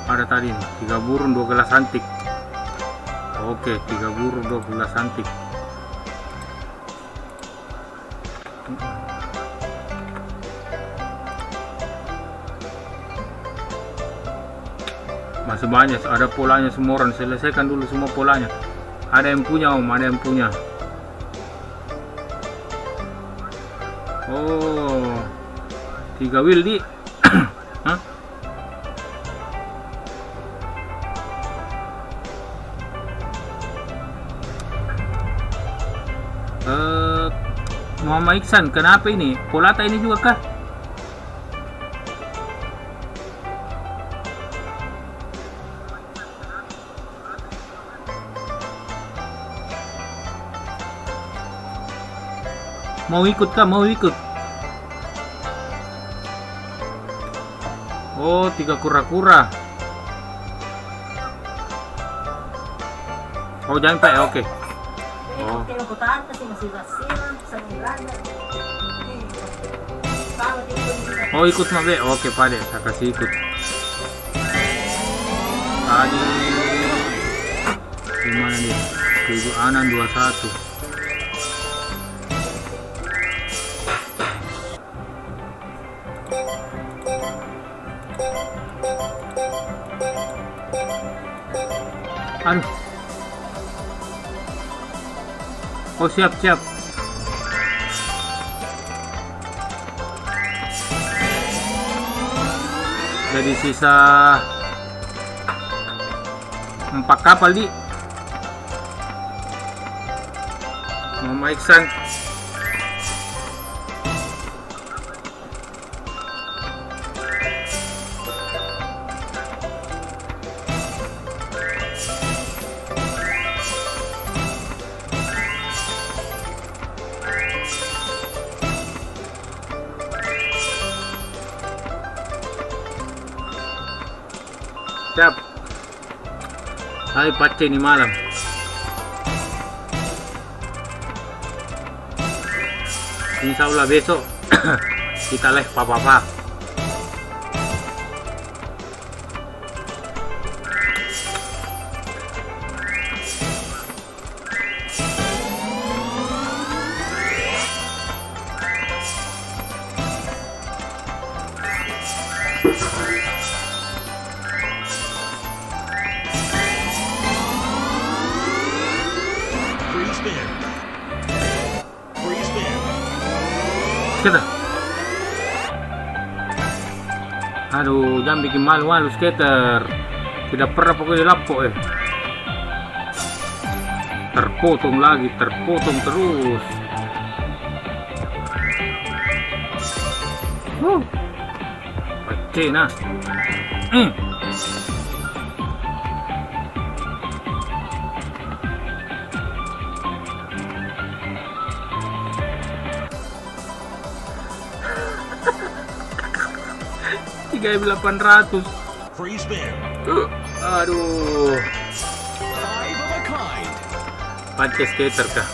Ada tadi nih, 3 burung 2 gelas antik. Oke, 3 burung 2 gelas antik. Masih banyak, ada polanya semua orang. Selesaikan dulu semua polanya. Ada yang punya Om, ada yang punya. Oh, 3 wheel di. Hah? Muhammad Iksan, kenapa ini? Polata ini juga kah? Mau ikut kah? Mau ikut? Oh, 3 kura-kura. Oh, jangan Pak. Oke. Oh. Oh, ikut Mak Be. Oke, Pak Dek. Saya kasih ikut. Tadi gimana dia? 7621. Aduh. Oh, siap. Jadi sisa 4 kapal di Mama Iksan. Siap. Hai Pace ini malam. Insya Allah besok kita live papa. Skater. Aduh, jangan bikin malu-malu skater. Tidak pernah pokoknya lapuk terpotong lagi, terpotong terus. Pecah nah. $3.800. Free spin. Aduh, 5 of a kind. pakai skater kah?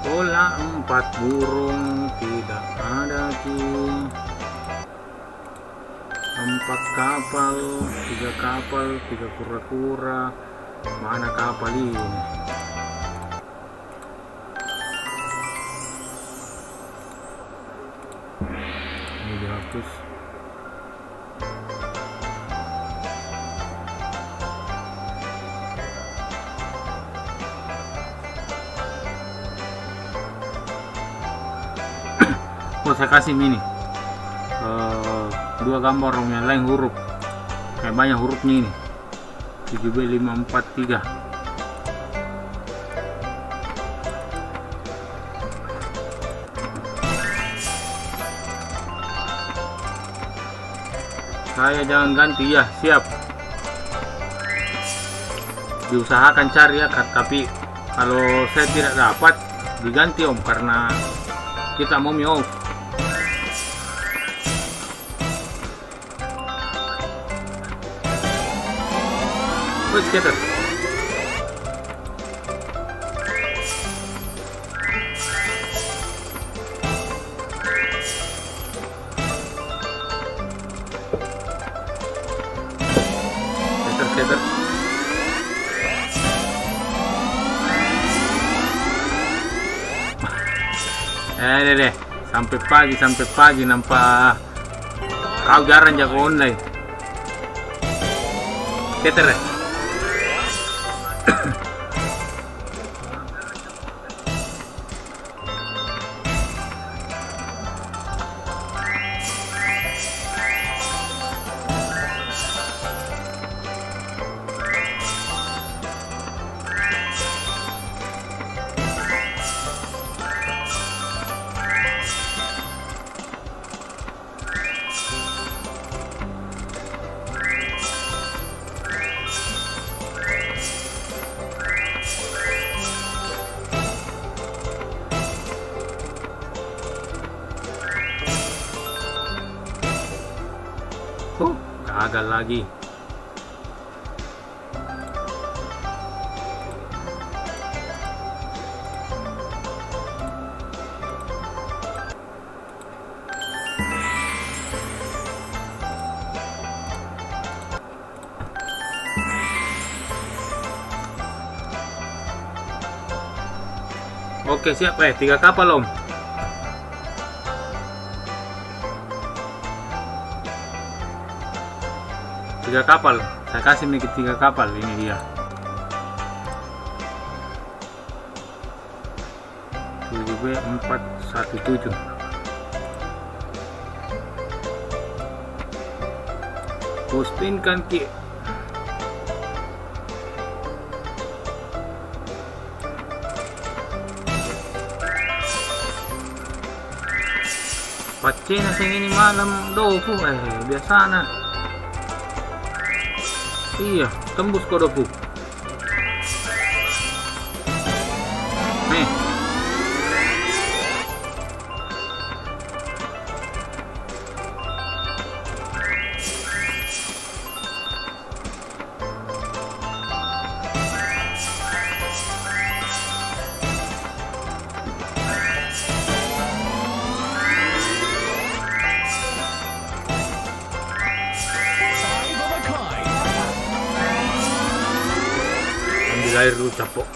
Bola 4 burung tidak ada tuh. 4 kapal, 3 kapal, 3 kura-kura. Mana kapal ini? Ini dihapus. Oh, saya kasih ini 2 gambar yang lain huruf, kayak banyak hurufnya ini. 7B543. Saya jangan ganti ya, siap. Diusahakan cari ya, tapi kalau saya tidak dapat diganti om, karena kita mau off. Skater. Skater. Deh. Sampai pagi nampak kau jarang jago online. Skater deh. Gagal lagi. Oke, siap 3 kapal om. Tiga kapal, saya kasih nih 3 kapal, ini dia. 7B417. Spin kan ki. Pace na sing ini malam dofu biasa na. Iya, tembus ko dofu. Nih. air dulu capok.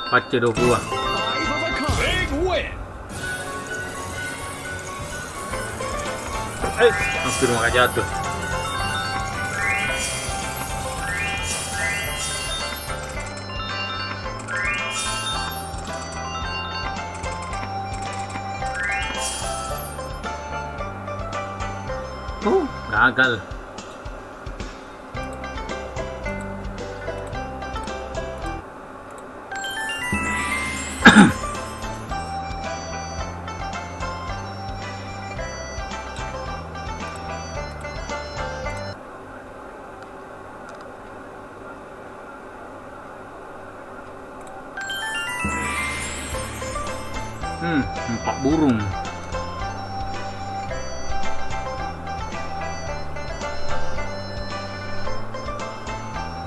Pace 20. 5 of a kind. Big win. Hampir maka jatuh. Gagal. Empat burung.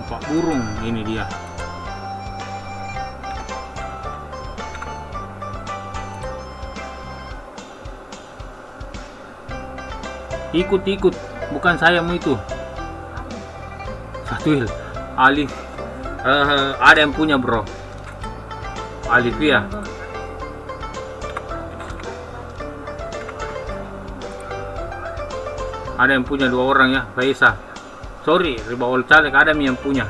Empat burung ini dia. Ikut, bukan sayamu itu. Satu Alif. Ada yang punya bro. Alif ya. Ada yang punya 2 orang ya, Faisa. Sorry, Ribawal Caleg ada yang punya.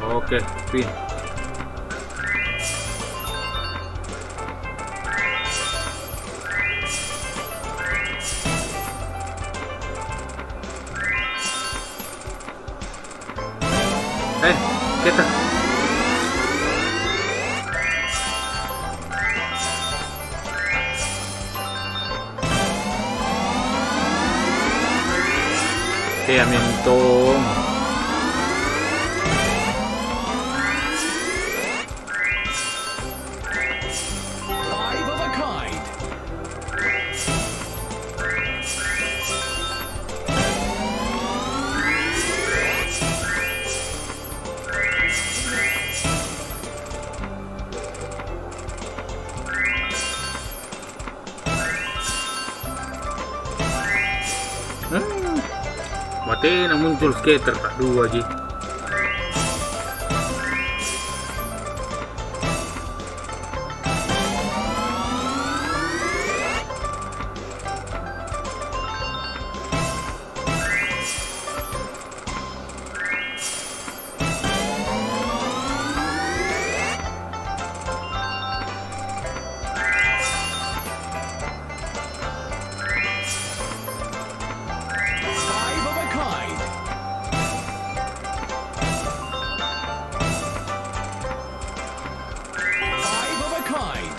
Oke, pin. Kita. Kaya mentong. Five of a kind. Mati na muncul skater tak 2 aja. Five of a kind. Five of a kind.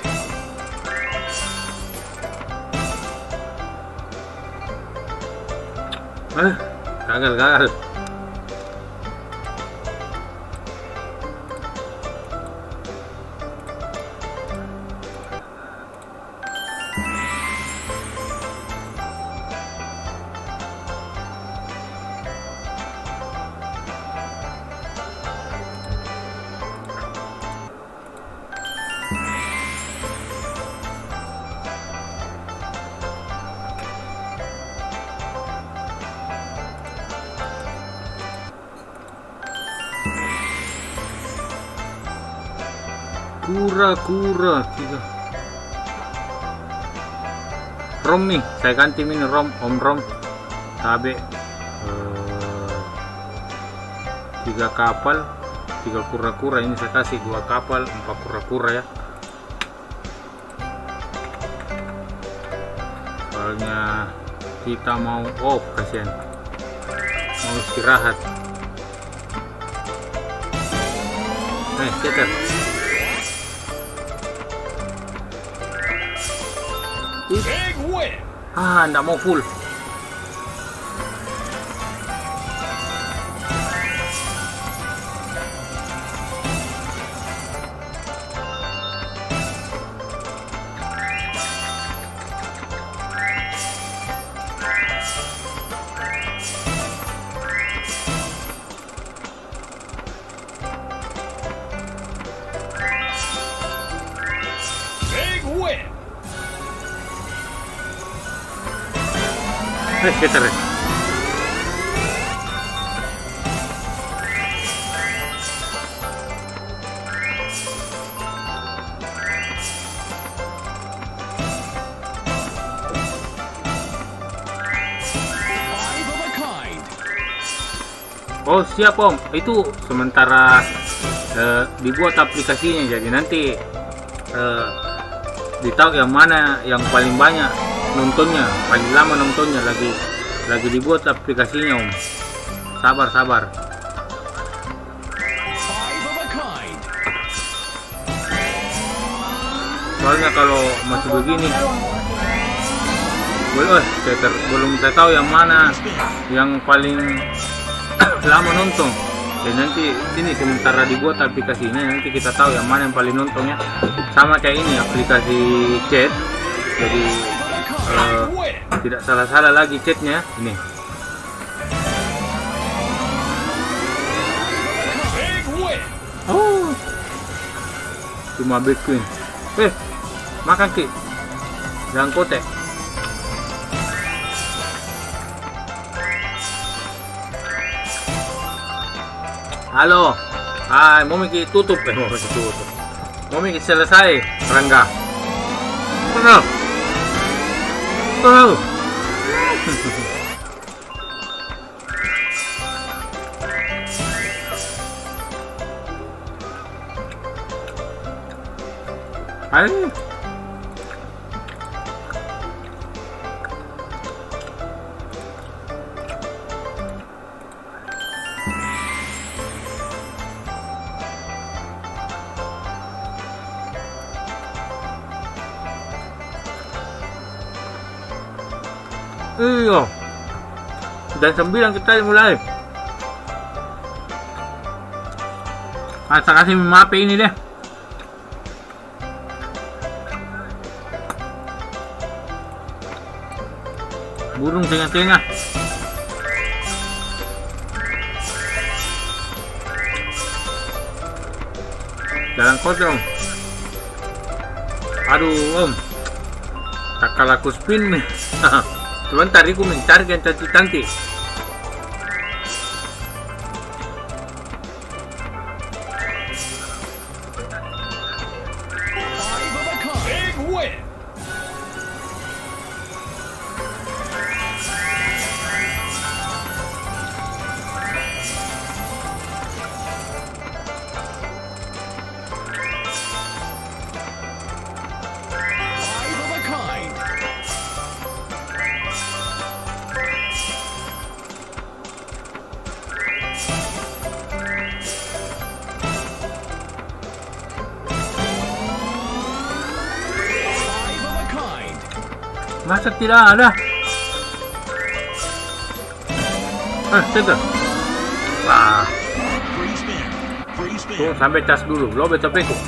Gagal. Kura-kura 3. Rom nih, saya ganti ini Rom, Om Rom. Cabe 3 kapal, 3 kura-kura. Ini saya kasih 2 kapal, 4 kura-kura ya. Soalnya kita mau kasihan. Mau istirahat. Scatter. Big win. Nggak mau full. Big win. Scatter. Five of a kind. Oh siap Om, itu sementara dibuat aplikasinya, jadi nanti ditahu yang mana yang paling banyak nontonnya, paling lama nontonnya, lagi dibuat aplikasinya Om. Sabar. Five of a kind. Soalnya kalau masih begini belum saya tahu yang mana yang paling lama nonton. Dan nanti ini sementara dibuat aplikasinya, nanti kita tahu yang mana yang paling nontonnya. Sama kayak ini aplikasi chat, jadi tidak salah-salah lagi chatnya ini. Big win. Oh, cuma Bitcoin. Makan Ki, jangan kotek. Halo, mau Miki tutup, mau Miki selesai, Rangga. Tuh. Ayo. Iya. Dan 9 kita mulai. Saya kasih mape ini deh. Burung tengah-tengah. Jalan kosong. Aduh Om, tak kalah aku spin nih. Cuman tadi aku mencari yang cantik-cantik. Five of a kind. Big win. Five of a kind. Five of a kind. Masa tidak ada? Tengah. Wah, Free spin. Free spin. tuh sampai cas dulu, lo betul itu. Five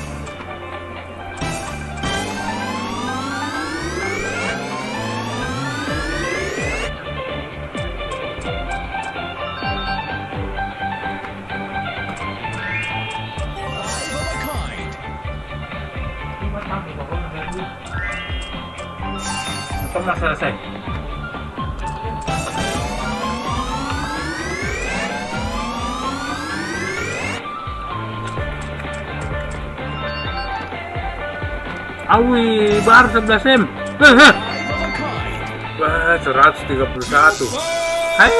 of a kind. Pernah selesai. Awi, baru 11 M. Five of a kind. Wah, 131. Hai.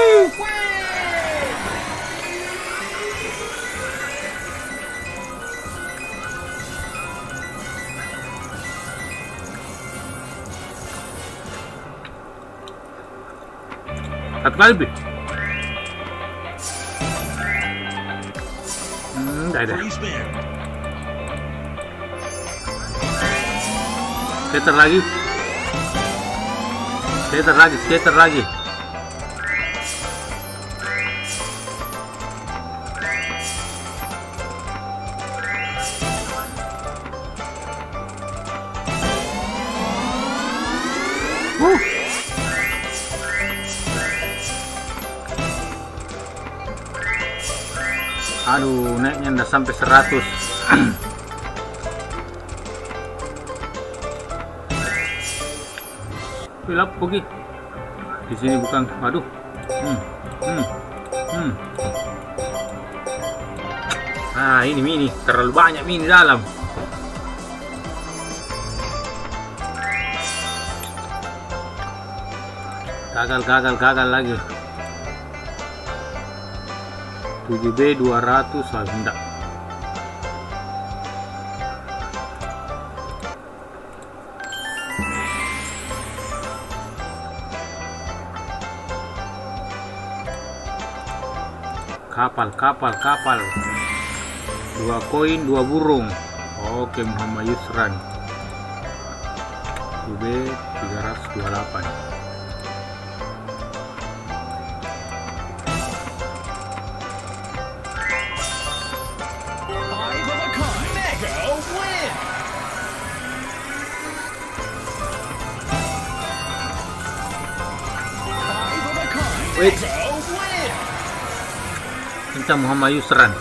Satu kali lebih. Dah. Free spin. Skater lagi. Skater lagi, skater lagi. Aduh, naiknya udah sampai 100. Pilap pergi. Di sini bukan. Aduh. Ah, ini mini terlalu banyak mini dalam. Gagal lagi. 7B 200 enggak. Kapal. 2 koin, 2 burung. Oke, Muhammad Yusran. 7B 328. Wait. Kita Muhammad Yusran.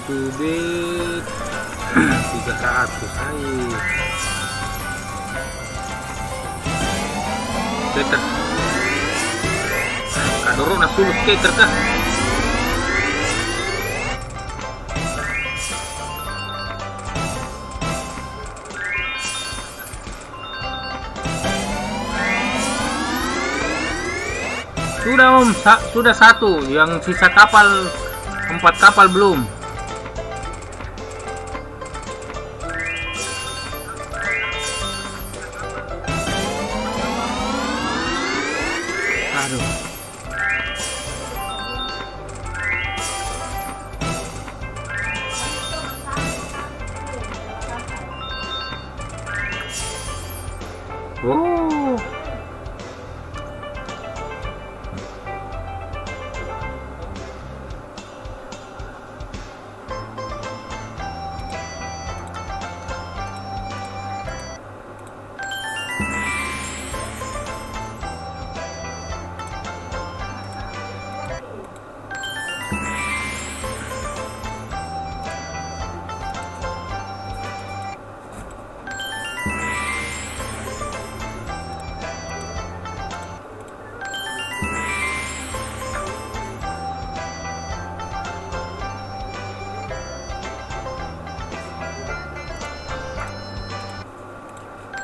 Duit 300 air. Skater. Kak dorong nak suruh skater kah? Sudah Om, sudah 1. Yang sisa kapal 4 kapal belum. Aduh. Oh.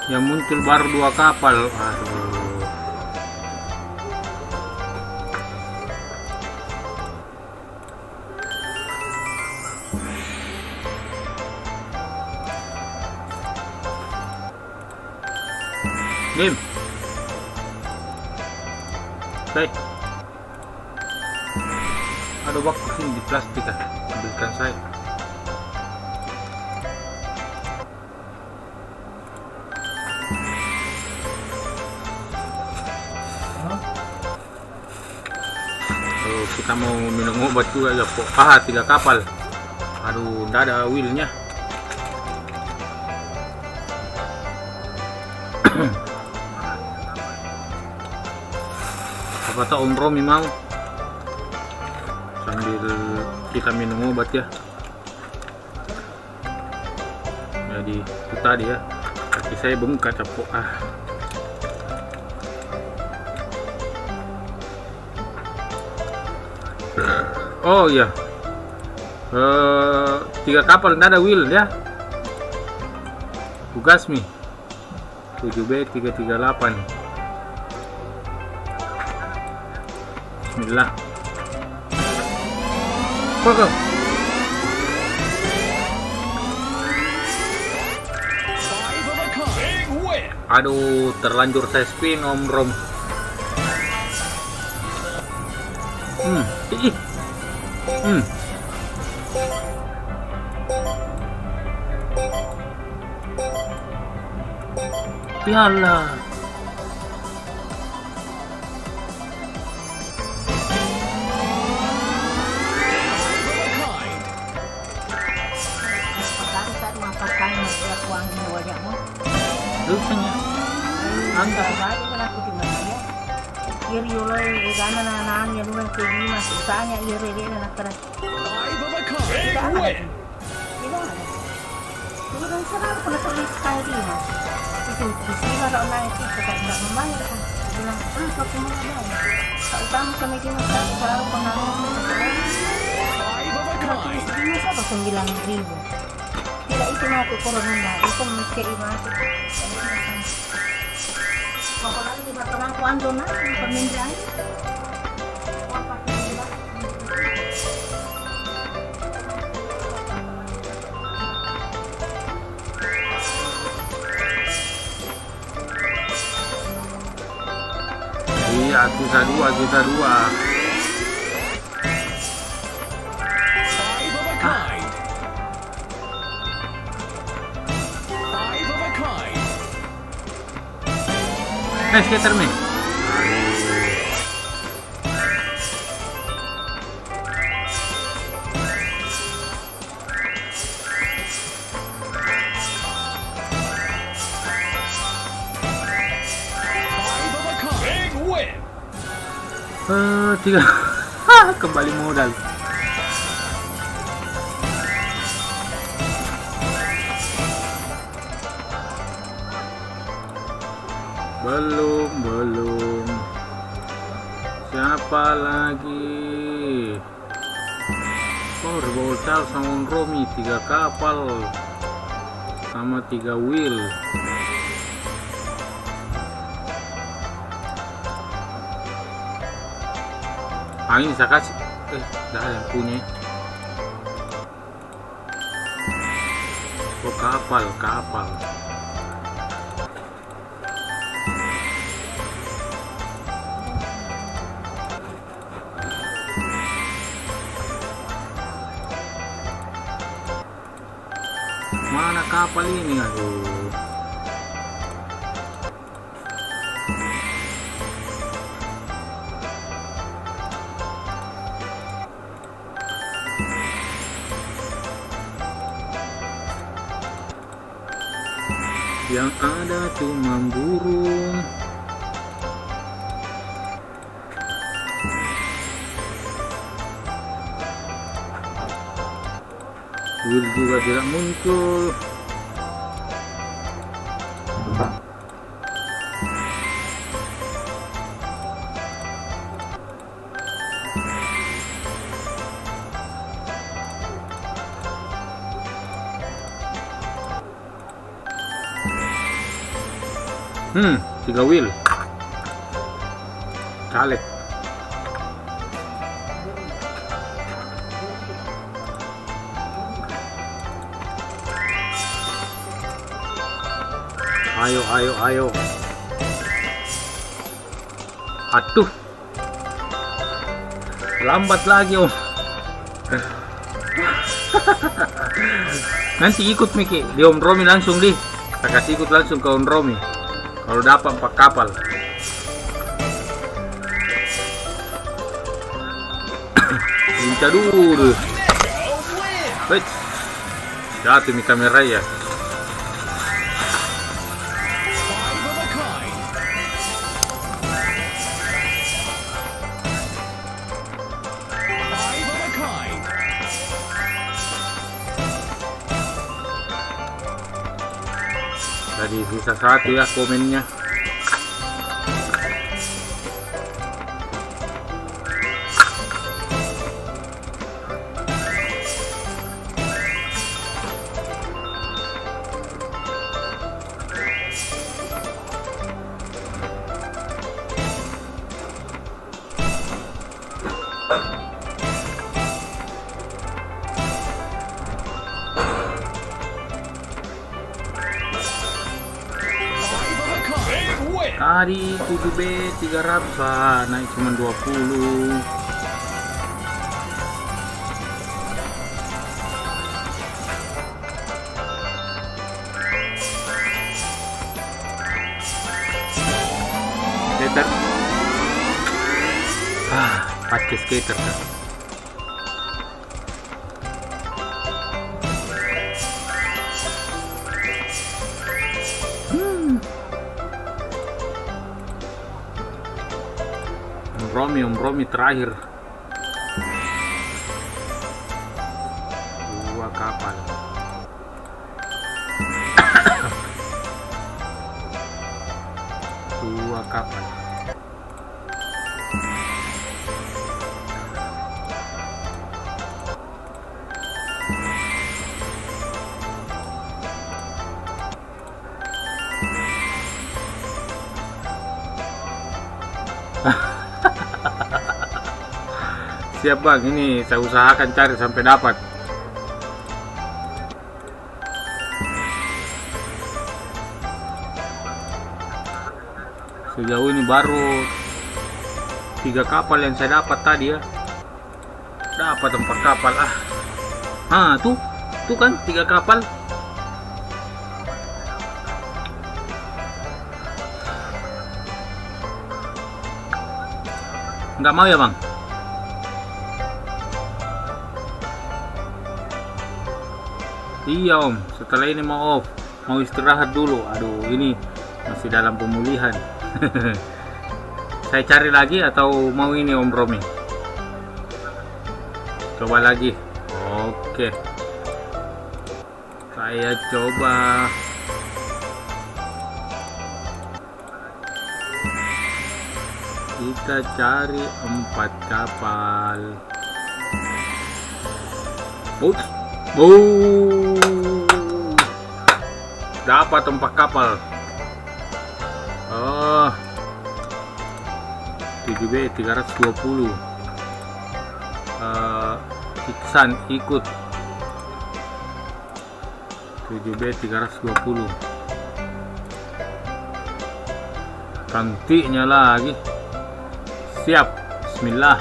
Yang muncul baru 2 kapal. Aduh. Game. Oke. Ada waktu sini di plastik kan. Ambilkan saya. Kita mau minum obat juga ya kok. 3 kapal. Aduh, nggak ada wheelnya. Apa tahu Om Romi mau sambil kita minum obat ya. Jadi itu tadi ya. Kaki saya bengkak capok. Oh iya. 3 kapal nggak ada wheel ya. Bugasmi 7B338. Bismillah. Pokok. Aduh, terlanjur saya spin Om Rom. Piala. Dusanya. Angga. Itu bisila raw na ito kapag tidak membayar kan bilang apa kemana tak utama kami di masa selalu pengalaman ini siapa 9.000 tidak itu masuk corona itu mesti masuk pokoknya di bawah kuando na pemindai Iya, sisa dua. Skater nih. Tiga. Kembali modal. Belum. Siapa lagi? Berbocal sama Romi 3 kapal sama 3 wheel. Ini saya kasih. Dah ada yang punya. Oh, kapal. Mana kapal ini? Aduh. Yang ada cuma burung. Wheel juga tidak muncul. Tiga wheel. Caleg. Ayo. Aduh. Lambat lagi, Om. Nanti ikut Miki di Om Romi langsung di. Kita kasih ikut langsung ke Om Romi. Kalau dapat 4 kapal. Minta dulu. Wait. Jatuh nih kamera ya. Tadi sisa 1 ya komennya. Tadi 7B 300 naik cuma 20. Skater. Pakai skater kan. Om Romi terakhir 2 kapal. Dua kapal. Siap bang, ini saya usahakan cari sampai dapat. Sejauh ini baru 3 kapal yang saya dapat tadi ya. Dapat 4 kapal tuh kan 3 kapal. Nggak mau ya bang? Iya om, setelah ini mau off, mau istirahat dulu. Aduh, ini masih dalam pemulihan. Saya cari lagi atau mau ini om Romi? Coba lagi. Oke. Saya coba. Kita cari 4 kapal. Ups. Dapat 4 kapal. 7B 320. Iksan ikut 7B 320. Cantiknya lagi. Siap. Bismillah.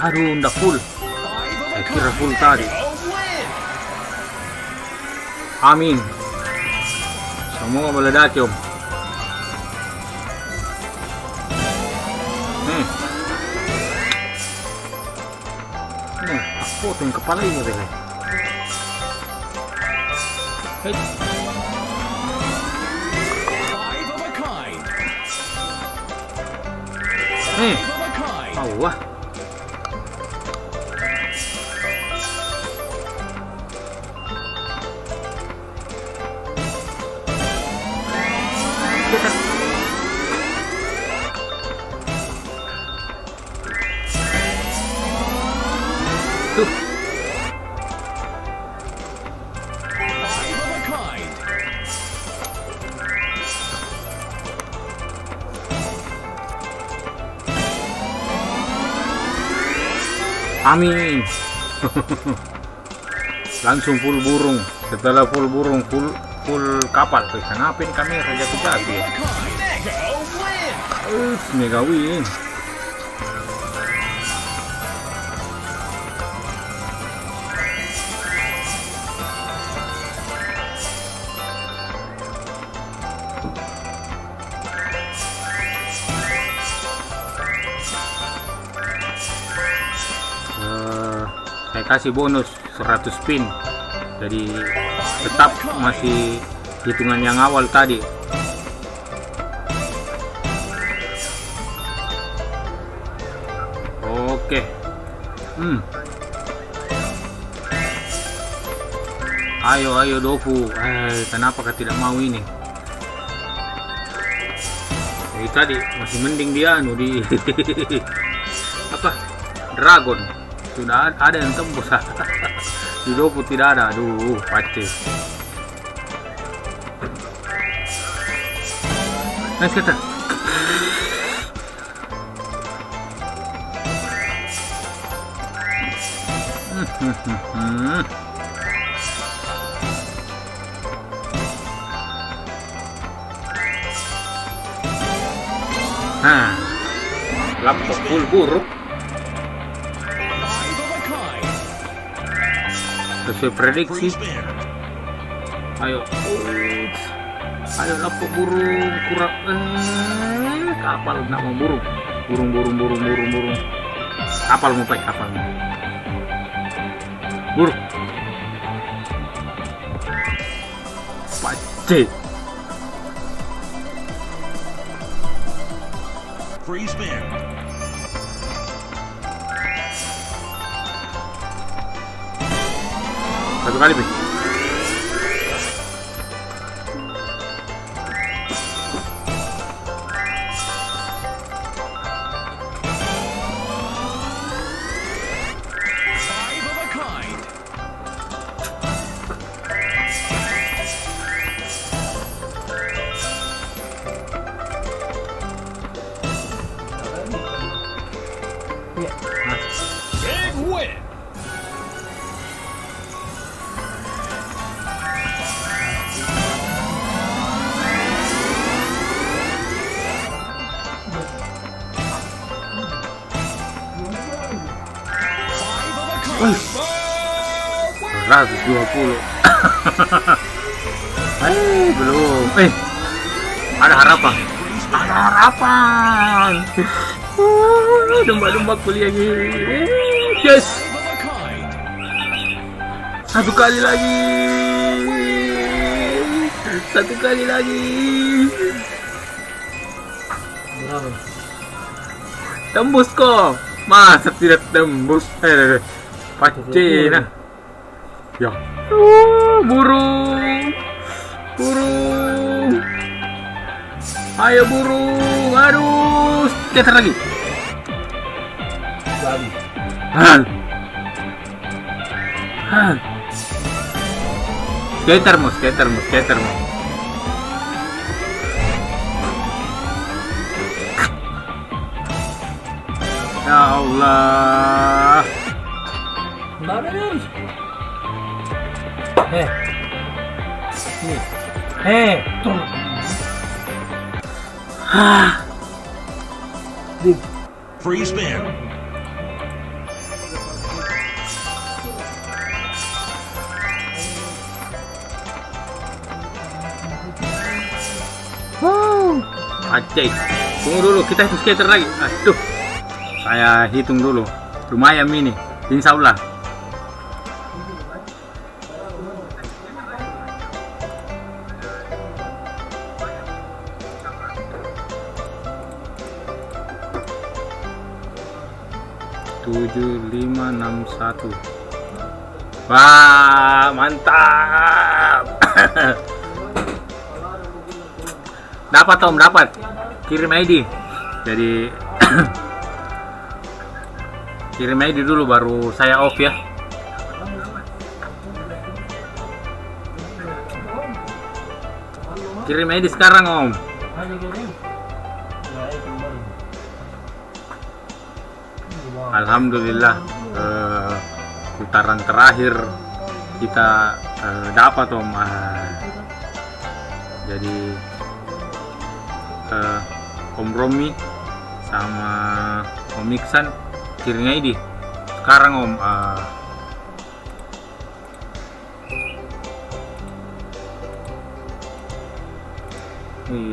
Aduh, ndak full. Saya kira full tadi. Amin. Semua meledak om. Aku potong kepala ini deh. Hei. Wah. Amin. Langsung full burung. Setelah full burung, full kapal. Kenapa ini kamera jatuh-jatuh ya? Mega win. Saya kasih bonus 100 spin, jadi tetap masih hitungan yang awal tadi. Oke. Ayo Dofu. Kenapa kau tidak mau ini? Tadi masih mending dia di apa? Dragon. Sudah ada yang tembus. Di Dofu tidak ada. Aduh, pace. Nice kita. Laptop full buruk. 5 of a kind. Sesuai prediksi. Free spin. Ayo laptop burung kurang. Kapal nak mau burung. Burung. Kapal mau pakai kapal mau. Burung. Pace. Free spin. Satu kali, Bi. Five of a kind. Big win. Five of a kind. 120. Belum. Ada harapan. Domba-domba kuliah ini. Yes. Five of a kind. Satu kali lagi. Berapa? Tembus kok. Masa tidak tembus? Pace nah. Ya. Burung. Ayo burung. Aduh, cetar lagi. Lagi. Skater mo. Ya Allah. Mana nih? Tuh. Free spin. Aceh. Tunggu dulu, kita hitung skater lagi. Aduh. Saya hitung dulu. Lumayan ini. Insya Allah. (7561). Wah, mantap. Dapat Tom, dapat. Kirim ID. Jadi kirim ID dulu baru saya off ya. Kirim ID sekarang Om. Alhamdulillah putaran terakhir kita dapat Om. Jadi Om Romi sama Om Iksan kirim ID sekarang Om.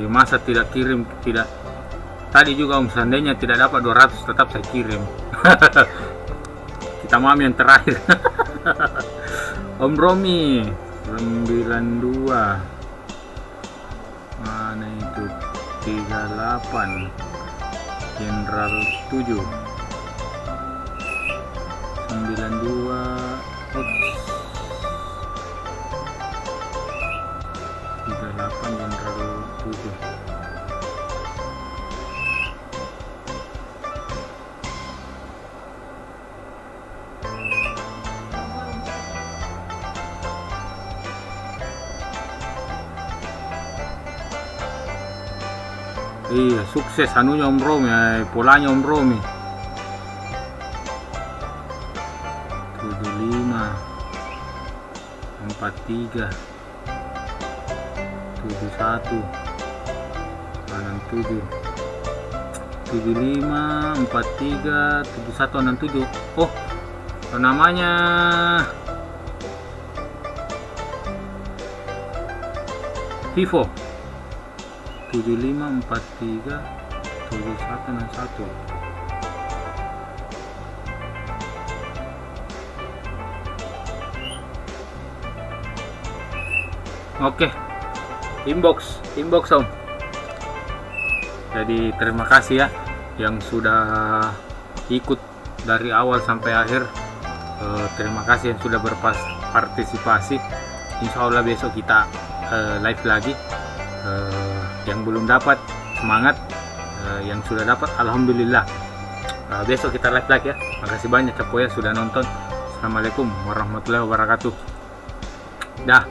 Masa tidak kirim, tidak. Tadi juga Om, seandainya tidak dapat 200 tetap saya kirim. Kita mami yang terakhir. Om Romi 92. Mana itu? 38. Jenderal 7. 92. Ups. 38 Jenderal 7. Iya, sukses anunya Om Romi, polanya Om Romi. 75 43 71 67 75 43 71 67. Oh, namanya Vivo. 75 43 71 61. Oke, inbox Om. Jadi terima kasih ya yang sudah ikut dari awal sampai akhir. Terima kasih yang sudah berpartisipasi. Insya Allah besok kita live lagi. Yang belum dapat semangat, yang sudah dapat alhamdulillah. Besok kita live lagi ya. Makasih banyak Capoya sudah nonton. Assalamualaikum warahmatullahi wabarakatuh. Dah.